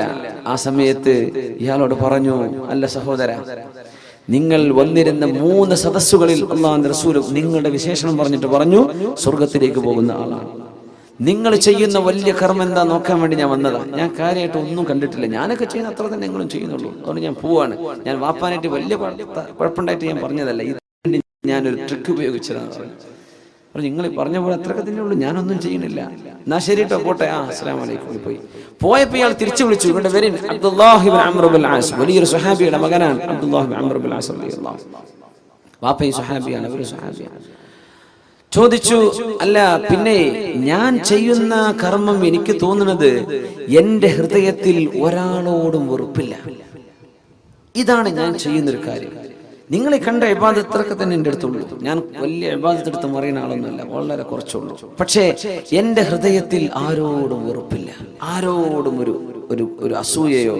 ആ സമയത്ത് ഇയാളോട് പറഞ്ഞു, അല്ല സഹോദര, നിങ്ങൾ വന്നിരുന്ന 3 സദസ്സുകളിൽ അല്ലാഹുവിന്റെ റസൂൽ നിങ്ങളുടെ വിശേഷണം പറഞ്ഞിട്ട് പറഞ്ഞു, സ്വർഗത്തിലേക്ക് പോകുന്ന ആളാണ്. നിങ്ങൾ ചെയ്യുന്ന വലിയ കർമ്മം എന്താ നോക്കാൻ വേണ്ടി ഞാൻ വന്നതാ. ഞാൻ കാര്യമായിട്ട് ഒന്നും കണ്ടിട്ടില്ല, ഞാനൊക്കെ ചെയ്യുന്ന അത്ര തന്നെ നിങ്ങളും ചെയ്യുന്നുള്ളൂ, അതുകൊണ്ട് ഞാൻ പോവാണ്. ഞാൻ വാപ്പാനായിട്ട് വലിയ കുഴപ്പമുണ്ടായിട്ട് ഞാൻ പറഞ്ഞതല്ല, ഇത് ഞാനൊരു ട്രിക്ക് ഉപയോഗിച്ചതാണ് പറഞ്ഞു. നിങ്ങൾ പറഞ്ഞ പോലെ അത്രയൊക്കെ തന്നെ ഉള്ളൂ, ഞാനൊന്നും ചെയ്യുന്നില്ല. എന്നാ ശരി കേട്ടോ, പോട്ടെ, അസ്സലാമു അലൈക്കും. പോയപ്പോ ഇയാൾ തിരിച്ചു വിളിച്ചു, ഇവിടെ വരും, അബ്ദുല്ലാഹി ഇബ്നു അംർ ഇബ്നുൽ ആസ്, വലിയൊരു സ്വഹാബിയുടെ മകനാണ് അബ്ദുല്ലാഹി ഇബ്നു അംർ ഇബ്നുൽ ആസ് റളിയല്ലാഹു അൻഹു. വാപ്പയും സ്വഹാബിയാണ്, അവരും സ്വഹാബിയാണ്. ചോദിച്ചു, അല്ല പിന്നെ ഞാൻ ചെയ്യുന്ന കർമ്മം എനിക്ക് തോന്നുന്നത് എന്റെ ഹൃദയത്തിൽ ഒരാളോടും വെറുപ്പില്ല. ഇതാണ് ഞാൻ ചെയ്യുന്നൊരു കാര്യം. നിങ്ങളെ കണ്ട ഇബാദത്ത് ഇത്രയൊക്കെ തന്നെ എൻ്റെ അടുത്തുള്ളൂ. ഞാൻ വലിയ ഇബാദത്ത് എടുത്ത് മറിയുന്ന ആളൊന്നുമല്ല, വളരെ കുറച്ചുള്ളൂ. പക്ഷേ എൻ്റെ ഹൃദയത്തിൽ ആരോടും വെറുപ്പില്ല, ആരോടും ഒരു അസൂയയോ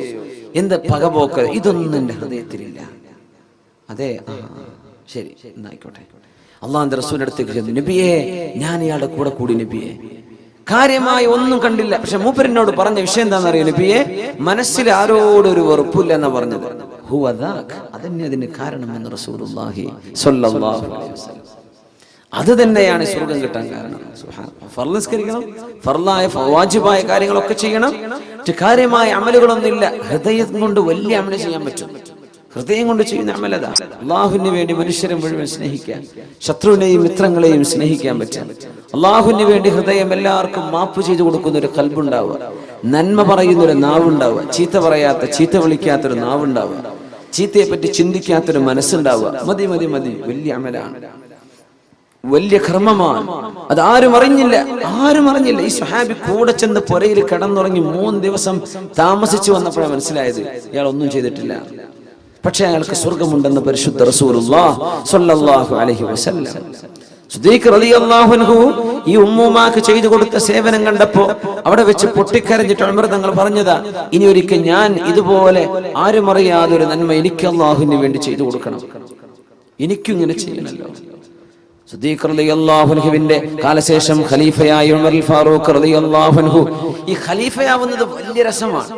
എന്ത് പകപോക്ക് ഇതൊന്നും എൻ്റെ ഹൃദയത്തിലില്ല. അതെ, ശരി, എന്നായിക്കോട്ടെ. അള്ളാഹുവിന്റെ റസൂലിന്റെ അടുത്തേക്ക് ചെന്നു, നബിയെ ഞാൻ ഇയാളുടെ കൂടെ കൂടി നബിയെ, കാര്യമായി ഒന്നും കണ്ടില്ല. പക്ഷെ മൂപ്പരിനോട് പറഞ്ഞ വിഷയം എന്താണെന്നറിയോ നബിയെ, മനസ്സിൽ ആരോടൊരു വെറുപ്പില്ല എന്നാ പറഞ്ഞത്. അതന്നെ അതിന് കാരണമെന്ന് റസൂലുള്ളാഹി സ്വല്ലല്ലാഹു അലൈഹി വസല്ലം. അത് തന്നെയാണ് സ്വർഗം കിട്ടാൻ കാരണം. ഫർള് നിസ്കരിക്കണം, ഫർളായ വാജിബായ കാര്യങ്ങളൊക്കെ ചെയ്യണം. കാര്യമായ അമലുകളൊന്നുമില്ല. ഹൃദയം കൊണ്ട് വലിയ അമല് ചെയ്യാൻ പറ്റും. ഹൃദയം കൊണ്ട് ചെയ്യുന്ന അമലതാ. അള്ളാഹുവിന് വേണ്ടി മനുഷ്യരെ മുഴുവൻ സ്നേഹിക്കാൻ, ശത്രുവിനെയും മിത്രങ്ങളെയും സ്നേഹിക്കാൻ പറ്റും. അള്ളാഹുവിന് വേണ്ടി ഹൃദയം എല്ലാവർക്കും മാപ്പ് ചെയ്തു കൊടുക്കുന്ന ഒരു കൽബുണ്ടാവുക, നന്മ പറയുന്ന ഒരു നാവുണ്ടാവുക, ചീത്ത പറയാത്ത, ചീത്ത വിളിക്കാത്തൊരു നാവുണ്ടാവുക, ചീത്തയെ പറ്റി ചിന്തിക്കാത്തൊരു മനസ്സുണ്ടാവുക. മതി മതി മതി, വലിയ അമലാണ്, വലിയ കർമ്മമാണ്. അത് ആരും അറിഞ്ഞില്ല. ഈ സ്വഹാബി കൂടെ ചെന്ന് പുരയിൽ കിടന്നുറങ്ങി 3 ദിവസം താമസിച്ചു വന്നപ്പോഴാണ് മനസ്സിലായത് ഇയാൾ ഒന്നും ചെയ്തിട്ടില്ല. പക്ഷെ അയാൾക്ക് സ്വർഗമുണ്ടെന്ന് പരിശുദ്ധ റസൂലുള്ളാഹി സ്വല്ലല്ലാഹു അലൈഹി വസല്ലം. സിദ്ദീഖ് റളിയല്ലാഹു അൻഹു ഈ ഉമ്മൂമാക്ക് ചെയ്തു കൊടുത്ത സേവനം കണ്ടപ്പോ അവിടെ വെച്ച് പൊട്ടിക്കരഞ്ഞിട്ട് ഉമർ തങ്ങൾ പറഞ്ഞതാ, ഇനി ഒരിക്കൽ ഞാൻ ഇതുപോലെ ആരും അറിയാതെ ഒരു നന്മ എനിക്ക് അല്ലാഹുവിന് വേണ്ടി ചെയ്തു കൊടുക്കണം, എനിക്കും ഇങ്ങനെ ചെയ്യണല്ലോ. സിദ്ദീഖ് റളിയല്ലാഹു അൻഹുവിന്റെ കാലശേഷം ഖലീഫയായ ഉമർ ഫാറൂഖ് റളിയല്ലാഹു അൻഹു. ഈ ഖലീഫയാവുന്നത് വലിയ രസമാണ്.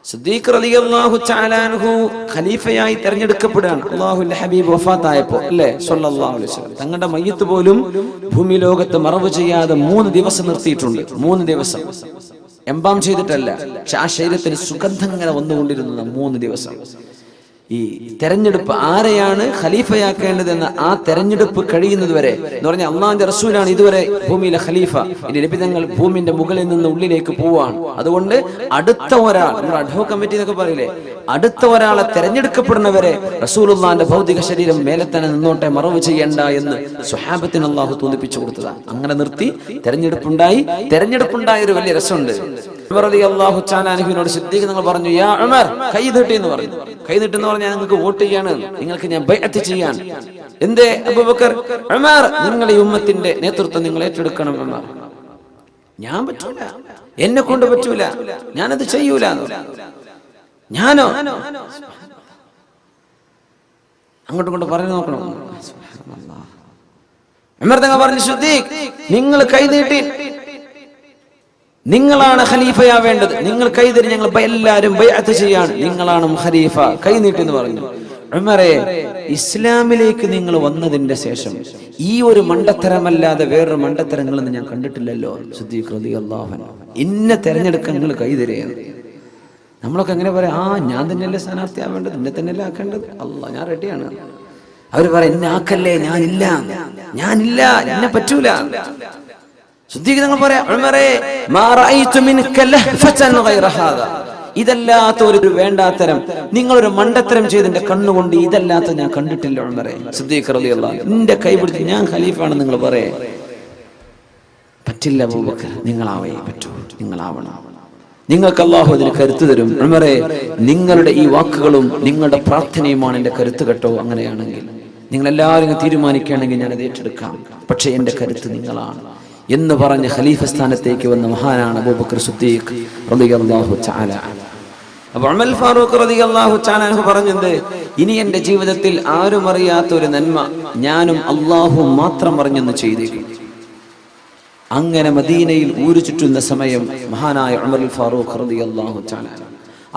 സിദ്ദീഖ് റളിയല്ലാഹു തആല അൻഹു ഖലീഫയായി തെരഞ്ഞെടുക്കപ്പെടുകയാണ്. അല്ലാഹുവിന്റെ ഹബീബ് വഫാത്തായപ്പോ അല്ലേ സ്വല്ലല്ലാഹു അലൈഹി വസല്ലം. തങ്ങളുടെ മയ്യിത്ത് പോലും ഭൂമി ലോകത്ത് മറവ് ചെയ്യാതെ 3 ദിവസം നിർത്തിയിട്ടുണ്ട്. 3 ദിവസം എംബാം ചെയ്തിട്ടല്ല, പക്ഷെ ആ ശരീരത്തിന് സുഗന്ധം ഇങ്ങനെ വന്നുകൊണ്ടിരുന്നത് 3 ദിവസം. ഈ തെരഞ്ഞെടുപ്പ് ആരെയാണ് ഖലീഫയാക്കേണ്ടതെന്ന് ആ തെരഞ്ഞെടുപ്പ് കഴിയുന്നത് വരെ എന്ന് പറഞ്ഞാൽ അള്ളാഹുവിന്റെ റസൂലാണ് ഇതുവരെ ഭൂമിയിലെ ഖലീഫ. ഇനി നബി തങ്ങൾ ഭൂമിന്റെ മുകളിൽ നിന്ന് ഉള്ളിലേക്ക് പോവാണ്. അതുകൊണ്ട് അടുത്ത ഒരാൾ, നമ്മുടെ അഡ്ഹോ കമ്മിറ്റി എന്നൊക്കെ പറയില്ലേ, അടുത്ത ഒരാളെ തെരഞ്ഞെടുക്കപ്പെടുന്നവരെ റസൂലുള്ളാഹിന്റെ ഭൗതിക ശരീരം മേലെ തന്നെ നിന്നോട്ടെ, മറവ് ചെയ്യണ്ട എന്ന് സ്വഹാബത്തിന് അള്ളാഹു തോന്നിപ്പിച്ചു കൊടുത്തതാണ്. അങ്ങനെ നിർത്തി തെരഞ്ഞെടുപ്പുണ്ടായ ഒരു വലിയ രസമുണ്ട്. ഉമർ റളിയല്ലാഹു തആല അൻഹുവിനോട് സിദ്ദീഖ് തങ്ങൾ പറഞ്ഞു, യാ ഉമർ, കൈ നീട്ടി എന്ന് പറഞ്ഞു. കൈ നീട്ടെന്ന് പറഞ്ഞാൽ നിങ്ങൾക്ക് വോട്ട് ചെയ്യാണ്, നിങ്ങൾക്ക് ഞാൻ ബൈഅത്ത് ചെയ്യാൻ. എന്തേ അബൂബക്കർ? ഉമർ, നിങ്ങളുടെ ഈ ഉമ്മത്തിന്റെ നേതൃത്വം നിങ്ങൾ ഏറ്റെടുക്കണം. ഉമർ, ഞാൻ പറ്റൂല, എന്നെ കൊണ്ട് പറ്റൂല, ഞാനത് ചെയ്യൂല. ഞാനോ? അങ്ങോട്ടും ഇങ്ങോട്ടും പറഞ്ഞു നോക്കണം. ഉമർ തങ്ങൾ പറഞ്ഞു, സിദ്ദീഖ്, നിങ്ങൾ കൈ നീട്ടി, നിങ്ങളാണ് ഖലീഫയാവേണ്ടത്, നിങ്ങൾ കൈതരി, ഞങ്ങൾ എല്ലാവരും ബൈഅത്ത് ചെയ്യാണ്, നിങ്ങളാണ് ഖലീഫ, കൈ നീട്ടി എന്ന് പറഞ്ഞു. ഉമറേ, ഇസ്ലാമിലേക്ക് നിങ്ങൾ വന്നതിന്റെ ശേഷം ഈ ഒരു മണ്ടത്തരമല്ലാതെ വേറൊരു മണ്ടത്തരങ്ങളൊന്നും ഞാൻ കണ്ടിട്ടില്ലല്ലോ. സിദ്ദീഖ് റളിയല്ലാഹു അൻഹു, ഇന്നെ തെരഞ്ഞെടുക്കാൻ നിങ്ങൾ കൈതരിയാണ്. നമ്മളൊക്കെ എങ്ങനെ പറയാം, ഞാൻ തന്നെയല്ലേ സ്ഥാനാർത്ഥിയാവേണ്ടത്, എന്നെ തന്നെയല്ലേ ആക്കേണ്ടത്, അല്ലാഹ് ഞാൻ റെഡിയാണ്. അവര് പറയാം, എന്നെ ആക്കല്ലേ, ഞാനില്ല, എന്നെ പറ്റൂല. സിദ്ദീഖ് തങ്ങൾ പറയാം, ഉമറേ, മാ റഅയ്തു മിൻക ലഹ്ഫതൻ ഗൈറ ഹാദാ, ഇതല്ലാത്ത ഒരു വേണ്ടാത്തരം, നിങ്ങളൊരു മണ്ടത്തരം ചെയ്തെന്റെ കണ്ണുകൊണ്ട് ഇതല്ലാത്ത ഞാൻ കണ്ടിട്ടില്ല ഉമറേ. സിദ്ദീഖ് റളിയല്ലാഹു അൻഹു, നിന്റെ കൈ പിടിച്ച് ഞാൻ ഖലീഫാണെന്ന് നിങ്ങൾ പറയേ. പറ്റില്ല അബൂബക്കർ, നിങ്ങളാവേ പറ്റൂ, നിങ്ങളാവണം, നിങ്ങൾക്ക് അല്ലാഹു അതിന് കരുത്ത് തരും. ഉമറേ, നിങ്ങളുടെ ഈ വാക്കുകളും നിങ്ങളുടെ പ്രാർത്ഥനയുമാണ് എന്റെ കരുത്ത് കേട്ടോ. അങ്ങനെയാണെങ്കിൽ നിങ്ങൾ എല്ലാവരും തീരുമാനിക്കുകയാണെങ്കിൽ ഞാനത് ഏറ്റെടുക്കാം, പക്ഷെ എന്റെ കരുത്ത് നിങ്ങളാണ് എന്ന് പറഞ്ഞ് ഖലീഫ സ്ഥാനത്തേക്ക് വന്ന മഹാനാണ് അബൂബക്കർ സിദ്ദീഖ് റളിയല്ലാഹു തആല. അപ്പോൾ ഉമർ ഫാറൂഖ് റളിയല്ലാഹു തആല അൻഹു പറഞ്ഞത്, ഇനി എന്റെ ജീവിതത്തിൽ ആരും അറിയാത്ത ഒരു നന്മ ഞാനും അല്ലാഹു മാത്രം അറിഞ്ഞെന്ന് ചെയ്തേക്കും. അങ്ങനെ മദീനയിൽ ഊരു ചുറ്റുന്ന സമയം മഹാനായ ഉമർ ഫാറൂഖ് റളിയല്ലാഹു തആല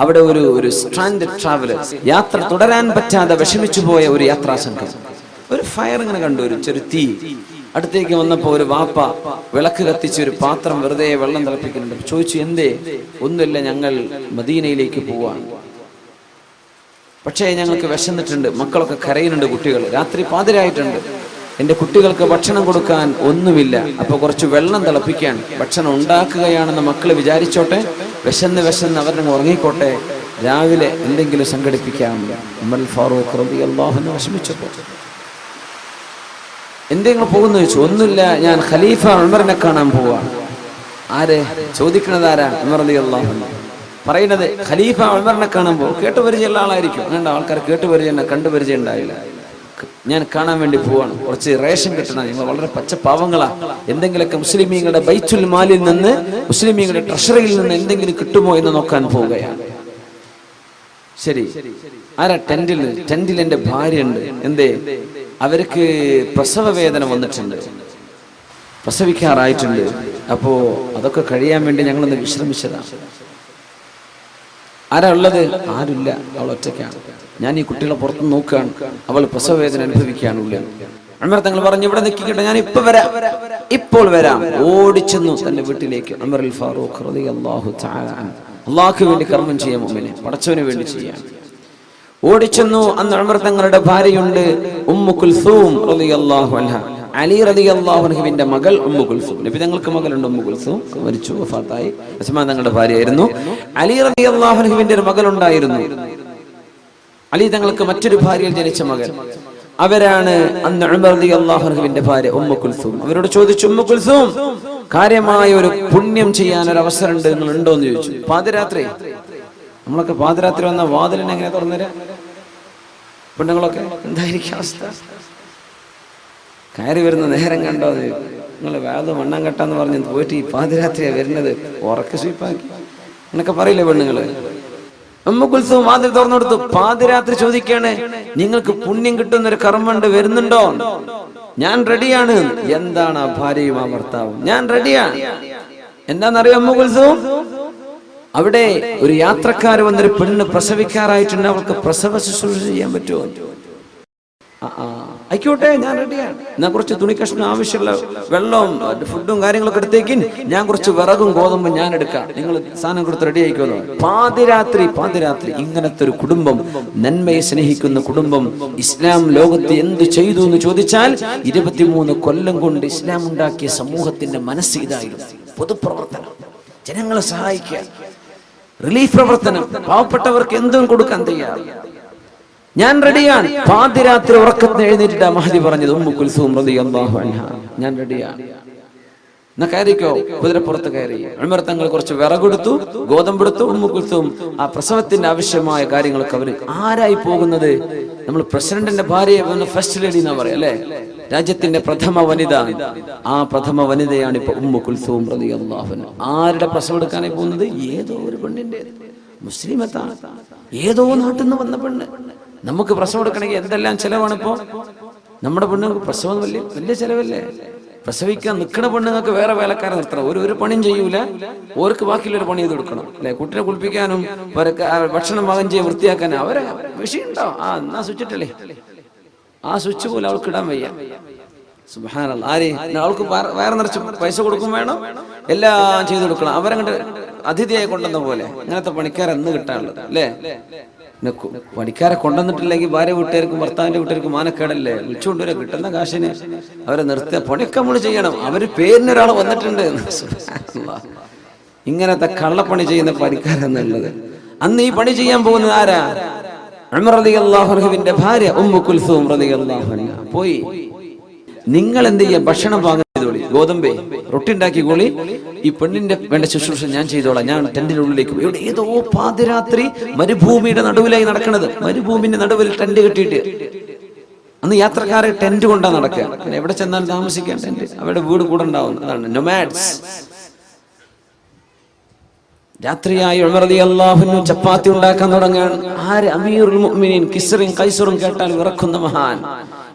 അവിടെ ഒരു സ്ട്രാൻഡഡ് ട്രാവലർ, യാത്ര തുടരാൻ പറ്റാതെ വിഷമിച്ചു പോയ ഒരു യാത്രാ സംഘം ഒരു ഫയർ ഇങ്ങനെ കണ്ടു, ഒരു ചെറു തീ. അടുത്തേക്ക് വന്നപ്പോ ഒരു വാപ്പ വിളക്ക് കത്തിച്ച് ഒരു പാത്രം വെറുതെ വെള്ളം തിളപ്പിക്കുന്നുണ്ട്. ചോദിച്ചു, എന്തേ? ഒന്നുമില്ല, ഞങ്ങൾ മദീനയിലേക്ക് പോവാണ്, പക്ഷേ ഞങ്ങൾക്ക് വിശന്നിട്ടുണ്ട്, മക്കളൊക്കെ കരയുന്നുണ്ട്, കുട്ടികൾ, രാത്രി പാതിരായിട്ടുണ്ട്, എന്റെ കുട്ടികൾക്ക് ഭക്ഷണം കൊടുക്കാൻ ഒന്നുമില്ല, അപ്പൊ കുറച്ച് വെള്ളം തിളപ്പിക്കാൻ ഭക്ഷണം ഉണ്ടാക്കുകയാണെന്ന് മക്കള് വിചാരിച്ചോട്ടെ, വിശന്ന് അവരുടെ ഉറങ്ങിക്കോട്ടെ, രാവിലെ എന്തെങ്കിലും സംഘടിപ്പിക്കാം. ഉമർ ഫാറൂഖ് റളിയല്ലാഹു അൻഹു വിഷമിച്ചപ്പോ എന്തെങ്കിലും പോകുന്നു ചോദിച്ചു. ഒന്നുമില്ല, ഞാൻ ഖലീഫ ഉമറിനെ കാണാൻ പോവാണ്. ആരെ ചോദിക്കണത്? ആരാ? ഉമർ റളിയല്ലാഹു അൻഹു. പറയുന്നത് ഖലീഫ ഉമറിനെ കാണാൻ പോകും. കേട്ടുപരിചയമുള്ള ആളായിരിക്കും. വേണ്ട, ആൾക്കാർ കേട്ടുപരിചയം കണ്ടുപരിചയം ഉണ്ടായില്ല. ഞാൻ കാണാൻ വേണ്ടി പോവാണ്, കുറച്ച് റേഷൻ കിട്ടണം, നിങ്ങൾ വളരെ പച്ചപ്പാവങ്ങളാ, എന്തെങ്കിലുമൊക്കെ മുസ്ലിമീങ്ങളുടെ ബൈത്തുൽ മാലിൽ നിന്ന്, മുസ്ലിമീങ്ങളുടെ ട്രഷറിയിൽ നിന്ന് എന്തെങ്കിലും കിട്ടുമോ എന്ന് നോക്കാൻ പോവുകയാണ്. ശരി, ആരാ? ടെന്റിൽ എന്റെ ഭാര്യ ഉണ്ട്. എന്തേ? അവർക്ക് പ്രസവ വേദന വന്നിട്ടുണ്ട്, പ്രസവിക്കാറായിട്ടുണ്ട്. അപ്പോ അതൊക്കെ കഴിയാൻ വേണ്ടി ഞങ്ങളൊന്ന് വിശ്രമിച്ചതാണ്. ആരാ ഉള്ളത്? ആരുമില്ല, അവൾ ഒറ്റയ്ക്കാണ്. ഞാൻ ഈ കുട്ടികളെ പുറത്ത് നോക്കുകയാണ്, അവൾ പ്രസവ വേദന അനുഭവിക്കുകയാണ് ഉള്ളിൽ. ഉമർ തങ്ങൾ പറഞ്ഞു, ഇവിടെ നിൽക്കിക്കട്ടെ, ഞാൻ ഇപ്പൊ വരാം, ഇപ്പോൾ വരാം. ഓടിച്ചെന്നു തന്റെ വീട്ടിലേക്ക്. ഉമറുൽ ഫാറൂഖ് റളിയല്ലാഹു തആല അൻഹു. അല്ലാഹുവിന് വേണ്ടി കർമ്മം ചെയ്യാൻ മുഅ്മിനെ, പടച്ചവന് വേണ്ടി ചെയ്യാൻ ഓടിച്ചെന്നു. അന്ന് ഉമർ തങ്ങളുടെ ഭാര്യയുണ്ട്, ഉമ്മു കുൽസൂം റളിയല്ലാഹു അൻഹ. അലി റളിയല്ലാഹു അൻഹുവിന്റെ മകൾ ഉമ്മു കുൽസൂം. നബി തങ്ങൾക്ക് മകളുണ്ട്, ഉമ്മു കുൽസൂം, മരിച്ചു, വഫാത്തായി. ഉസ്മാൻ തങ്ങളുടെ ഭാര്യയായിരുന്നു. അലി റളിയല്ലാഹു അൻഹുവിന്റെ ഒരു മകളുണ്ടായിരുന്നു. അലി തങ്ങൾക്ക് മറ്റൊരു ഭാര്യയിൽ ജനിച്ച മകൾ. അവരാണ് അന്ന് ഉമർ റളിയല്ലാഹു അൻഹുവിന്റെ ഭാര്യ ഉമ്മു കുൽസൂം. അവരോട് ചോദിച്ചു, ഉമ്മു കുൽസൂം, കാര്യമായ ഒരു പുണ്യം ചെയ്യാൻ ഒരു അവസരം ഉണ്ട്, നിങ്ങൾ ഉണ്ടോ എന്ന് ചോദിച്ചു. പാതിരാത്രി, നമ്മളൊക്കെ പാതിരാത്രി വന്ന വാതിലിനെ എങ്ങനെ തുറന്നുതരാ? പെണ്ണുങ്ങളൊക്കെ എന്തായിരിക്കും അവസ്ഥ? കയറി വരുന്ന നേരം കണ്ടോ? നിങ്ങൾ വേദം മണ്ണാൻ കെട്ടാന്ന് പറഞ്ഞ് പോയിട്ട് ഈ പാതിരാത്രിയാണ് വരുന്നത്, ഉറക്കെ സ്വീപ്പാക്കി എന്നൊക്കെ പറയില്ലേ പെണ്ണുങ്ങള്. ഉമ്മു കുൽസൂം വാതിൽ തുറന്നു കൊടുത്തു. പാതിരാത്രി ചോദിക്കാണ്, നിങ്ങൾക്ക് പുണ്യം കിട്ടുന്ന ഒരു കർമ്മമുണ്ട്, വരുന്നുണ്ടോ? ഞാൻ റെഡിയാണ്. എന്താണ് ആ ഭാര്യയും ആ ഭർത്താവും? ഞാൻ റെഡിയാണ്. എന്താണെന്നറിയോ ഉമ്മു കുൽസൂം? അവിടെ ഒരു യാത്രക്കാര് വന്നൊരു പെണ്ണ് പ്രസവിക്കാറായിട്ടുണ്ട്, അവൾക്ക് പ്രസവ ശുശ്രൂഷ ചെയ്യാൻ പറ്റുമോ? ആയിക്കോട്ടെ, ഞാൻ റെഡിയാണ്. ഞാൻ കുറച്ച് തുണി കഷ്ണം, ആവശ്യമുള്ള വെള്ളവും ഫുഡും കാര്യങ്ങളൊക്കെ എടുത്തേക്കും, ഞാൻ കുറച്ച് വിറകും ഗോതമ്പും ഞാൻ എടുക്കാം, നിങ്ങൾ സാധനം കൊടുത്ത് റെഡി ആയിക്കോളൂ. പാതിരാത്രി ഇങ്ങനത്തെ ഒരു കുടുംബം, നന്മയെ സ്നേഹിക്കുന്ന കുടുംബം, ഇസ്ലാം ലോകത്ത് എന്ത് ചെയ്തു എന്ന് ചോദിച്ചാൽ 23 കൊല്ലം കൊണ്ട് ഇസ്ലാം ഉണ്ടാക്കിയ സമൂഹത്തിന്റെ മനസ്സ് ഇതായിരുന്നു. പൊതുപ്രവർത്തനം, ജനങ്ങളെ സഹായിക്കുക, റിലീഫ് പ്രവർത്തനം, പാവപ്പെട്ടവർക്ക് എന്തും കൊടുക്കാൻ തയ്യാർ. ഞാൻ റെഡിയാണ്. പാതിരാത്രി ഉറക്കത്തിന് എഴുന്നേറ്റിട്ടാ മഹദി പറഞ്ഞത്, ഉമ്മു കുൽസൂം റളിയല്ലാഹു അൻഹ, ഞാൻ റെഡിയാണ്. എന്നാ കയറിക്കോ. കുതിരപ്പുറത്ത് കയറി. ഉമർ തങ്ങൾ കുറച്ച് വിറകൊടുത്തു, ഗോതമ്പെടുത്തു. ഉമ്മു കുൽസൂം ആ പ്രസവത്തിന്റെ ആവശ്യമായ കാര്യങ്ങളൊക്കെ അവര്. ആരായി പോകുന്നത്? നമ്മൾ പ്രസിഡന്റിന്റെ ഭാര്യയെ ഫസ്റ്റ് ലേഡി എന്നാ പറയാ അല്ലെ, രാജ്യത്തിന്റെ പ്രഥമ വനിത. ആ പ്രഥമ വനിതയാണ് ഇപ്പൊ ഉമ്മു കുൽസൂം റളിയല്ലാഹു അൻഹ. ആരുടെ പ്രസവം എടുക്കാനായി പോകുന്നത്? ഏതോ ഒരു പെണ്ണിന്റെ, മുസ്ലിമത്താണ്, ഏതോ നാട്ടിൽ നിന്ന് വന്ന പെണ്ണ്. നമുക്ക് പ്രസവം എടുക്കണമെങ്കിൽ എന്തെല്ലാം ചെലവാണ് ഇപ്പോ. നമ്മുടെ പെണ്ണുങ്ങൾക്ക് പ്രസവം വലിയ ചെലവല്ലേ? പ്രസവിക്കാൻ നിൽക്കുന്ന പെണ്ണുങ്ങൾക്ക് വേറെ വേലക്കാരെ നിർത്തണം. ഒരു പണിയും ചെയ്യൂല, ഓർക്ക് ബാക്കിയുള്ളൊരു പണി ചെയ്ത് കൊടുക്കണം അല്ലെ. കുട്ടിനെ കുളിപ്പിക്കാനും ഭക്ഷണം പാകം ചെയ്യാൻ വൃത്തിയാക്കാനും അവരെ വിഷയമുണ്ടോ? എന്നാ സ്വിച്ചിട്ടല്ലേ, ആ സ്വിച്ച് പോലെ അവൾക്ക് ഇടാൻ വയ്യ. സുബ്ഹാനല്ലാഹ്. ആര്? അവൾക്ക് വയറ് നിറച്ച് പൈസ കൊടുക്കും വേണം, എല്ലാം ചെയ്തു കൊടുക്കണം. അവരങ്ങോട്ട് അതിഥിയായി കൊണ്ടുവന്ന പോലെ. അങ്ങനത്തെ പണിക്കാരെ എന്ന് കിട്ടാനുള്ളത് അല്ലേ? പണിക്കാരെ കൊണ്ടുവന്നിട്ടില്ലെങ്കിൽ ഭാര്യ വീട്ടുകാർക്കും ഭർത്താവിന്റെ വീട്ടുകാർക്കും മാനക്കേടല്ലേ? വിളിച്ചുകൊണ്ടുവരെ കിട്ടുന്ന കാശിന് അവരെ നിർത്തിയ പണിയൊക്കെ നമ്മൾ ചെയ്യണം. അവര് പേരിനൊരാൾ വന്നിട്ടുണ്ട്. ഇങ്ങനത്തെ കള്ളപ്പണി ചെയ്യുന്ന പണിക്കാരെന്നുള്ളത്. അന്ന് ഈ പണി ചെയ്യാൻ പോകുന്നത് ആരാ? ഉമർ റളിയല്ലാഹു അൻഹുവിന്റെ ഭാര്യ ഉമ്മു കുൽസൂം റളിയല്ലാഹു അൻഹ. പോയി, നിങ്ങൾ എന്ത് ചെയ്യാ? ഭക്ഷണം പാകം ചെയ്തോളി, ഗോതമ്പേ റൊട്ടി ഉണ്ടാക്കിക്കോളി, ഈ പെണ്ണിന്റെ വേണ്ട ശുശ്രൂഷ ഞാൻ ചെയ്തോളാം. ഞാൻ ടെന്റിനുള്ളിലേക്ക് പോയി. ഏതോ പാതിരാത്രി മരുഭൂമിയുടെ നടുവിലായി നടക്കുന്നത്. മരുഭൂമിന്റെ നടുവിൽ ടെന്റ് കെട്ടിയിട്ട്, അന്ന് യാത്രക്കാരെ ടെന്റ് കൊണ്ടാ നടക്കുക. എവിടെ ചെന്നാൽ താമസിക്കാൻ ടെന്റ്, അവരുടെ വീട് കൂടെ ഉണ്ടാവും. അതാണ് നൊമാഡ്സ്. രാത്രിയായി ഉമർ റളിയല്ലാഹു അൻഹു ചപ്പാത്തി ഉണ്ടാക്കാൻ തുടങ്ങുകയാണ്. ആര്? അമീറുൽ മുഅ്മിനീൻ കിസ്റും കൈസറും കേട്ടാൽ വിറക്കുന്ന മഹാൻ.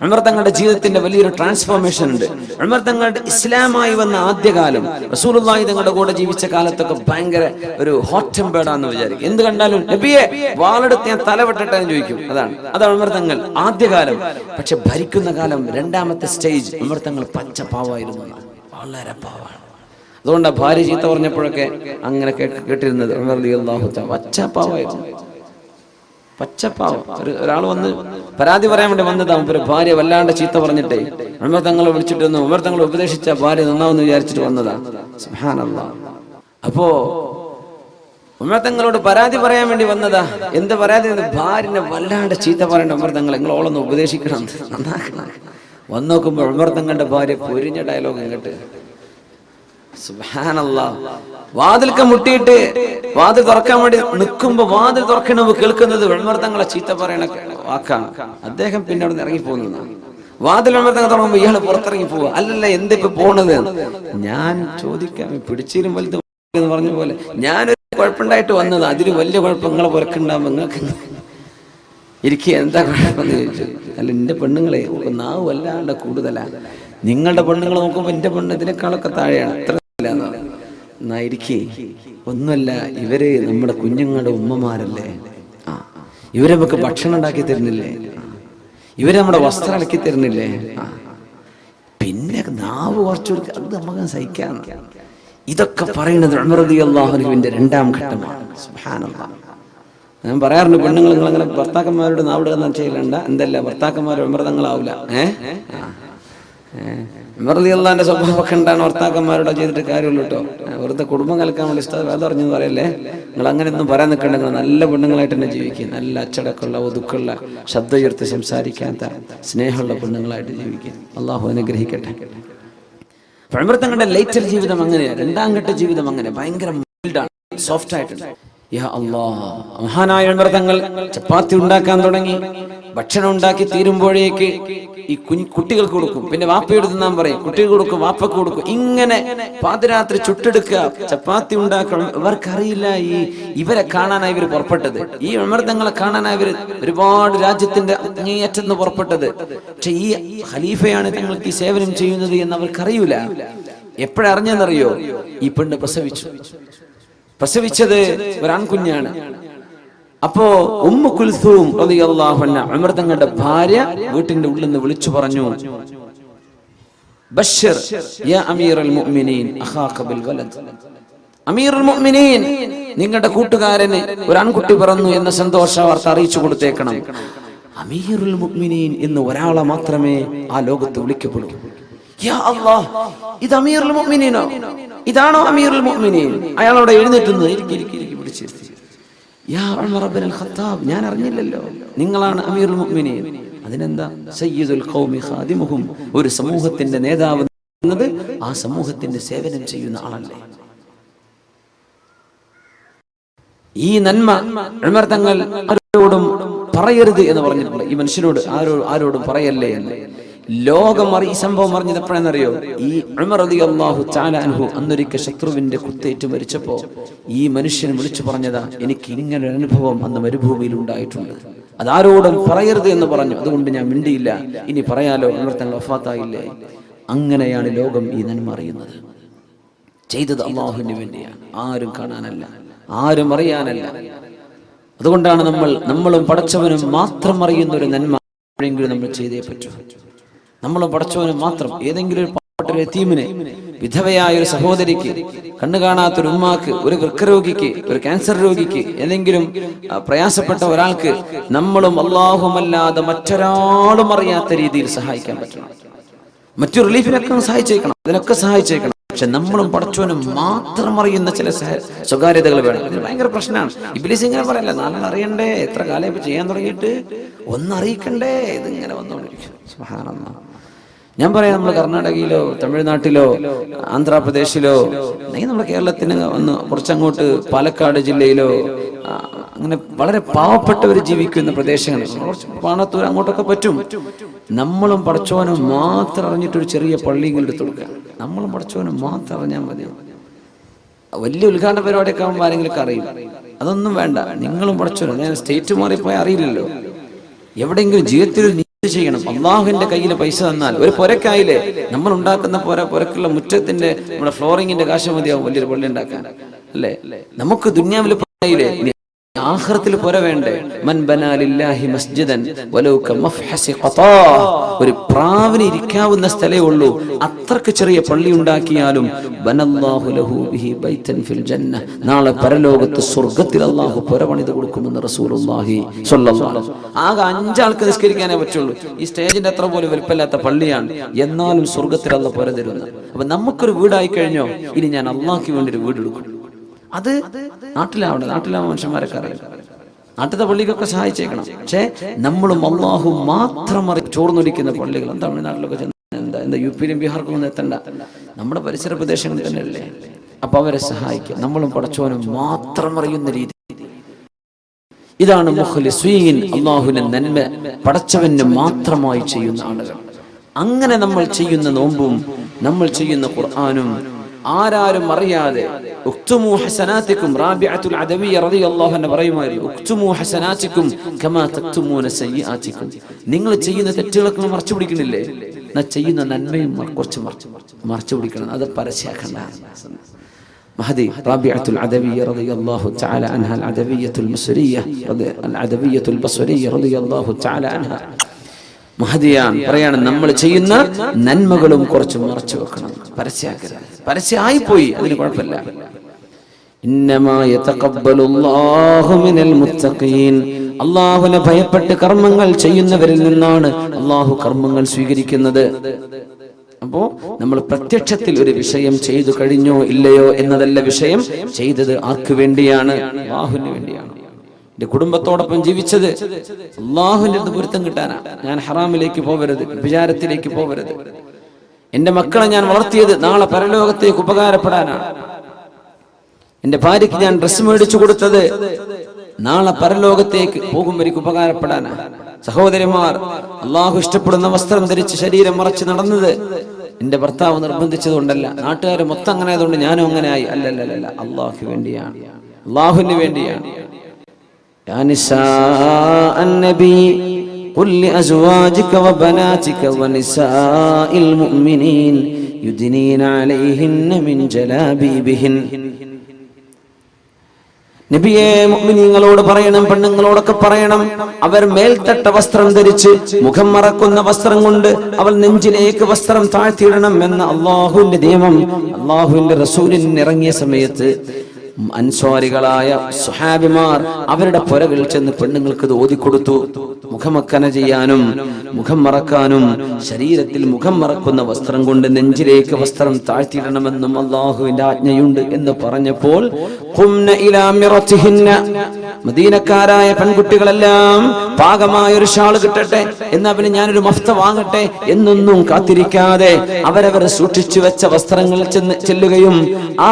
ഉമർ തങ്ങളുടെ ജീവിതത്തിന്റെ വലിയൊരു ട്രാൻസ്ഫോർമേഷൻ ഉണ്ട്. ഉമർ തങ്ങളുടെ ഇസ്ലാമായി വന്ന ആദ്യകാലം, റസൂലുള്ളാഹി തങ്ങളുടെ കൂടെ ജീവിച്ച കാലത്തൊക്കെ ഭയങ്കര ഒരു ഹോട്ട് ടെമ്പേർഡാന്ന് വിചാരിക്കും. എന്ത് കണ്ടാലും നബിയെ വാളെടുത്ത് ഞാൻ തലവെട്ടിട്ടെന്ന് ചോദിക്കും. അതാണ് ഉമർ തങ്ങൾ ആദ്യകാലം. പക്ഷെ ഭരിക്കുന്ന കാലം, രണ്ടാമത്തെ സ്റ്റേജ്, ഉമർ തങ്ങൾ പച്ചപ്പാവായിരുന്നു, വളരെ പാവാണ്. അതുകൊണ്ടാ ഭാര്യ ചീത്ത പറഞ്ഞപ്പോഴൊക്കെ അങ്ങനെ കേട്ടിരുന്നത്. ഉമർ റളിയല്ലാഹു തആല പച്ചപ്പാവായിരുന്നു, പച്ചപ്പാവം. ഒരാൾ വന്ന് പരാതി പറയാൻ വേണ്ടി വന്നതാ. ഒരു ഭാര്യ വല്ലാണ്ട് ചീത്ത പറഞ്ഞിട്ടേ ഉമർ തങ്ങളെ വിളിച്ചിട്ടൊന്ന്, ഉമർ തങ്ങളെ ഉപദേശിച്ച ഭാര്യ നന്നാവെന്ന് വിചാരിച്ചിട്ട് വന്നതാ. സുബ്ഹാനല്ലാഹ്. അപ്പോ ഉമർ തങ്ങളോട് പരാതി പറയാൻ വേണ്ടി വന്നതാ. എന്ത് പരാതി? ഭാര്യനെ വല്ലാണ്ട് ചീത്ത പറയേണ്ട ഉമർ തങ്ങൾ, നിങ്ങൾ ഓളൊന്ന് ഉപദേശിക്കണം, നന്നാക്കണം. വന്നു നോക്കുമ്പോൾ ഉമർ തങ്ങളുടെ ഭാര്യ പൊരിഞ്ഞ ഡയലോഗ് ഇങ്ങോട്ട്. സുബ്ഹാനല്ലാഹ്. വാതിൽക്ക് മുട്ടിയിട്ട് വാതിൽ തുറക്കാൻ വേണ്ടി നിൽക്കുമ്പോ വാതിൽ തുറക്കണ കേൾക്കുന്നത് ഉമർ തങ്ങളെ ചീത്ത പറയണ വാക്കാ. അദ്ദേഹം പിന്നെ അവിടെ നിന്ന് ഇറങ്ങി പോകുന്നതാണ്. വാതിൽ ഉമർ തങ്ങൾ തുടങ്ങുമ്പോ ഇയാള് പുറത്തിറങ്ങി പോവുക. അല്ലല്ല, എന്തിപ്പോ പോണത്? ഞാൻ ചോദിക്കാം, പിടിച്ചിലും വലുത് എന്ന് പറഞ്ഞ പോലെ ഞാനൊരു കുഴപ്പമുണ്ടായിട്ട് വന്നത്, അതിന് വലിയ കുഴപ്പങ്ങളെ പുറക്കുണ്ടാകുമ്പോ നിങ്ങൾക്ക് ഇരിക്കുക, എന്താ കുഴപ്പമെന്ന് ചോദിച്ചു. അല്ല, എന്റെ പെണ്ണുങ്ങളെ നാവ് വല്ലാണ്ട് കൂടുതലാണ്. നിങ്ങളുടെ പെണ്ണുങ്ങൾ നോക്കുമ്പോ എന്റെ പെണ്ണ് ഇതിനേക്കാളൊക്കെ താഴെയാണ്. അത്ര എന്നാ ഇരിക്കേ. ഒന്നുമല്ല, ഇവര് നമ്മുടെ കുഞ്ഞുങ്ങളുടെ ഉമ്മമാരല്ലേ. ഇവരെ നമുക്ക് ഭക്ഷണം ഉണ്ടാക്കി തരുന്നില്ലേ? ഇവരെ നമ്മുടെ വസ്ത്രം അലക്കി തരുന്നില്ലേ? പിന്നെ നാവ് കുറച്ചു കൊടുക്കുക, അത് നമുക്ക് സഹിക്കാം. ഇതൊക്കെ പറയുന്നത് ഉമർ റളിയല്ലാഹു അൻഹുവിന്റെ രണ്ടാം ഘട്ടമാണ്. സുബ്ഹാനല്ലാഹ്. ഞാൻ പറയാറുണ്ട്, പെണ്ണുങ്ങൾ നിങ്ങൾ അങ്ങനെ ഭർത്താക്കന്മാരോട് നാവിടുക ചെയ്യലണ്ട. എന്തല്ല, ഭർത്താക്കന്മാർ ഉമർ തങ്ങളാവൂല. ഉമർ റളിയല്ലാഹുവിന്റെ സ്വഭാവമൊക്കെ ഉണ്ടാണ് ഭർത്താക്കന്മാരോട് ചെയ്തിട്ട് കാര്യമുള്ളൂ കേട്ടോ. വെറുതെ കുടുംബം കലക്കാൻ വേണ്ടി ഉസ്താദ് അത് അറിഞ്ഞെന്ന് പറയല്ലേ. നിങ്ങൾ അങ്ങനെയൊന്നും പറയാൻ നിൽക്കണ്ട. നിങ്ങൾ നല്ല പെണ്ണുങ്ങളായിട്ട് തന്നെ ജീവിക്കുക. നല്ല അച്ചടക്കമുള്ള, ഒതുക്കുള്ള, ശബ്ദം ഉയർത്തി സംസാരിക്കാത്ത, സ്നേഹമുള്ള പെണ്ണുങ്ങളായിട്ട് ജീവിക്കുക. അള്ളാഹു അനുഗ്രഹിക്കട്ടെ. ഉമർ തങ്ങളുടെ ലേറ്റർ ജീവിതം അങ്ങനെയാണ്. രണ്ടാം ഘട്ട ജീവിതം അങ്ങനെ ഭയങ്കര മൈൽഡാണ്, സോഫ്റ്റ് ആയിട്ടുണ്ട്. യാ അല്ലാഹ്, മഹാനായ ഉമർ തങ്ങൾ ചപ്പാത്തി ഉണ്ടാക്കാൻ തുടങ്ങി. ഭക്ഷണം ഉണ്ടാക്കി തീരുമ്പോഴേക്ക് ഈ കുട്ടികൾക്ക് കൊടുക്കും, പിന്നെ വാപ്പയോട് തിന്നാൻ പറയും, കുട്ടികൾ കൊടുക്കും, വാപ്പക്ക് കൊടുക്കും. ഇങ്ങനെ പാതിരാത്രി ചുട്ടെടുക്കുക, ചപ്പാത്തി ഉണ്ടാക്കണം. ഇവർക്കറിയില്ല ഇവരെ കാണാനായി ഇവർ പുറപ്പെട്ടത്, ഈ ഉമർ തങ്ങളെ കാണാനായി ഇവർ ഒരുപാട് രാജ്യത്തിന്റെ അങ്ങേയറ്റെന്ന് പുറപ്പെട്ടത്. പക്ഷെ ഈ ഖലീഫയാണ് തങ്ങൾക്ക് ഈ സേവനം ചെയ്യുന്നത് എന്ന് അവർക്കറിയൂല. എപ്പോഴറിഞ്ഞെന്നറിയോ? ഈ പെണ്ണ് പ്രസവിച്ചത് ഒരാൺകുഞ്ഞാണ്. അപ്പോ ഉമ്മു കുൽസൂം റളിയല്ലാഹു അൻഹ, ഉമർ തങ്ങളുടെ ഭാര്യ, വീട്ടിന്റെ ഉള്ളിൽ നിന്ന് വിളിച്ചു പറഞ്ഞു, ബശ്ശിർ യാ അമീറുൽ മുഅ്മിനീൻ അഖാക ബിൽ വലദ്. അമീറുൽ മുഅ്മിനീൻ, നിങ്ങളുടെ കൂട്ടുകാരന് ഒരു ആൺകുട്ടി പിറന്നു എന്ന സന്തോഷ വാർത്ത അറിയിച്ചു കൊടുത്തേക്കണം. അമീറുൽ മുഅ്മിനീൻ എന്ന് ഒരാളെ മാത്രമേ ആ ലോകത്ത് വിളിക്കപ്പെടൂ. യാ അല്ലാഹ്, ഇത് അമീറുൽ മുഅ്മിനീനോ? ഇതാണോ അമീറുൽ മുഅ്മിനീൻ? അയാളോട് എഴുന്നേറ്റുന്നത് പിടിച്ചിരുത്തി. യാ ഉമർ ഇബ്നുൽ ഖത്താബ്, ഞാൻ അറിഞ്ഞില്ലല്ലോ നിങ്ങളാണ് അമീറുൽ മുഅ്മിനീൻ. അതിനെന്താ, സയ്യിദുൽ ഖൗമി ഖാദിമുഹും, ഒരു സമൂഹത്തിന്റെ നേതാവ് എന്നത് ആ സമൂഹത്തിന്റെ സേവനം ചെയ്യുന്ന ആളല്ലേ. ഈ നന്മ ഉമർ തങ്ങൾ ആരോടും പറയരുത് എന്ന് പറഞ്ഞിട്ടുണ്ട്. ഈ മനുഷ്യനോട് ആരോടും പറയല്ലേ എന്ന്. ലോകം ഈ സംഭവം അറിഞ്ഞത് എപ്പോഴെന്നറിയോ? ഈ ഉമർ റളിയല്ലാഹു തആല അൻഹു അന്നൊരിക്കൽ ശത്രുവിന്റെ കുത്തേറ്റ് മരിച്ചപ്പോ ഈ മനുഷ്യൻ വിളിച്ചു പറഞ്ഞതാ, എനിക്ക് ഇങ്ങനൊരു അനുഭവം അന്ന് മരുഭൂമിയിൽ ഉണ്ടായിട്ടുണ്ട്, അതാരോടും പറയരുത് എന്ന് പറഞ്ഞു. അതുകൊണ്ട് ഞാൻ മിണ്ടിയില്ല. ഇനി പറയാലോ, ഉമർ തങ്ങൾ വഫാത്തായില്ലേ. അങ്ങനെയാണ് ലോകം ഈ നന്മ അറിയുന്നത്. ചെയ്തത് അല്ലാഹുവിന് വേണ്ടിയാണ്, ആരും കാണാനല്ല, ആരും അറിയാനല്ല. അതുകൊണ്ടാണ് നമ്മളും പടച്ചവനും മാത്രം അറിയുന്ന ഒരു നന്മ എപ്പോഴെങ്കിലും നമ്മൾ ചെയ്തേ പറ്റൂ. നമ്മളും പടച്ചവനും മാത്രം. ഏതെങ്കിലും ഒരു പാവപ്പെട്ട ഒരു യതീമിനെ, വിധവയായ ഒരു സഹോദരിക്ക്, കണ്ണു കാണാത്തൊരു ഉമ്മാക്ക്, ഒരു വൃക്കരോഗിക്ക്, ഒരു ക്യാൻസർ രോഗിക്ക്, ഏതെങ്കിലും പ്രയാസപ്പെട്ട ഒരാൾക്ക് നമ്മളും അല്ലാഹുമല്ലാതെ മറ്റൊരാളും അറിയാത്ത രീതിയിൽ സഹായിക്കാൻ പറ്റണം. മറ്റു റിലീഫിനൊക്കെ സഹായിച്ചേക്കണം, അതിനൊക്കെ സഹായിച്ചേക്കണം. പക്ഷെ നമ്മളും പടച്ചവനും മാത്രം അറിയുന്ന ചില സ്വകാര്യതകൾ വേണം. ഇത് ഭയങ്കര പ്രശ്നമാണ്. ഇബ്ലീസ് ഇങ്ങനെ പറയല്ല, നാളെ അറിയണ്ടേ, എത്ര കാലം ഇപ്പൊ ചെയ്യാൻ തുടങ്ങിയിട്ട് ഒന്നറിയിക്കണ്ടേ, ഇതിങ്ങനെ വന്നുകൊണ്ടിരിക്കും. സുബ്ഹാനല്ലാഹ്. ഞാൻ പറയാം, നമ്മൾ കർണാടകയിലോ തമിഴ്നാട്ടിലോ ആന്ധ്രാപ്രദേശിലോ അല്ലെങ്കിൽ നമ്മുടെ കേരളത്തിന് ഒന്ന് കുറച്ചങ്ങോട്ട് പാലക്കാട് ജില്ലയിലോ അങ്ങനെ വളരെ പാവപ്പെട്ടവർ ജീവിക്കുന്ന പ്രദേശങ്ങളിൽ, കുറച്ച് പാണത്തൂർ അങ്ങോട്ടൊക്കെ പറ്റും. നമ്മളും പടച്ചോനും മാത്രം അറിഞ്ഞിട്ടൊരു ചെറിയ പള്ളിയിൽ എടുത്തു കൊടുക്കുക. നമ്മളും പടച്ചോനും മാത്രം അറിഞ്ഞാൽ മതി. വലിയ ഉദ്ഘാടന പരിപാടിയൊക്കെ ആകുമ്പോൾ ആരെങ്കിലും അറിയും. അതൊന്നും വേണ്ട, നിങ്ങളും പടച്ചോനും. ഞാൻ സ്റ്റേറ്റ് മാറിപ്പോയാൽ അറിയില്ലല്ലോ. എവിടെയെങ്കിലും ജീവിതത്തിൽ ചെയ്യണം. അള്ളാഹുവിന്റെ കയ്യിൽ പൈസ തന്നാൽ ഒരു പുരക്കായില്ലേ, നമ്മൾ ഉണ്ടാക്കുന്ന പുരക്കുള്ള മുറ്റത്തിന്റെ നമ്മുടെ ഫ്ലോറിങ്ങിന്റെ കാശ് മതിയാവും വലിയൊരു പള്ളി ഉണ്ടാക്കാൻ, അല്ലേ? നമുക്ക് ദുനിയാവിൽ പോയില്ലേ, ആഖിറത്തിൽ പുര വേണ്ടേ? മൻ ബനാ ലില്ലാഹി മസ്ജിദൻ വലൗ കമഫ്ഹസി ഖതാ, ഒരു പ്രാവിന് ഇരിക്കാവുന്ന സ്ഥലേ ഉള്ളൂ, അത്രക്ക് ചെറിയ പള്ളി ഉണ്ടാക്കിയാലും ബനല്ലാഹു ലഹു ബിഹി ബൈതൻ ഫിൽ ജന്ന, നാളെ പരലോകത്ത് സ്വർഗ്ഗത്തിൽ അല്ലാഹു പുര പണിത് കൊടുക്കുമെന്ന് റസൂലുള്ളാഹി സ്വല്ലല്ലാഹു അലൈഹി വസല്ലം. ആകെ 5 ആൾക്ക് നിസ്കരിക്കാനേ പറ്റുള്ളൂ. ഈ സ്റ്റേജിന്റെ അത്ര പോലും വലുപ്പമില്ലാത്ത പള്ളിയാണ്, എന്നാലും സ്വർഗ്ഗത്തിൽ അല്ലാഹു പുര തരുന്നു. അപ്പൊ നമുക്കൊരു വീടായി കഴിഞ്ഞോ, ഇനി ഞാൻ അള്ളാഹ്ക്ക് വേണ്ടി ഒരു വീട് എടുക്കും. അത് നാട്ടിലാവണം. നാട്ടിലാവുമ്പോൾ മനുഷ്യന്മാരൊക്കെ അറിയാം. നാട്ടിലത്തെ പള്ളിക്കൊക്കെ സഹായിച്ചേക്കണം. പക്ഷേ നമ്മളും അള്ളാഹു മാത്രം ചോർന്നൊലിക്കുന്ന പള്ളികൾ തമിഴ്നാട്ടിലൊക്കെ എന്താ യു പിയിലും ബീഹാർക്കൊന്നും എത്തണ്ട, നമ്മുടെ പരിസര പ്രദേശങ്ങളിൽ തന്നെയല്ലേ. അപ്പൊ അവരെ സഹായിക്കുക. നമ്മളും പടച്ചോനും മാത്രം അറിയുന്ന രീതി. ഇതാണ് മുഖ്ലിസീൻ, അള്ളാഹുവിന്റെ നന്മ പടച്ചവന് മാത്രമായി ചെയ്യുന്ന ആളുകൾ. അങ്ങനെ നമ്മൾ ചെയ്യുന്ന നോമ്പും നമ്മൾ ചെയ്യുന്ന ഖുർആനും ആരാരും അറിയാതെ ഉക്തുമു ഹസനാതികും, റാബിഅത്തുൽ അദവിയ്യ റളിയല്ലാഹു അൻഹ പറയുമായിരുന്നു, ഉക്തുമു ഹസനാതികും കമാ തക്തുമൂന സയ്യിആതികും. നിങ്ങൾ ചെയ്യുന്ന തെറ്റുകളൊക്കെ മറച്ചു പിടിക്കണില്ലേ, എന്നാ ചെയ്യുന്ന നന്മയും കുറച്ച് മറച്ചു പിടിക്കണം, അത് പരസ്യമാക്കണ്ട. മഹദി റാബിഅത്തുൽ അദവിയ്യ റളിയല്ലാഹു തആല അൻഹ, അദവിയ്യത്തുൽ ബസ്രിയ്യ അദവിയ്യത്തുൽ ബസ്രിയ്യ റളിയല്ലാഹു തആല അൻഹ മഹദിയാൻ പറയാണ്, നമ്മൾ ചെയ്യുന്ന നന്മകളും കുറച്ച് മറച്ചു വെക്കണം, പരസ്യമാക്കരുത്. പരസ്യമായി പോയി അതിന് കുഴപ്പമില്ല. ഇന്നമാ യതഖബ്ബലുല്ലാഹു മിനൽ മുത്തഖീൻ, അല്ലാഹുവിനെ ഭയപ്പെട്ട് കർമ്മങ്ങൾ ചെയ്യുന്നവരിൽ നിന്നാണ് അല്ലാഹു കർമ്മങ്ങൾ സ്വീകരിക്കുന്നത്. അപ്പോ നമ്മൾ പ്രത്യക്ഷത്തിൽ ഒരു വിഷയം ചെയ്തു കഴിഞ്ഞോ ഇല്ലയോ എന്നതല്ല വിഷയം, ചെയ്തത് ആർക്ക് വേണ്ടിയാണ്? അല്ലാഹുവിന് വേണ്ടിയാണ്. എന്റെ കുടുംബത്തോടൊപ്പം ജീവിച്ചത് അല്ലാഹുവിന്റെ അടുത്ത് പൊരുത്തം കിട്ടാനാ. ഞാൻ ഹറാമിലേക്ക് പോവരുത്, വിചാരത്തിലേക്ക് പോവരുത്. എന്റെ മക്കളെ ഞാൻ വളർത്തിയത് നാളെ പരലോകത്തേക്ക് ഉപകാരപ്പെടാനാണ്. എന്റെ ഭാര്യയ്ക്ക് ഞാൻ ഡ്രസ്സ് മേടിച്ചു കൊടുത്തത് നാളെ പരലോകത്തേക്ക് പോകുമ്പോഴേക്ക് ഉപകാരപ്പെടാനാ. സഹോദരിമാർ, അള്ളാഹു ഇഷ്ടപ്പെടുന്ന വസ്ത്രം ധരിച്ച് ശരീരം മറച്ച് നടന്നത് എന്റെ ഭർത്താവ് നിർബന്ധിച്ചതുകൊണ്ടല്ല, നാട്ടുകാർ മൊത്തം അങ്ങനെ ആയതുകൊണ്ട് ഞാനും അങ്ങനെ ആയി. അല്ലല്ല, അള്ളാഹു വേണ്ടിയാണ്, അള്ളാഹുവിന് വേണ്ടിയാണ്. يا نساء النبي قل لأزواجك وبناتك ونساء المؤمنين يدنين عليهن من جلابيبهن. നബിയെ, മുഅ്മിനീങ്ങളോട് പറയണം, പെണ്ണുങ്ങളോടൊക്കെ പറയണം, അവർ മേൽത്തട്ട വസ്ത്രം ധരിച്ച് മുഖം മറക്കുന്ന വസ്ത്രം കൊണ്ട് അവൾ നെഞ്ചിലേക്ക് വസ്ത്രം താഴ്ത്തിയിടണം എന്ന അള്ളാഹുവിന്റെ നിയമം അള്ളാഹുവിന്റെ റസൂലിന് ഇറങ്ങിയ സമയത്ത് അൻസ്വാരികളായ സുഹാബിമാർ അവരുടെ പുരകളിൽ ചെന്ന് പെണ്ണുങ്ങൾക്ക് ഇത് ഓതിക്കൊടുത്തു. മുഖമക്കന ചെയ്യാനും മുഖം മറക്കാനും ശരീരത്തിൽ മുഖം മറക്കുന്ന വസ്ത്രം കൊണ്ട് നെഞ്ചിലേക്ക് വസ്ത്രം താഴ്ത്തിയിടണമെന്നും അള്ളാഹുവിന്റെ ആജ്ഞയുണ്ട് എന്ന് പറഞ്ഞപ്പോൾ മദീനക്കാരായ പെൺകുട്ടികളെല്ലാം പാകമായ ഒരു ഷാള് കിട്ടട്ടെ, എന്നാ പിന്നെ ഞാനൊരു മഫ്ത വാങ്ങട്ടെ എന്നൊന്നും കാത്തിരിക്കാതെ അവരവർ സൂക്ഷിച്ചു വെച്ച വസ്ത്രങ്ങൾ ചെല്ലുകയും ആ